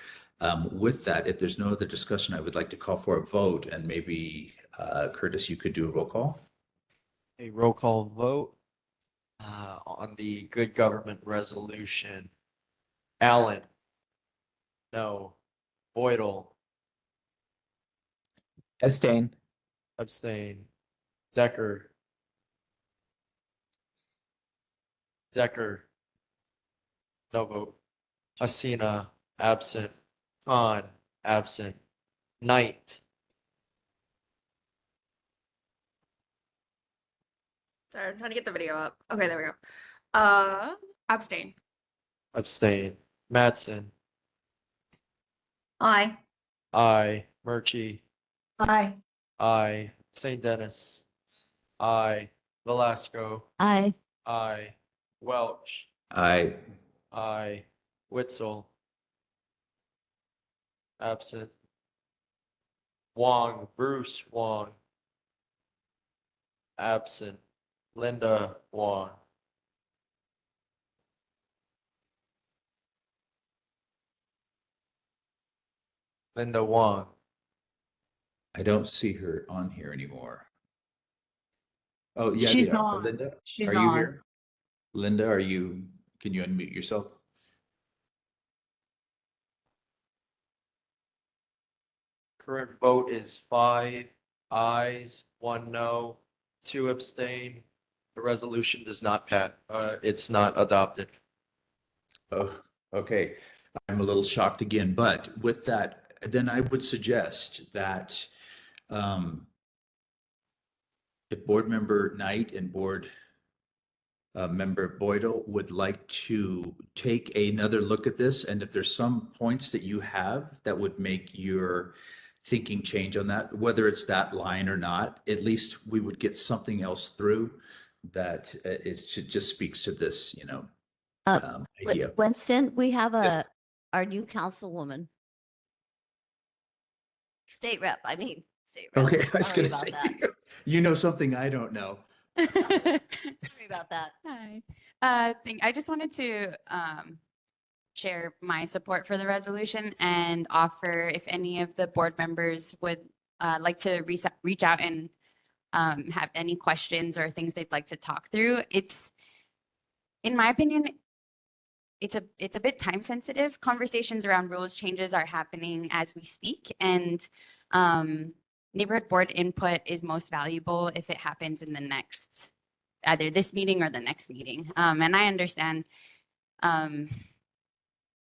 with that, if there's no other discussion, I would like to call for a vote, and maybe Curtis, you could do a roll call. A roll call vote on the good government resolution. Allen. No. Boydell. Abstain. Abstain. Decker. Decker, no vote. Hasina, absent. Khan, absent. Knight, Sorry, I'm trying to get the video up. Okay, there we go. Abstain. abstain. Mattson, Aye. aye. Murchie, Aye. aye. St. Dennis, aye. Velasco, Aye. aye. Welch, I, aye. Witzel, absent. Wong, Bruce Wong, absent. Linda Wong, Linda Wong, I don't see her on here anymore. Oh, yeah, She's they are. on. Linda, She's are you on. here? Linda, are you, can you unmute yourself? current vote is 5 ayes, 1 no, 2 abstain. The resolution does not pass, it's not adopted. Oh, okay. I'm a little shocked again, but with that, then I would suggest that if Board Member Knight and Board Member Boydell would like to take another look at this, and if there's some points that you have that would make your thinking change on that, whether it's that line or not, at least we would get something else through that just speaks to this, idea. Winston, we have Yes. our new councilwoman. State rep, I mean. State rep. Okay, I was Sorry gonna about say, that. you know something I don't know. Sorry about that. Hi. I just wanted to share my support for the resolution and offer if any of the board members would like to reach out and have any questions or things they'd like to talk through. It's, in my opinion, it's a bit time sensitive. Conversations around rules changes are happening as we speak, and neighborhood board input is most valuable if it happens in the next, either this meeting or the next meeting. And I understand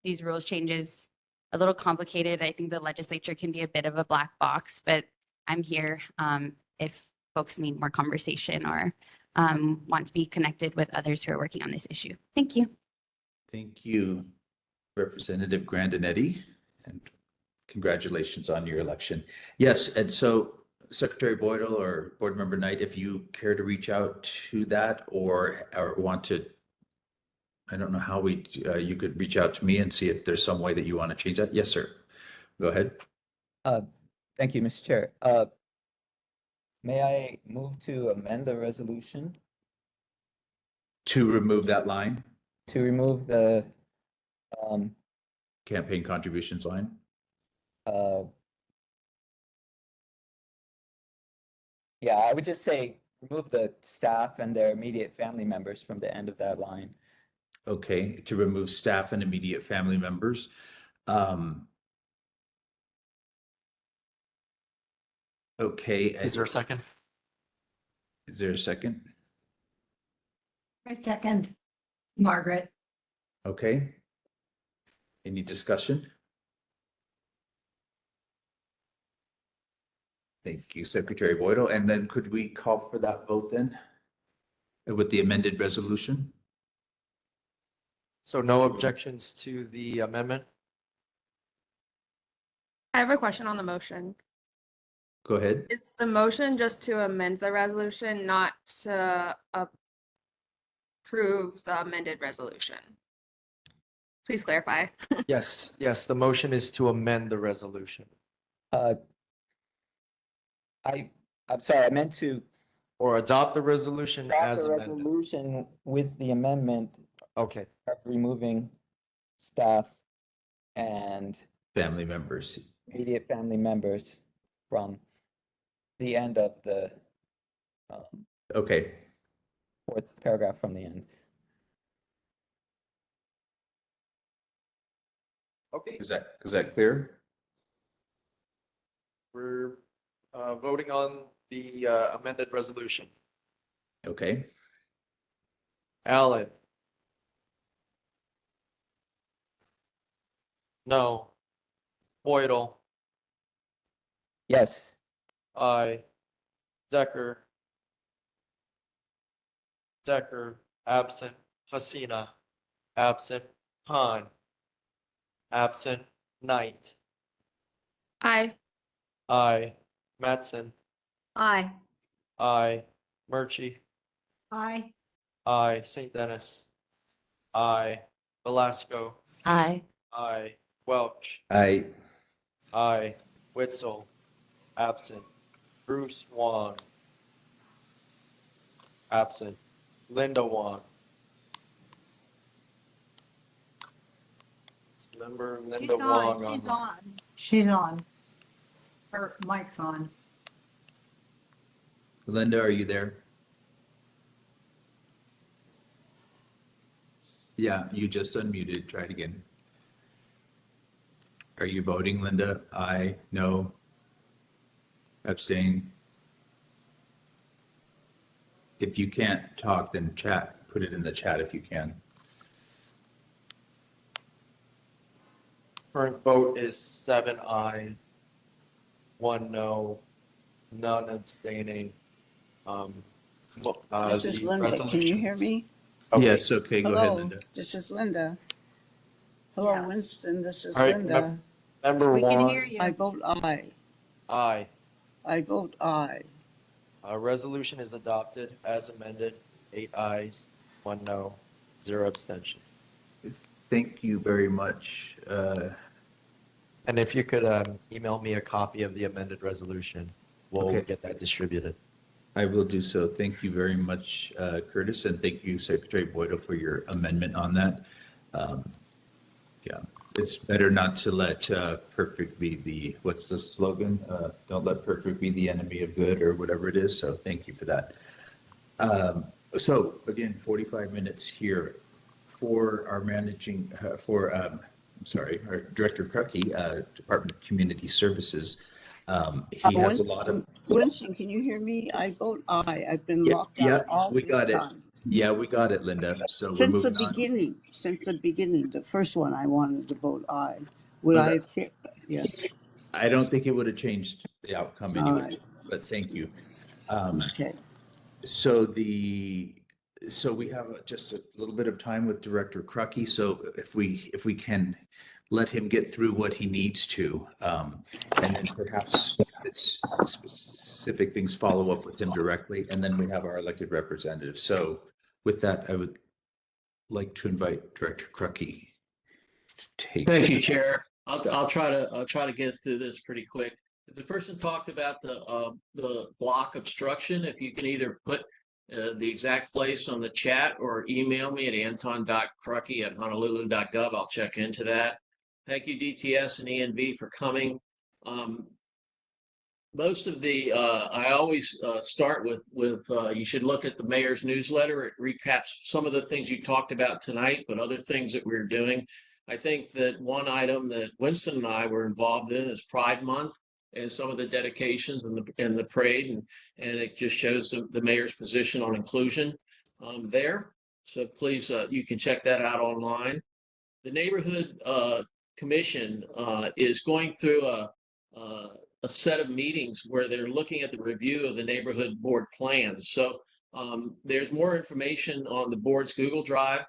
these rules changes a little complicated. I think the legislature can be a bit of a black box, but I'm here if folks need more conversation or want to be connected with others who are working on this issue. Thank you. Thank you, Representative Grandinetti, and congratulations on your election. Yes, and so Secretary Boydell or Board Member Knight, if you care to reach out to that or want to, I don't know how you could reach out to me and see if there's some way that you want to change that. Yes, sir. Go ahead. Thank you, Mr. Chair. May I move to amend the resolution To remove that line, to remove the campaign contributions line. Yeah, I would just say remove the staff and their immediate family members from the end of that line. Okay, to remove staff and immediate family members. Okay. Is there a second? Is there a second? I second. Margaret. Okay. Any discussion? Thank you, Secretary Boydell. And then could we call for that vote then? With the amended resolution? So no objections to the amendment? I have a question on the motion. Go ahead. Is the motion just to amend the resolution, not to approve the amended resolution? Please clarify. Yes, the motion is to amend the resolution. I'm sorry, I meant to Or adopt the resolution adopt as the amended. resolution with the amendment Okay, of removing staff and Family members. immediate family members from the end of the Okay. fourth paragraph from the end. okay. Is that clear? We're voting on the amended resolution. Okay. Alan, No. Boydell, Yes. aye. Decker. Decker, absent. Hasina, absent. Han, absent. Knight, Aye. aye. Mattson, Aye. aye. Murchie, Aye. aye. St. Dennis, aye. Velasco, Aye. aye. Welch, I, aye. Witzel, absent. Bruce Wong, absent. Linda Wong. Member She's Linda Wong on, she's online. on. She's on. Her mic's on. Linda, are you there? Yeah, you just unmuted. Try it again. Are you voting, Linda? Aye, no, abstain? If you can't talk, then chat, put it in the chat if you can. Current vote is 7 aye, 1 no, none abstaining. This is The Linda. Can you hear resolutions. me? Okay. Yes, okay, go ahead, Hello, Linda. this is Linda. Hello, Yeah. Winston, this is All right, Linda. member We can hear Wong, you. I vote aye. aye. I vote aye. Resolution is adopted as amended, 8 ayes, 1 no, 0 abstentions. Thank you very much. And if you could email me a copy of the amended resolution, we'll Okay. get that distributed. I will do so. Thank you very much, Curtis, and thank you, Secretary Boydell, for your amendment on that. Yeah, it's better not to let perfect be the, what's the slogan? Don't let perfect be the enemy of good, or whatever it is. So thank you for that. So again, 45 minutes here for our managing, I'm sorry, our Director Crucky, Department of Community Services. He has a lot of. Winston, can you hear me? I vote aye. I've been Yeah, locked yeah, out all we this got it. time. Yeah, we got it, Linda. So we're Since the moving on. beginning, the first one I wanted to vote aye. Would Well, I that's- have, yes, I don't think it would have changed the outcome all anyway, right, but thank you. okay. So so we have just a little bit of time with Director Crucky. So if we can let him get through what he needs to, and then perhaps if it's specific things, follow up with him directly, and then we have our elected representatives. So with that, I would like to invite Director Crucky to take. Thank you, Chair. I'll try to get through this pretty quick. The person talked about the block obstruction. If you can either put the exact place on the chat or email me at anton.crucky@honolulu.gov. I'll check into that. Thank you, DTS and ENV, for coming. Most of the I always start with you should look at the mayor's newsletter. It recaps some of the things you talked about tonight, but other things that we're doing. I think that one item that Winston and I were involved in is Pride Month and some of the dedications and the parade, and it just shows the mayor's position on inclusion there. So please, you can check that out online. The neighborhood commission is going through a set of meetings where they're looking at the review of the neighborhood board plans. So there's more information on the board's Google Drive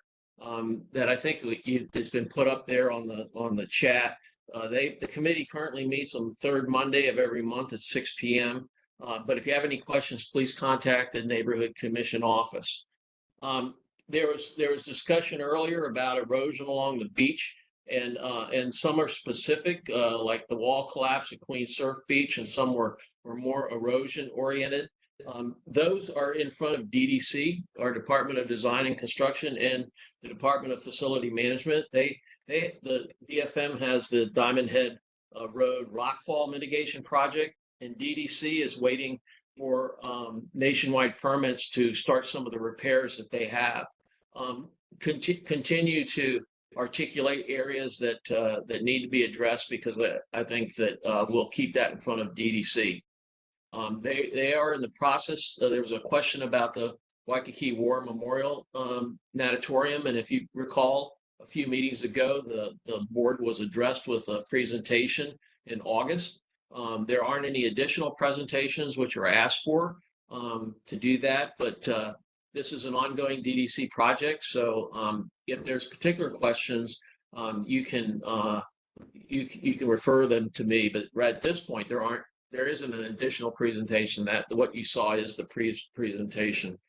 that I think it's been put up there on the chat. The committee currently meets on the third Monday of every month at 6 p.m. But if you have any questions, please contact the neighborhood commission office. There was discussion earlier about erosion along the beach, and some are specific, like the wall collapse at Queen Surf Beach, and some were more erosion oriented. Those are in front of DDC, our Department of Design and Construction, and the Department of Facility Management. The DFM has the Diamond Head Road rockfall mitigation project, and DDC is waiting for nationwide permits to start some of the repairs that they have. Continue to articulate areas that need to be addressed, because I think that we'll keep that in front of DDC. They are in the process. There was a question about the Waikiki War Memorial natatorium, and if you recall, a few meetings ago, the board was addressed with a presentation in August. There aren't any additional presentations which are asked for to do that, but this is an ongoing DDC project. So if there's particular questions, you can refer them to me. But right at this point, there isn't an additional presentation. That what you saw is the presentation.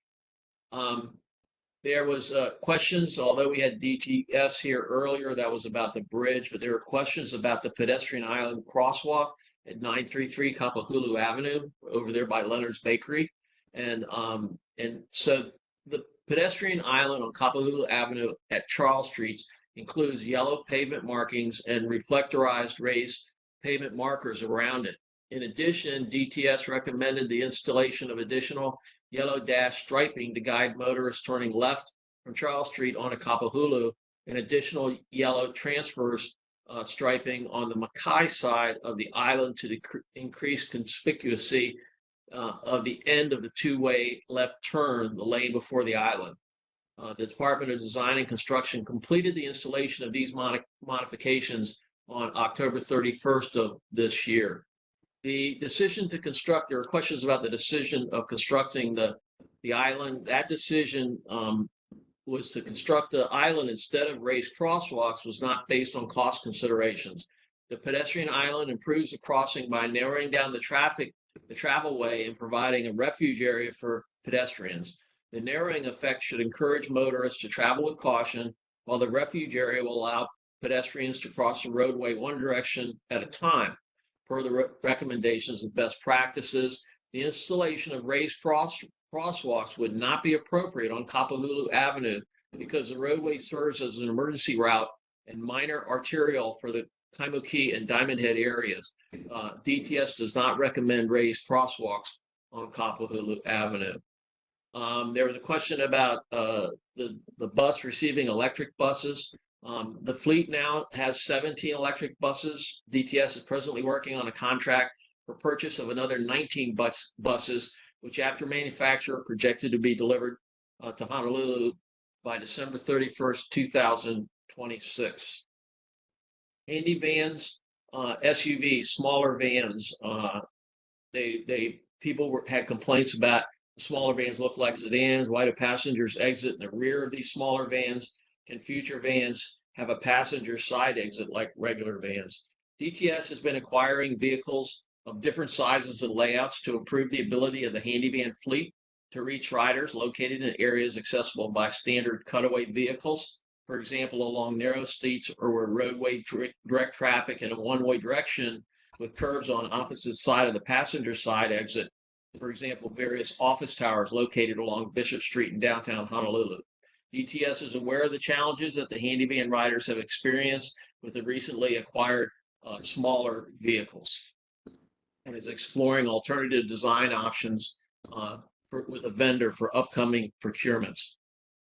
There was questions, although we had DTS here earlier, that was about the bridge, but there were questions about the pedestrian island crosswalk at 933 Kapahulu Avenue over there by Leonard's Bakery. And so the pedestrian island on Kapahulu Avenue at Charles Streets includes yellow pavement markings and reflectorized raised pavement markers around it. In addition, DTS recommended the installation of additional yellow dash striping to guide motorists turning left from Charles Street onto Kapahulu, and additional yellow transfers striping on the Mackay side of the island to increase conspicuously of the end of the two-way left turn, the lane before the island. The Department of Design and Construction completed the installation of these modifications on October 31st of this year. The decision to construct, there are questions about the decision of constructing the island. That decision was to construct the island instead of raised crosswalks was not based on cost considerations. The pedestrian island improves the crossing by narrowing down the travel way and providing a refuge area for pedestrians. The narrowing effect should encourage motorists to travel with caution, while the refuge area will allow pedestrians to cross the roadway one direction at a time. Per the recommendations of best practices, the installation of raised crosswalks would not be appropriate on Kapahulu Avenue because the roadway serves as an emergency route and minor arterial for the Kaimuki and Diamond Head areas. DTS does not recommend raised crosswalks on Kapahulu Avenue. There was a question about the bus receiving electric buses. The fleet now has 17 electric buses. DTS is presently working on a contract for purchase of another 19 buses, which after manufacture are projected to be delivered to Honolulu by December 31st, 2026. Handy vans, SUVs, smaller vans, people had complaints about the smaller vans look like sedans. Why do passengers exit in the rear of these smaller vans? Can future vans have a passenger side exit like regular vans? DTS has been acquiring vehicles of different sizes and layouts to improve the ability of the handy van fleet to reach riders located in areas accessible by standard cutaway vehicles. For example, along narrow streets or where roadway direct traffic in a one-way direction with curbs on opposite side of the passenger side exit. For example, various office towers located along Bishop Street in downtown Honolulu. DTS is aware of the challenges that the handy van riders have experienced with the recently acquired smaller vehicles and is exploring alternative design options with a vendor for upcoming procurements.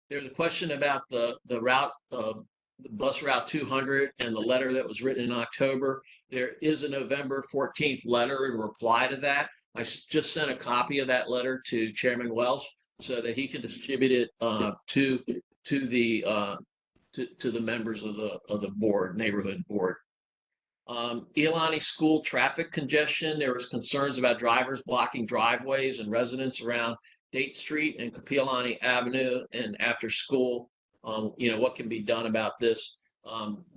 There's a question about the route, the bus route 200 and the letter that was written in October. There is a November 14th letter in reply to that. I just sent a copy of that letter to Chairman Welsh so that he can distribute it to the members of the board, neighborhood board. Iolani School traffic congestion. There was concerns about drivers blocking driveways and residents around Date Street and Kapiolani Avenue and after school. What can be done about this?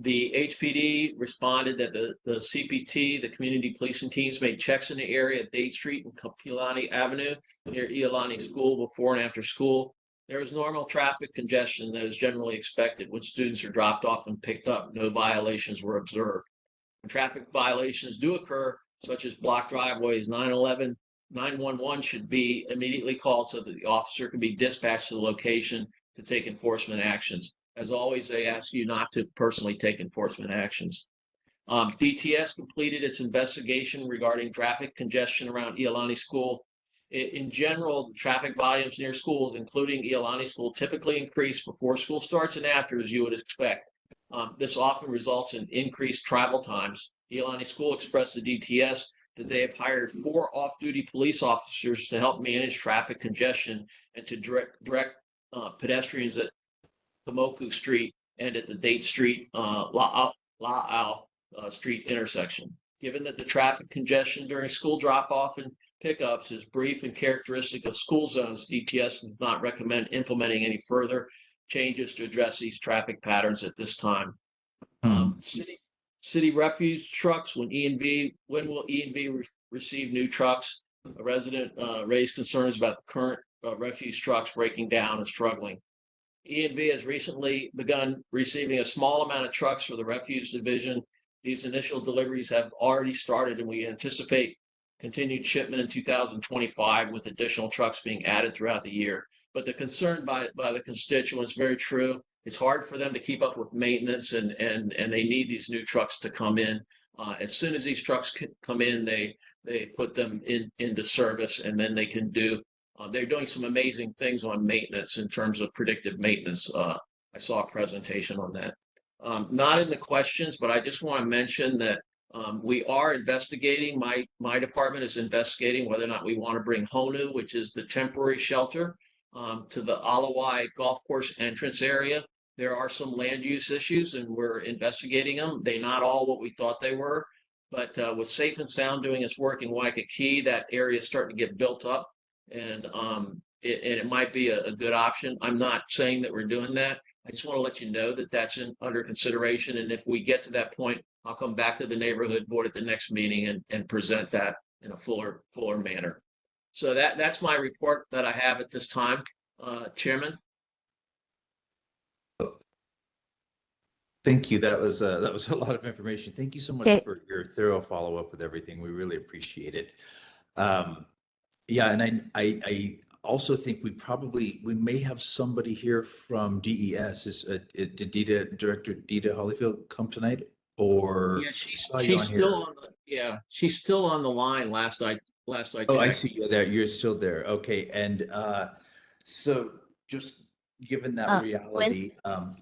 The HPD responded that the CPT, the community policing teams, made checks in the area at Date Street and Kapiolani Avenue near Iolani School before and after school. There is normal traffic congestion that is generally expected when students are dropped off and picked up. No violations were observed. When traffic violations do occur, such as blocked driveways, 911 should be immediately called so that the officer can be dispatched to the location to take enforcement actions. As always, they ask you not to personally take enforcement actions. DTS completed its investigation regarding traffic congestion around Iolani School. In general, the traffic volumes near schools, including Iolani School, typically increase before school starts and after, as you would expect. This often results in increased travel times. Iolani School expressed to DTS that they have hired 4 off-duty police officers to help manage traffic congestion and to direct pedestrians at Kamoku Street and at the Date Street, La Street intersection. Given that the traffic congestion during school drop-off and pickups is brief and characteristic of school zones, DTS does not recommend implementing any further changes to address these traffic patterns at this time. City refuse trucks, when will E&V receive new trucks? A resident raised concerns about the current refuse trucks breaking down and struggling. E&V has recently begun receiving a small amount of trucks for the refuse division. These initial deliveries have already started, and we anticipate continued shipment in 2025 with additional trucks being added throughout the year. But the concern by the constituents, very true. It's hard for them to keep up with maintenance, and they need these new trucks to come in. As soon as these trucks come in, they put them into service, and then they can do. They're doing some amazing things on maintenance in terms of predictive maintenance. I saw a presentation on that. Not in the questions, but I just want to mention that we are investigating. My department is investigating whether or not we want to bring HONU, which is the temporary shelter, to the Alawai golf course entrance area. There are some land use issues, and we're investigating them. They're not all what we thought they were, but with Safe and Sound doing its work in Waikiki, that area is starting to get built up, and it might be a good option. I'm not saying that we're doing that. I just want to let you know that that's under consideration, and if we get to that point, I'll come back to the neighborhood board at the next meeting and present that in a fuller manner. So that's my report that I have at this time, Chairman. Thank you. That was a lot of information. Thank you so much for your thorough follow-up with everything. We really appreciate it. Yeah, and I also think we may have somebody here from DES. Did Director Dita Holyfield come tonight? Or yeah, she's still on the line. Last I checked. Oh, I see you there. You're still there. Okay, and so just given that reality,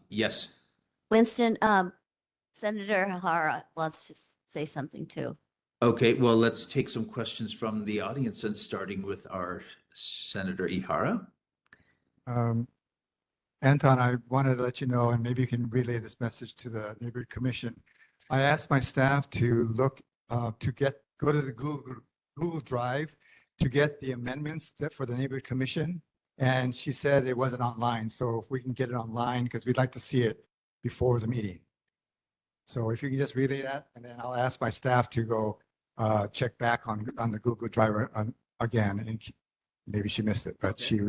yes. Winston, Senator Hara wants to say something too. Okay, well, let's take some questions from the audience, and starting with our Senator Ihara. Anton, I wanted to let you know, and maybe you can relay this message to the Neighborhood Commission. I asked my staff to look go to the Google Drive to get the amendments for the Neighborhood Commission, and she said it wasn't online. So if we can get it online, because we'd like to see it before the meeting. So if you can just relay that, and then I'll ask my staff to go check back on the Google Drive again, and maybe she missed it, but she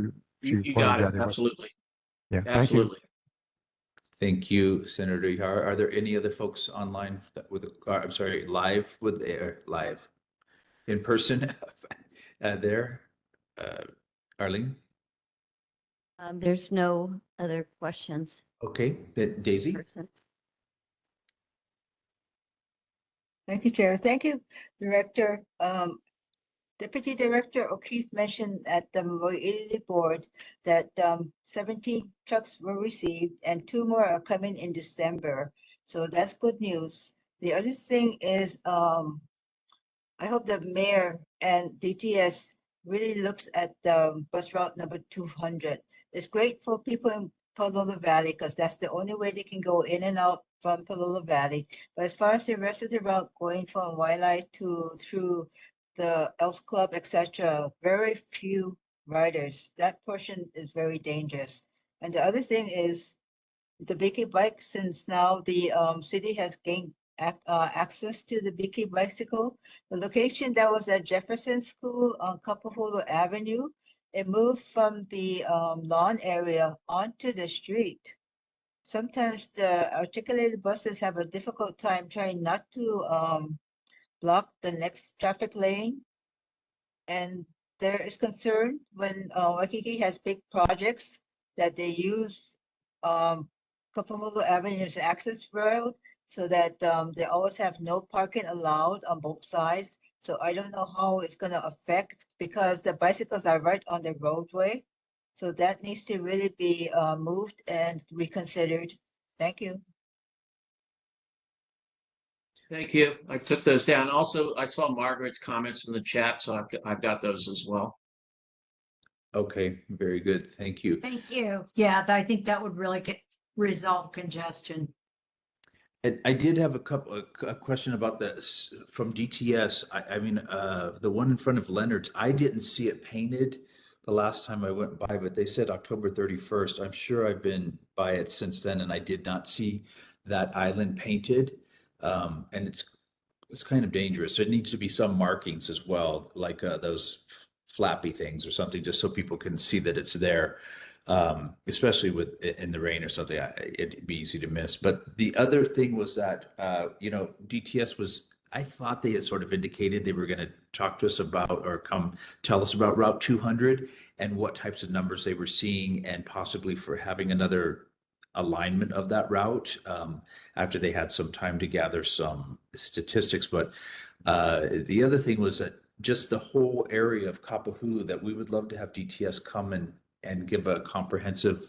you got it. Absolutely. Yeah, absolutely. Thank you, Senator Ihara. Are there any other folks online I'm sorry, live in person there? Arlene? There's no other questions. Okay, Daisy? Thank you, Chair. Thank you, Director. Deputy Director O'Keefe mentioned at the Mo'ili board that 17 trucks were received and 2 more are coming in December. So that's good news. The other thing is, I hope the mayor and DTS really looks at bus route number 200. It's great for people in Palolo Valley because that's the only way they can go in and out from Palolo Valley. But as far as the rest of the route going from Wailai through the Elf Club, etc., very few riders. That portion is very dangerous. And the other thing is the Biki bike, since now the city has gained access to the Biki bicycle. The location that was at Jefferson School on Kapahulu Avenue, it moved from the lawn area onto the street. Sometimes the articulated buses have a difficult time trying not to block the next traffic lane. And there is concern when Waikiki has big projects that they use Kapahulu Avenue as access road so that they always have no parking allowed on both sides. So I don't know how it's going to affect because the bicycles are right on the roadway. So that needs to really be moved and reconsidered. Thank you. Thank you. I took those down. Also, I saw Margaret's comments in the chat, so I've got those as well. Okay, very good. Thank you. Thank you. Yeah, I think that would really resolve congestion. And I did have a question about this from DTS. I mean, the one in front of Leonard's, I didn't see it painted the last time I went by, but they said October 31st. I'm sure I've been by it since then, and I did not see that island painted. And it's kind of dangerous. There needs to be some markings as well, like those flappy things or something, just so people can see that it's there. Especially with in the rain or something, it'd be easy to miss. But the other thing was that, DTS was, I thought they had sort of indicated they were going to talk to us about or come tell us about Route 200 and what types of numbers they were seeing and possibly for having another alignment of that route after they had some time to gather some statistics. But the other thing was that just the whole area of Kapahulu, that we would love to have DTS come and give a comprehensive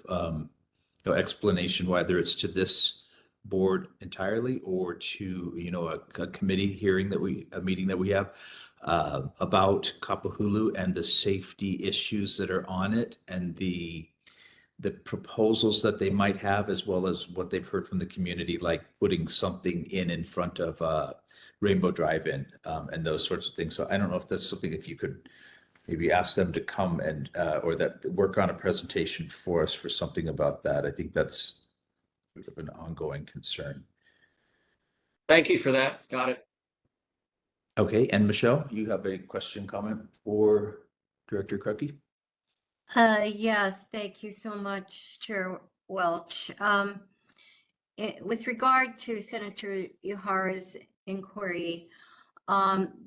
explanation, whether it's to this board entirely or to a committee hearing a meeting that we have about Kapahulu and the safety issues that are on it and the proposals that they might have, as well as what they've heard from the community, like putting something in front of Rainbow Drive-In and those sorts of things. So I don't know if that's something, if you could maybe ask them to come and or that work on a presentation for us for something about that. I think that's sort of an ongoing concern. Thank you for that. Got it. Okay, and Michelle, you have a question, comment for Director Krucke? Yes, thank you so much, Chair Welch. With regard to Senator Ihara's inquiry,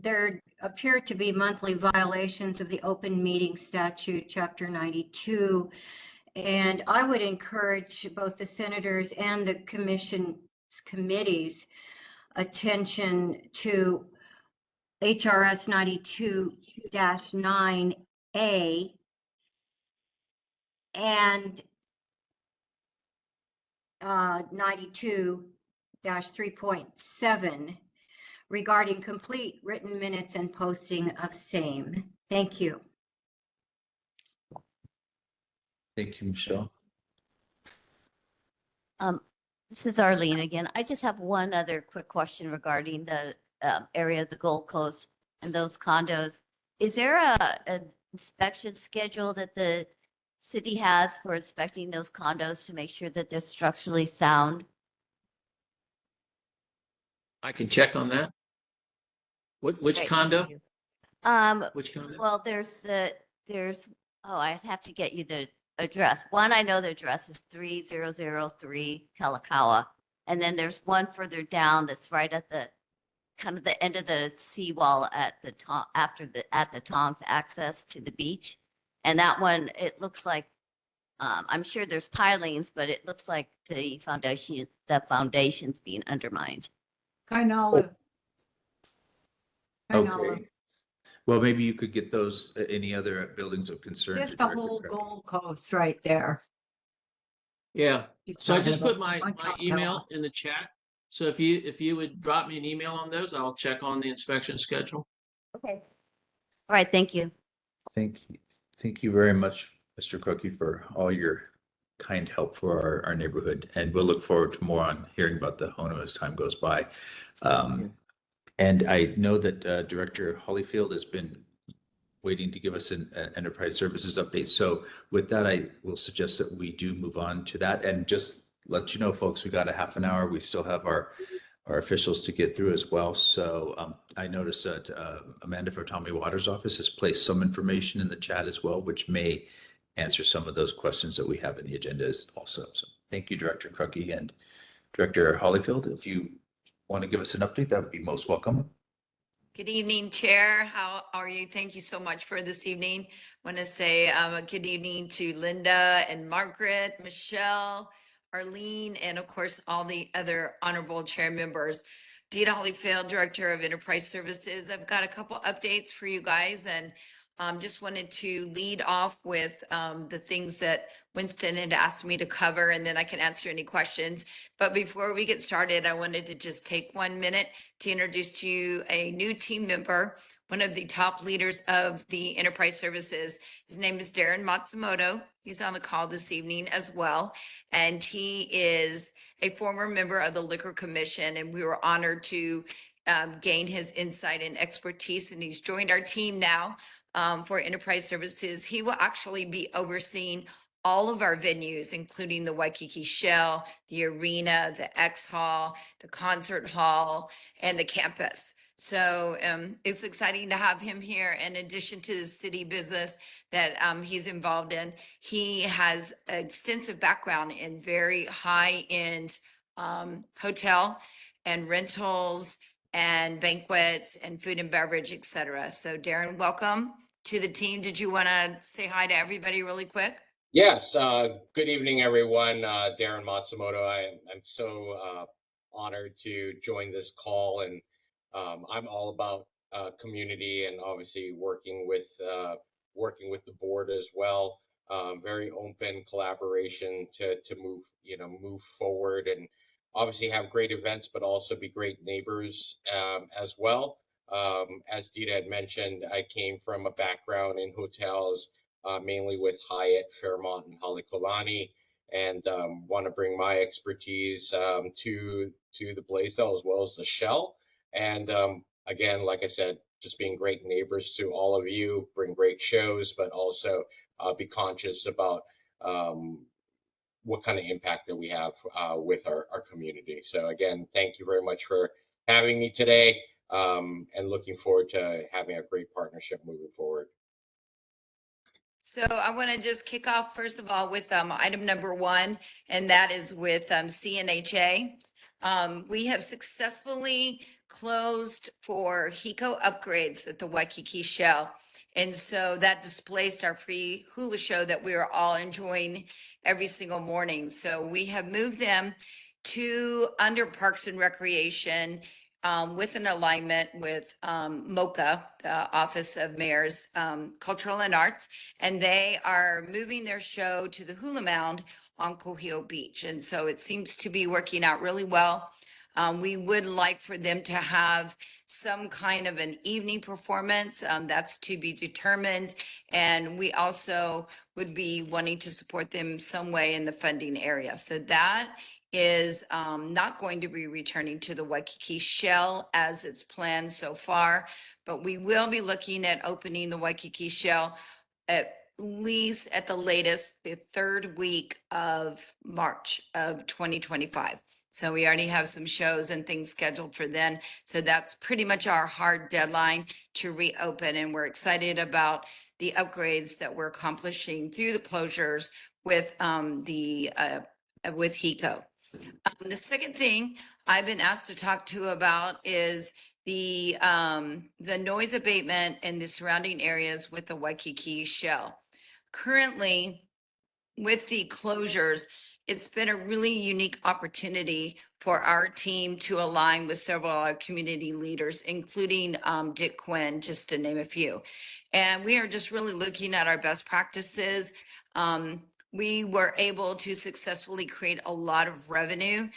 there appear to be monthly violations of the Open Meeting Statute, Chapter 92. And I would encourage both the senators and the committee's attention to HRS 92-9A and 92-3.7 regarding complete written minutes and posting of same. Thank you. Thank you, Michelle. This is Arlene again. I just have one other quick question regarding the area of the Gold Coast and those condos. Is there an inspection schedule that the city has for inspecting those condos to make sure that they're structurally sound? I can check on that. Which Great, condo? thank you. Which condo? Well, I have to get you the address. One, I know the address is 3003 Kalakaua. And then there's one further down that's right at the kind of the end of the seawall at the top at the Tongs access to the beach. And that one, it looks like I'm sure there's pilings, but it looks like the foundation's being undermined. Kainala. Okay. Well, maybe you could get those, any other buildings of concern. to Just the Director whole Krucke. Gold Coast right there. Yeah. He's So I talking just put about my Kalakaua. email in the chat. So if you would drop me an email on those, I'll check on the inspection schedule. Okay. All right, thank you. Thank you very much, Mr. Krucke, for all your kind help for our neighborhood. And we'll look forward to more on hearing about the Hono as time goes by. And I know that Director Holyfield has been waiting to give us an enterprise services update. So with that, I will suggest that we do move on to that and just let you know, folks, we got a half an hour. We still have our officials to get through as well. So I noticed that Amanda for Tommy Waters' office has placed some information in the chat as well, which may answer some of those questions that we have in the agendas also. So thank you, Director Krucke and Director Holyfield. If you want to give us an update, that would be most welcome. Good evening, Chair. How are you? Thank you so much for this evening. I want to say good evening to Linda and Margaret, Michelle, Arlene, and of course, all the other honorable chair members. Dita Holyfield, Director of Enterprise Services. I've got a couple updates for you guys, and Just wanted to lead off with the things that Winston had asked me to cover, and then I can answer any questions. But before we get started, I wanted to just take 1 minute to introduce to you a new team member, one of the top leaders of the enterprise services. His name is Darren Matsumoto. He's on the call this evening as well. And he is a former member of the Liquor Commission, and we were honored to gain his insight and expertise. And he's joined our team now for enterprise services. He will actually be overseeing all of our venues, including the Waikiki Shell, the arena, the X Hall, the concert hall, and the campus. So it's exciting to have him here. In addition to the city business that he's involved in, he has extensive background in very high-end hotel and rentals and banquets and food and beverage, et cetera. So Darren, welcome to the team. Did you want to say hi to everybody really quick? Yes, good evening, everyone. Darren Matsumoto. I'm so honored to join this call, and I'm all about community and obviously working with the board as well. Very open collaboration to move forward and obviously have great events, but also be great neighbors as well. As Dita had mentioned, I came from a background in hotels, mainly with Hyatt, Fairmont, and Halekulani, and want to bring my expertise to the Blaisdell as well as the Shell. And again, like I said, just being great neighbors to all of you, bring great shows, but also be conscious about what kind of impact that we have with our community. So again, thank you very much for having me today, and looking forward to having a great partnership moving forward. So I want to just kick off, first of all, with item number 1, and that is with CNHA. We have successfully closed for HECO upgrades at the Waikiki Shell. And so that displaced our free hula show that we were all enjoying every single morning. So we have moved them to under Parks and Recreation, with an alignment with MOCA, the Office of Mayor's Cultural and Arts, and they are moving their show to the Hula Mound on Kohio Beach. And so it seems to be working out really well. We would like for them to have some kind of an evening performance. That's to be determined. And we also would be wanting to support them some way in the funding area. So that is not going to be returning to the Waikiki Shell as it's planned so far, but we will be looking at opening the Waikiki Shell at least at the latest, the 3rd week of March of 2025. So we already have some shows and things scheduled for then. So that's pretty much our hard deadline to reopen. And we're excited about the upgrades that we're accomplishing through the closures with HECO. The second thing I've been asked to talk to about is the noise abatement in the surrounding areas with the Waikiki Shell. Currently, with the closures, it's been a really unique opportunity for our team to align with several of our community leaders, including Dick Quinn, just to name a few. And we are just really looking at our best practices. We were able to successfully create a lot of revenue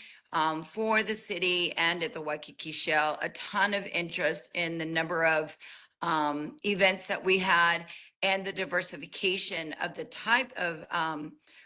for the city and at the Waikiki Shell, a ton of interest in the number of events that we had and the diversification of the type of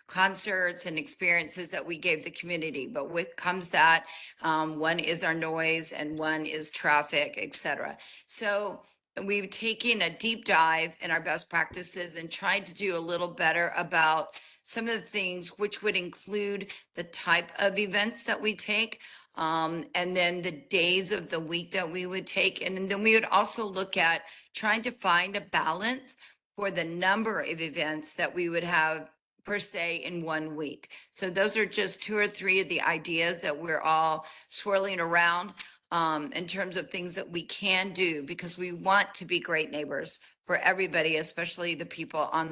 concerts and experiences that we gave the community. But with comes that, one is our noise and one is traffic, et cetera. So we've taken a deep dive in our best practices and tried to do a little better about some of the things, which would include the type of events that we take, and then the days of the week that we would take. And then we would also look at trying to find a balance for the number of events that we would have per se in 1 week. So those are just 2 or 3 of the ideas that we're all swirling around in terms of things that we can do, because we want to be great neighbors for everybody, especially the people on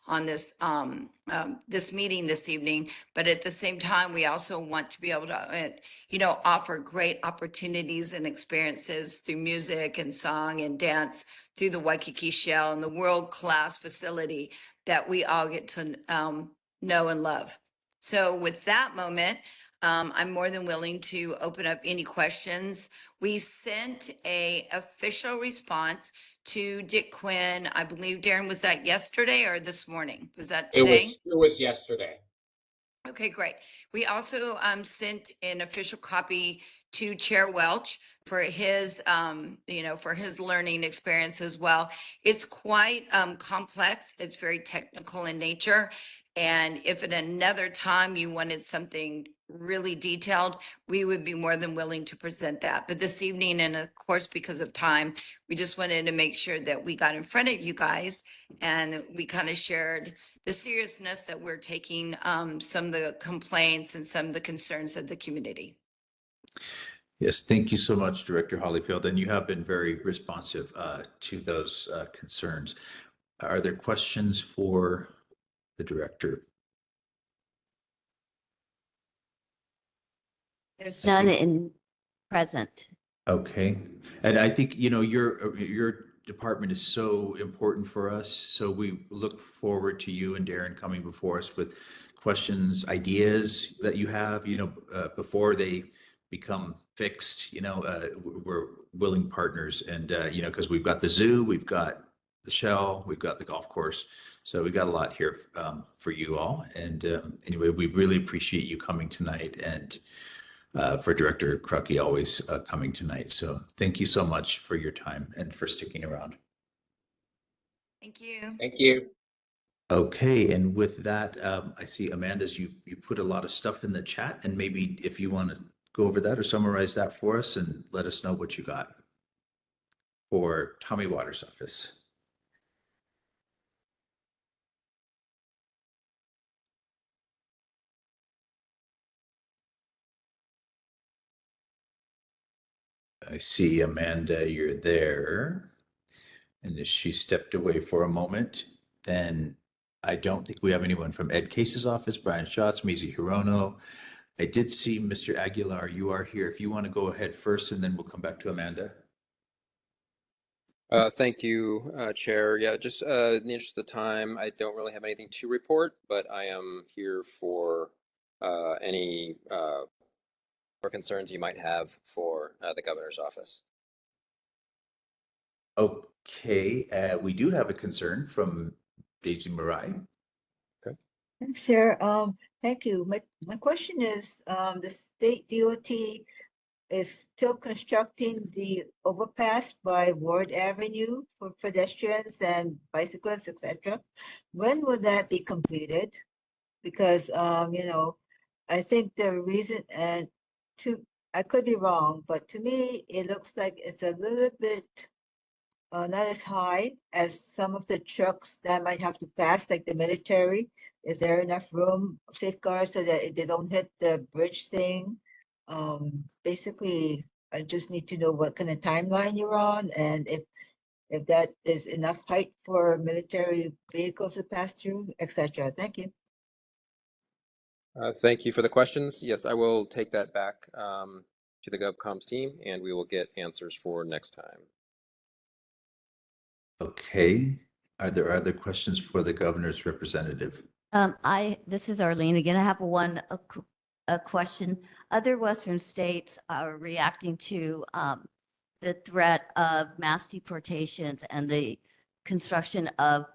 on this meeting this evening. But at the same time, we also want to be able to, offer great opportunities and experiences through music and song and dance through the Waikiki Shell and the world-class facility that we all get to know and love. So with that moment, I'm more than willing to open up any questions. We sent a official response to Dick Quinn. I believe, Darren, was that yesterday or this morning? Was that today? It was yesterday. Okay, great. We also sent an official copy to Chair Welch for his, for his learning experience as well. It's quite complex. It's very technical in nature. And if at another time you wanted something really detailed, we would be more than willing to present that. But this evening, and of course, because of time, we just wanted to make sure that we got in front of you guys and we kind of shared the seriousness that we're taking some of the complaints and some of the concerns of the community. Yes, thank you so much, Director Hollyfield, and you have been very responsive to those concerns. Are there questions for the director? There's none in present. Okay, and I think, your department is so important for us, so we look forward to you and Darren coming before us with questions, ideas that you have, before they become fixed, we're willing partners and, because we've got the zoo, we've got the shell, we've got the golf course. So we got a lot here for you all. And anyway, we really appreciate you coming tonight and for Director Krucky always coming tonight. So thank you so much for your time and for sticking around. Thank you. Thank you. Okay, and with that, I see Amanda's, you put a lot of stuff in the chat, and maybe if you want to go over that or summarize that for us and let us know what you got for Tommy Waters' office. I see Amanda, you're there. And if she stepped away for a moment, then I don't think we have anyone from Ed Case's office, Brian Schatz, Mizi Hirono. I did see Mr. Aguilar, you are here. If you want to go ahead first, and then we'll come back to Amanda. Thank you, Chair. Yeah, just in the interest of time, I don't really have anything to report, but I am here for any or concerns you might have for the governor's office. Okay, we do have a concern from Daisy Marai. Okay. Thanks, Chair. Thank you. My question is, the state DOT is still constructing the overpass by Ward Avenue for pedestrians and bicyclists, etc. When will that be completed? Because, I think the reason, I could be wrong, but to me, it looks like it's a little bit not as high as some of the trucks that might have to pass, like the military. Is there enough room, safeguards, so that they don't hit the bridge thing? Basically, I just need to know what kind of timeline you're on, and if that is enough height for military vehicles to pass through, etc. Thank you. Thank you for the questions. Yes, I will take that back to the GovComms team, and we will get answers for next time. Okay, are there other questions for the governor's representative? This is Arlene again. I have a question. Other Western states are reacting to the threat of mass deportations and the construction of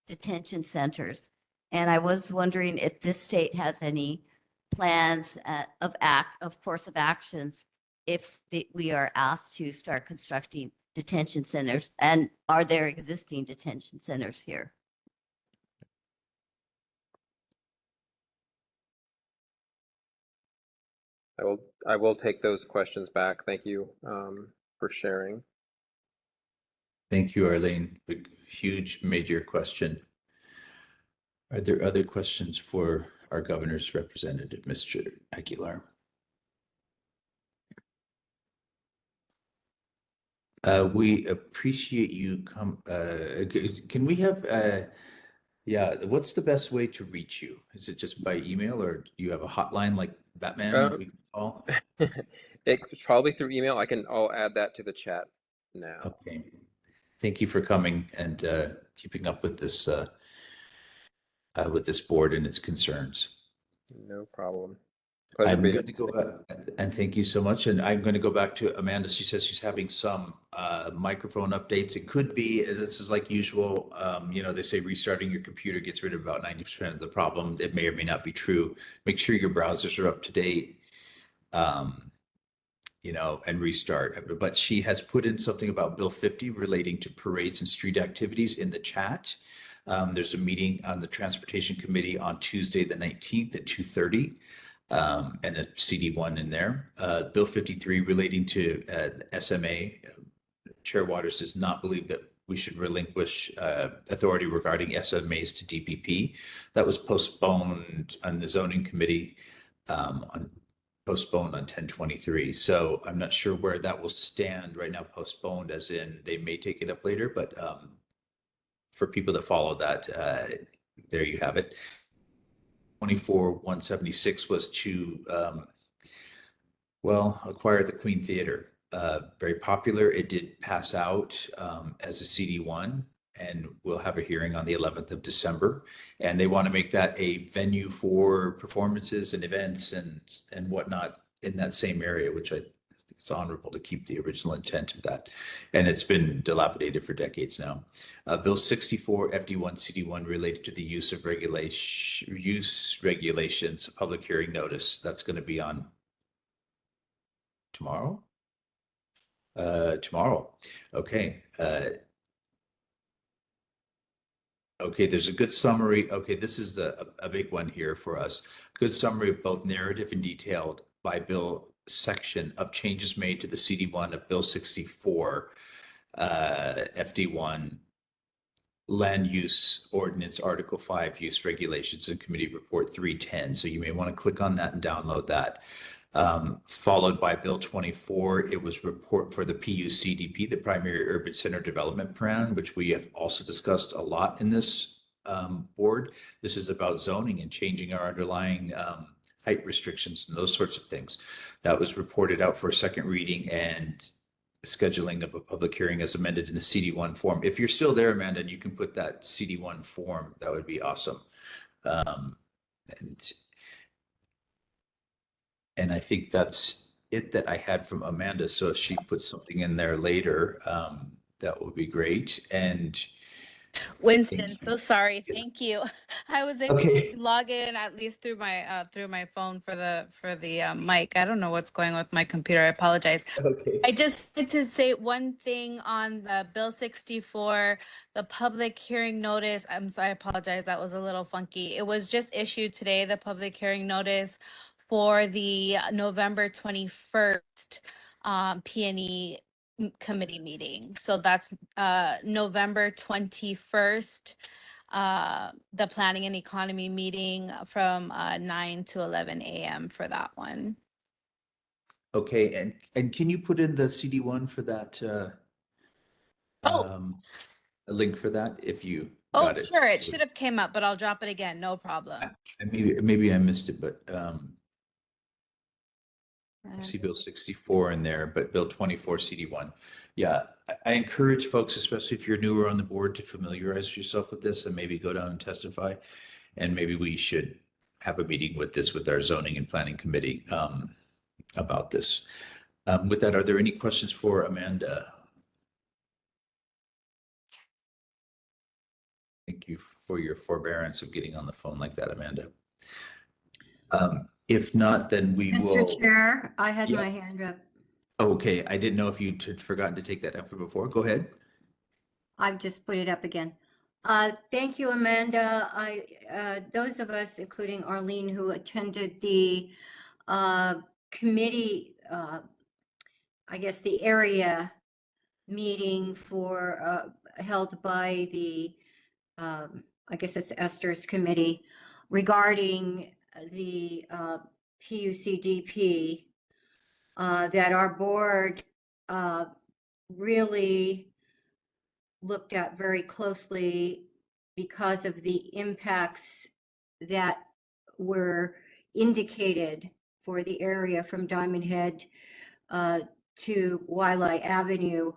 detention centers. And I was wondering if this state has any plans of course of actions if we are asked to start constructing detention centers, and are there existing detention centers here? I will take those questions back. Thank you for sharing. Thank you, Arlene. Big, huge, major question. Are there other questions for our governor's representative, Mr. Aguilar? We appreciate you can we have Yeah, what's the best way to reach you? Is it just by email, or do you have a hotline like Batman that we can call? It's probably through email. I'll add that to the chat now. Okay. Thank you for coming and keeping up with this board and its concerns. No problem. Pleasure I'm being going to go back, and thank you so much. And I'm going to go back to Amanda. She says she's having some microphone updates. It could be, this is like usual, they say restarting your computer gets rid of about 90% of the problem. It may or may not be true. Make sure your browsers are up to date, and restart. But she has put in something about Bill 50 relating to parades and street activities in the chat. There's a meeting on the Transportation Committee on Tuesday, the 19th at 2:30. And a CD1 in there. Bill 53 relating to SMA. Chair Waters does not believe that we should relinquish authority regarding SMAs to DPP. That was postponed on the zoning committee, postponed on 10/23. So I'm not sure where that will stand right now, postponed as in they may take it up later, but for people that follow that, there you have it. 24-176 was to, acquire the Queen Theater. Very popular. It did pass out as a CD1, and we'll have a hearing on the 11th of December. And they want to make that a venue for performances and events and whatnot in that same area, which I think it's honorable to keep the original intent of that. And it's been dilapidated for decades now. Bill 64 FD1 CD1 related to the use regulations, public hearing notice. That's going to be on tomorrow. Tomorrow. Okay. Okay, there's a good summary. Okay, this is a big one here for us. Good summary of both narrative and detailed by bill section of changes made to the CD1 of Bill 64, FD1, Land Use Ordinance, Article 5, Use Regulations, and Committee Report 310. So you may want to click on that and download that. Followed by Bill 24, it was report for the PUCDP, the Primary Urban Center Development Plan, which we have also discussed a lot in this board. This is about zoning and changing our underlying height restrictions and those sorts of things. That was reported out for a second reading and scheduling of a public hearing as amended in the CD1 form. If you're still there, Amanda, and you can put that CD1 form, that would be awesome. And I think that's it that I had from Amanda. So if she puts something in there later, that would be great. And Winston, so sorry. Thank you. I was able Okay. to log in at least through my phone for the mic. I don't know what's going on with my computer. I apologize. Okay. I just wanted to say one thing on the Bill 64, the public hearing notice. I'm sorry, I apologize. That was a little funky. It was just issued today, the public hearing notice for the November 21st P&E committee meeting. So that's November 21st, the planning and economy meeting from 9 to 11 a.m. for that one. Okay, and can you put in the CD1 for that? A link for that if you Oh, got it. sure. It should have came up, but I'll drop it again. No problem. And maybe I missed it, but I see Bill 64 in there, but Bill 24 CD1. Yeah, I encourage folks, especially if you're newer on the board, to familiarize yourself with this and maybe go down and testify. And maybe we should have a meeting with our zoning and planning committee about this. With that, are there any questions for Amanda? Thank you for your forbearance of getting on the phone like that, Amanda. If not, then we will. Mr. Chair, I had Yeah. my hand up. Okay, I didn't know if you'd forgotten to take that up before. Go ahead. I've just put it up again. Thank you, Amanda. Those of us, including Arlene, who attended the committee, I guess the area meeting held by the, I guess it's Esther's committee regarding the PUCDP, that our board really looked at very closely because of the impacts that were indicated for the area from Diamond Head to Waialae Avenue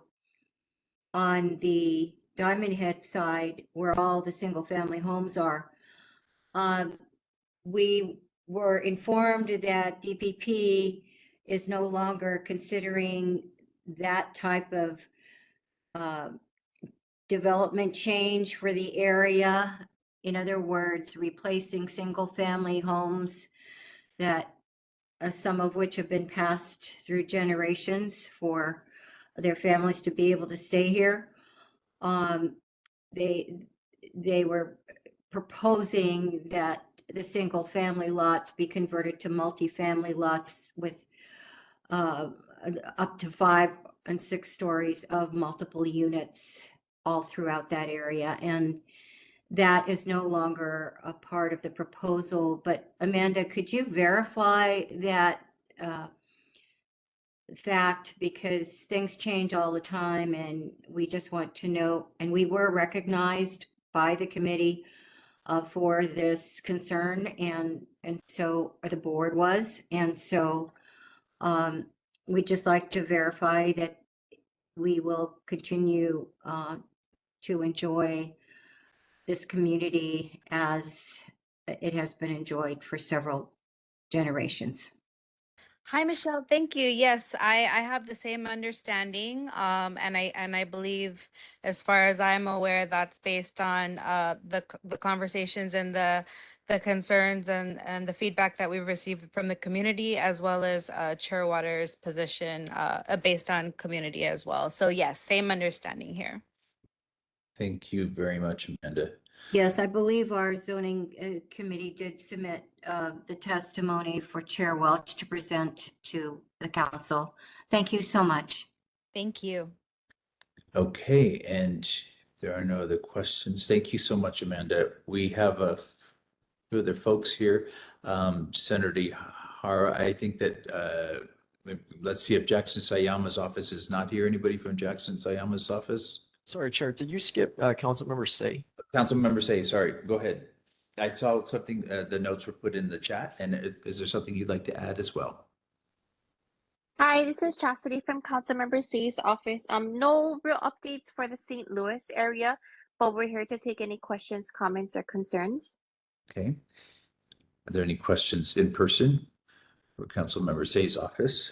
on the Diamond Head side where all the single family homes are. We were informed that DPP is no longer considering that type of development change for the area. In other words, replacing single family homes that some of which have been passed through generations for their families to be able to stay here. They were proposing that the single family lots be converted to multifamily lots with up to 5 and 6 stories of multiple units all throughout that area. And that is no longer a part of the proposal. But Amanda, could you verify that fact? Because things change all the time and we just want to know, and we were recognized by the committee for this concern, and so the board was, and so we'd just like to verify that we will continue to enjoy this community as it has been enjoyed for several generations. Hi, Michelle. Thank you. Yes, I have the same understanding. And I believe, as far as I'm aware, that's based on the conversations and the concerns and the feedback that we've received from the community, as well as Chair Waters' position based on community as well. So yes, same understanding here. Thank you very much, Amanda. Yes, I believe our zoning committee did submit the testimony for Chair Welch to present to the council. Thank you so much. Thank you. Okay, and if there are no other questions, thank you so much, Amanda. We have a few other folks here. Senator Hara, I think that, let's see if Jackson Sayama's office is not here. Anybody from Jackson Sayama's office? Sorry, Chair, did you skip Councilmember Say? Councilmember Say, sorry, go ahead. I saw something, the notes were put in the chat, and is there something you'd like to add as well? Hi, this is Chastity from Councilmember C's office. No real updates for the St. Louis area, but we're here to take any questions, comments, or concerns. Okay. Are there any questions in person for Councilmember Say's office?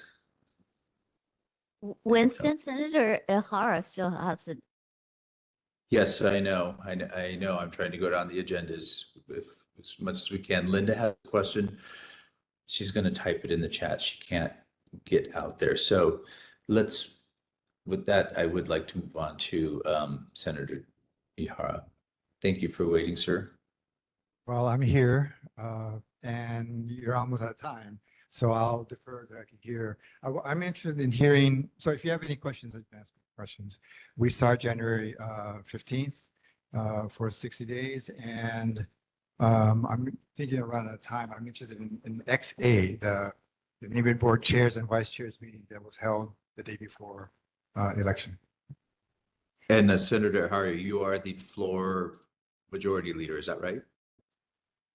Winston, Senator Ihara still has it. Yes, I know. I know. I'm trying to go down the agendas as much as we can. Linda has a question. She's going to type it in the chat. She can't get out there. So with that, I would like to move on to Senator Ihara. Thank you for waiting, sir. Well, I'm here and you're almost out of time. So I'll defer to here. I'm interested in hearing. So if you have any questions, I can ask questions. We start January 15th for 60 days. And I'm thinking around a time, I'm interested in XA, the neighborhood board chairs and vice chairs meeting that was held the day before election. And Senator Hari, you are the floor majority leader, is that right?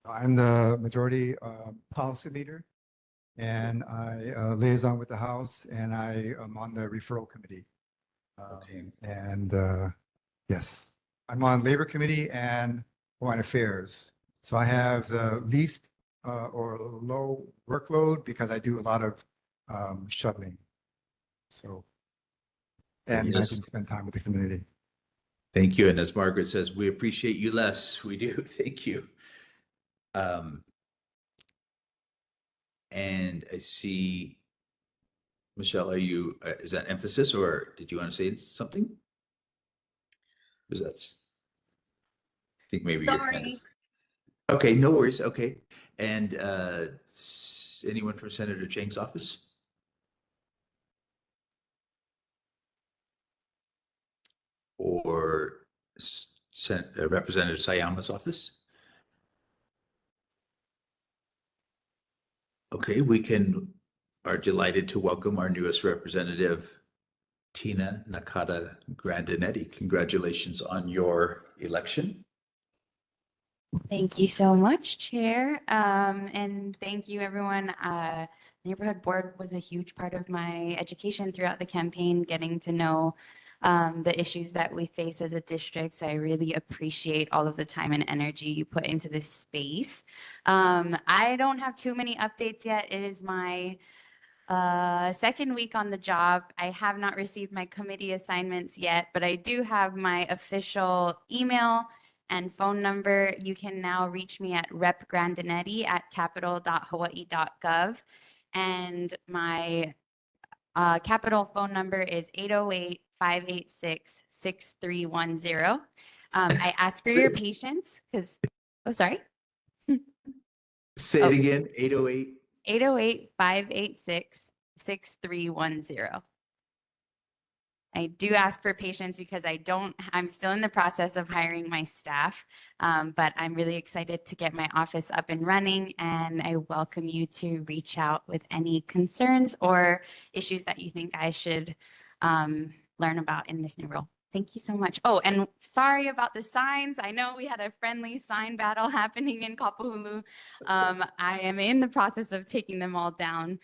I'm the majority policy leader. And I liaison with the House, and I am on the referral committee. And yes, I'm on Labor Committee and Foreign Affairs. So I have the least or low workload because I do a lot of shuttling. So, and I can spend time with the community. Thank you. And as Margaret says, we appreciate you less. We do. Thank you. And I see, Michelle, is that emphasis or did you want to say something? Because I think maybe Sorry. Okay, no worries. Okay. And anyone from Senator Chang's office? Or Representative Sayama's office? Okay, we are delighted to welcome our newest representative, Tina Nakata Grandinetti. Congratulations on your election. Thank you so much, Chair. And thank you, everyone. Neighborhood Board was a huge part of my education throughout the campaign, getting to know the issues that we face as a district. So I really appreciate all of the time and energy you put into this space. I don't have too many updates yet. It is my second week on the job. I have not received my committee assignments yet, but I do have my official email and phone number. You can now reach me at repgrandinetti@capitol.hawaii.gov. And my Capitol phone number is 808-586-6310. I ask for your patience because, oh, sorry. Say it again, 808. 808-586-6310. I do ask for patience because I'm still in the process of hiring my staff, but I'm really excited to get my office up and running, and I welcome you to reach out with any concerns or issues that you think I should learn about in this new role. Thank you so much. Oh, and sorry about the signs. I know we had a friendly sign battle happening in Kapahulu. I am in the process of taking them all down.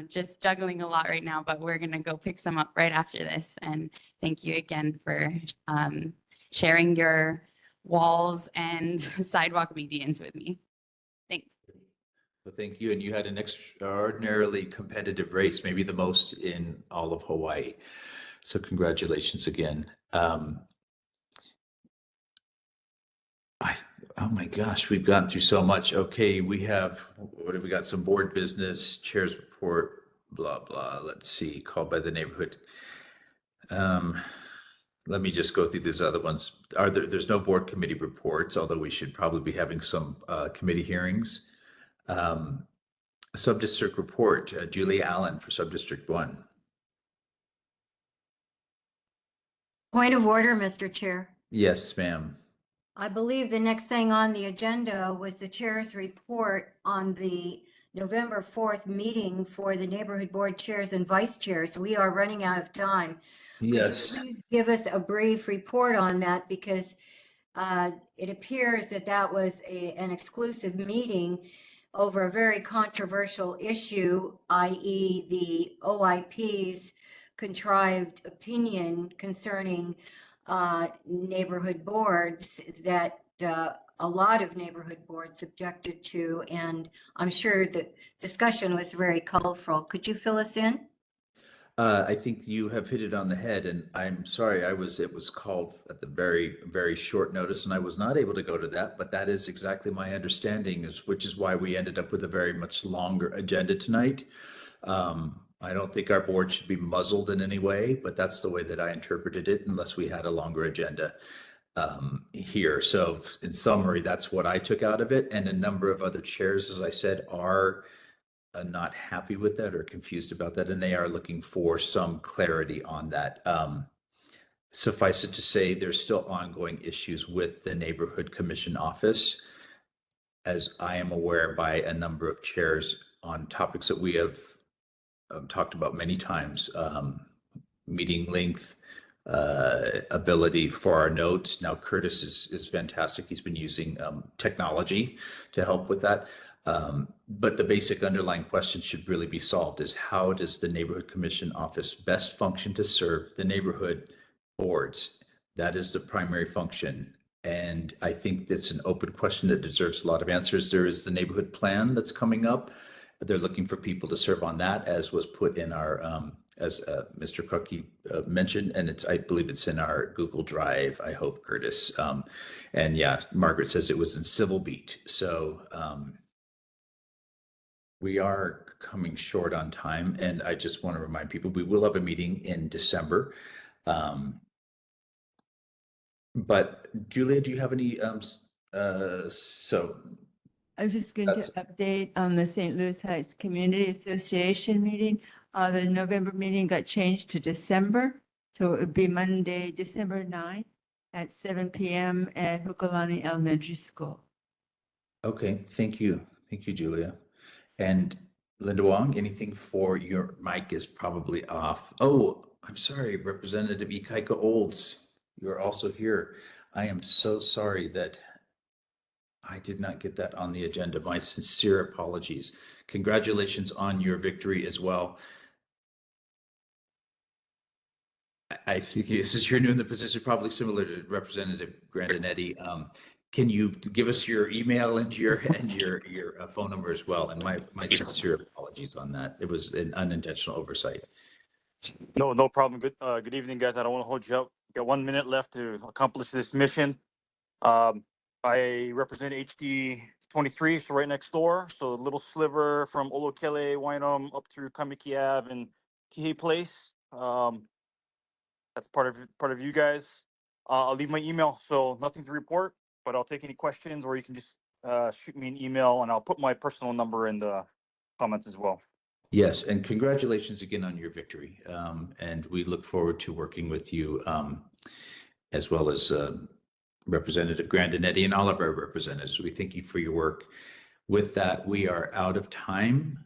Just juggling a lot right now, but we're going to go pick some up right after this. And thank you again for sharing your walls and sidewalk medians with me. Thanks. Well, thank you. And you had an extraordinarily competitive race, maybe the most in all of Hawaii. So congratulations again. Oh my gosh, we've gone through so much. Okay, what have we got? Some board business, chair's report, blah, blah. Let's see, called by the neighborhood. Let me just go through these other ones. There's no board committee reports, although we should probably be having some committee hearings. Subdistrict report, Julie Allen for Subdistrict 1. Point of order, Mr. Chair. Yes, ma'am. I believe the next thing on the agenda was the chair's report on the November 4th meeting for the neighborhood board chairs and vice chairs. We are running out of time. Yes. Would you please give us a brief report on that, because it appears that that was an exclusive meeting over a very controversial issue, i.e. the OIP's contrived opinion concerning neighborhood boards that a lot of neighborhood boards objected to, and I'm sure the discussion was very colorful. Could you fill us in? I think you have hit it on the head, and I'm sorry, it was called at the very, very short notice, and I was not able to go to that, but that is exactly my understanding, which is why we ended up with a very much longer agenda tonight. I don't think our board should be muzzled in any way, but that's the way that I interpreted it, unless we had a longer agenda here. So in summary, that's what I took out of it. And a number of other chairs, as I said, are not happy with that or confused about that, and they are looking for some clarity on that. Suffice it to say, there's still ongoing issues with the neighborhood commission office, as I am aware by a number of chairs on topics that we have talked about many times, meeting length, ability for our notes. Now, Curtis is fantastic. He's been using technology to help with that. But the basic underlying question should really be solved is, how does the neighborhood commission office best function to serve the neighborhood boards? That is the primary function. And I think that's an open question that deserves a lot of answers. There is the neighborhood plan that's coming up. They're looking for people to serve on that, as was put in our, as Mr. Cookie mentioned, and I believe it's in our Google Drive, I hope, Curtis. And yeah, Margaret says it was in Civil Beat. So we are coming short on time, and I just want to remind people, we will have a meeting in December. But Julia, do you have any, I'm just going to update on the St. Louis Heights Community Association meeting. The November meeting got changed to December. So it would be Monday, December 9th at 7 p.m. at Hukalani Elementary School. Okay, thank you. Thank you, Julia. And Linda Wong, anything for your mic is probably off. Oh, I'm sorry, Representative Ikaika Olds, you're also here. I am so sorry that I did not get that on the agenda. My sincere apologies. Congratulations on your victory as well. I think since you're new in the position, probably similar to Representative Grandinetti, can you give us your email and your phone number as well? And my sincere apologies on that. It was an unintentional oversight. No problem. Good evening, guys. I don't want to hold you up. Got 1 minute left to accomplish this mission. I represent HD 23, so right next door. So a little sliver from Olokele, Wynum, up through Kamiki Ave and Kihei Place. That's part of you guys. I'll leave my email, so nothing to report, but I'll take any questions, or you can just shoot me an email, and I'll put my personal number in the comments as well. Yes, and congratulations again on your victory. And we look forward to working with you, as well as Representative Grandinetti and all of our representatives. We thank you for your work. With that, we are out of time.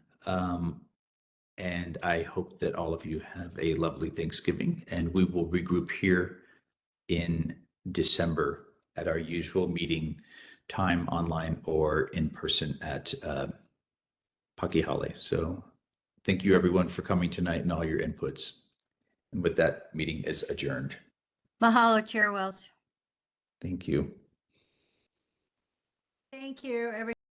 And I hope that all of you have a lovely Thanksgiving, and we will regroup here in December at our usual meeting time, online or in person at Pakihale. So thank you everyone for coming tonight and all your inputs. And with that, meeting is adjourned. Mahalo, Chair Welch. Thank you. Thank you, everyone.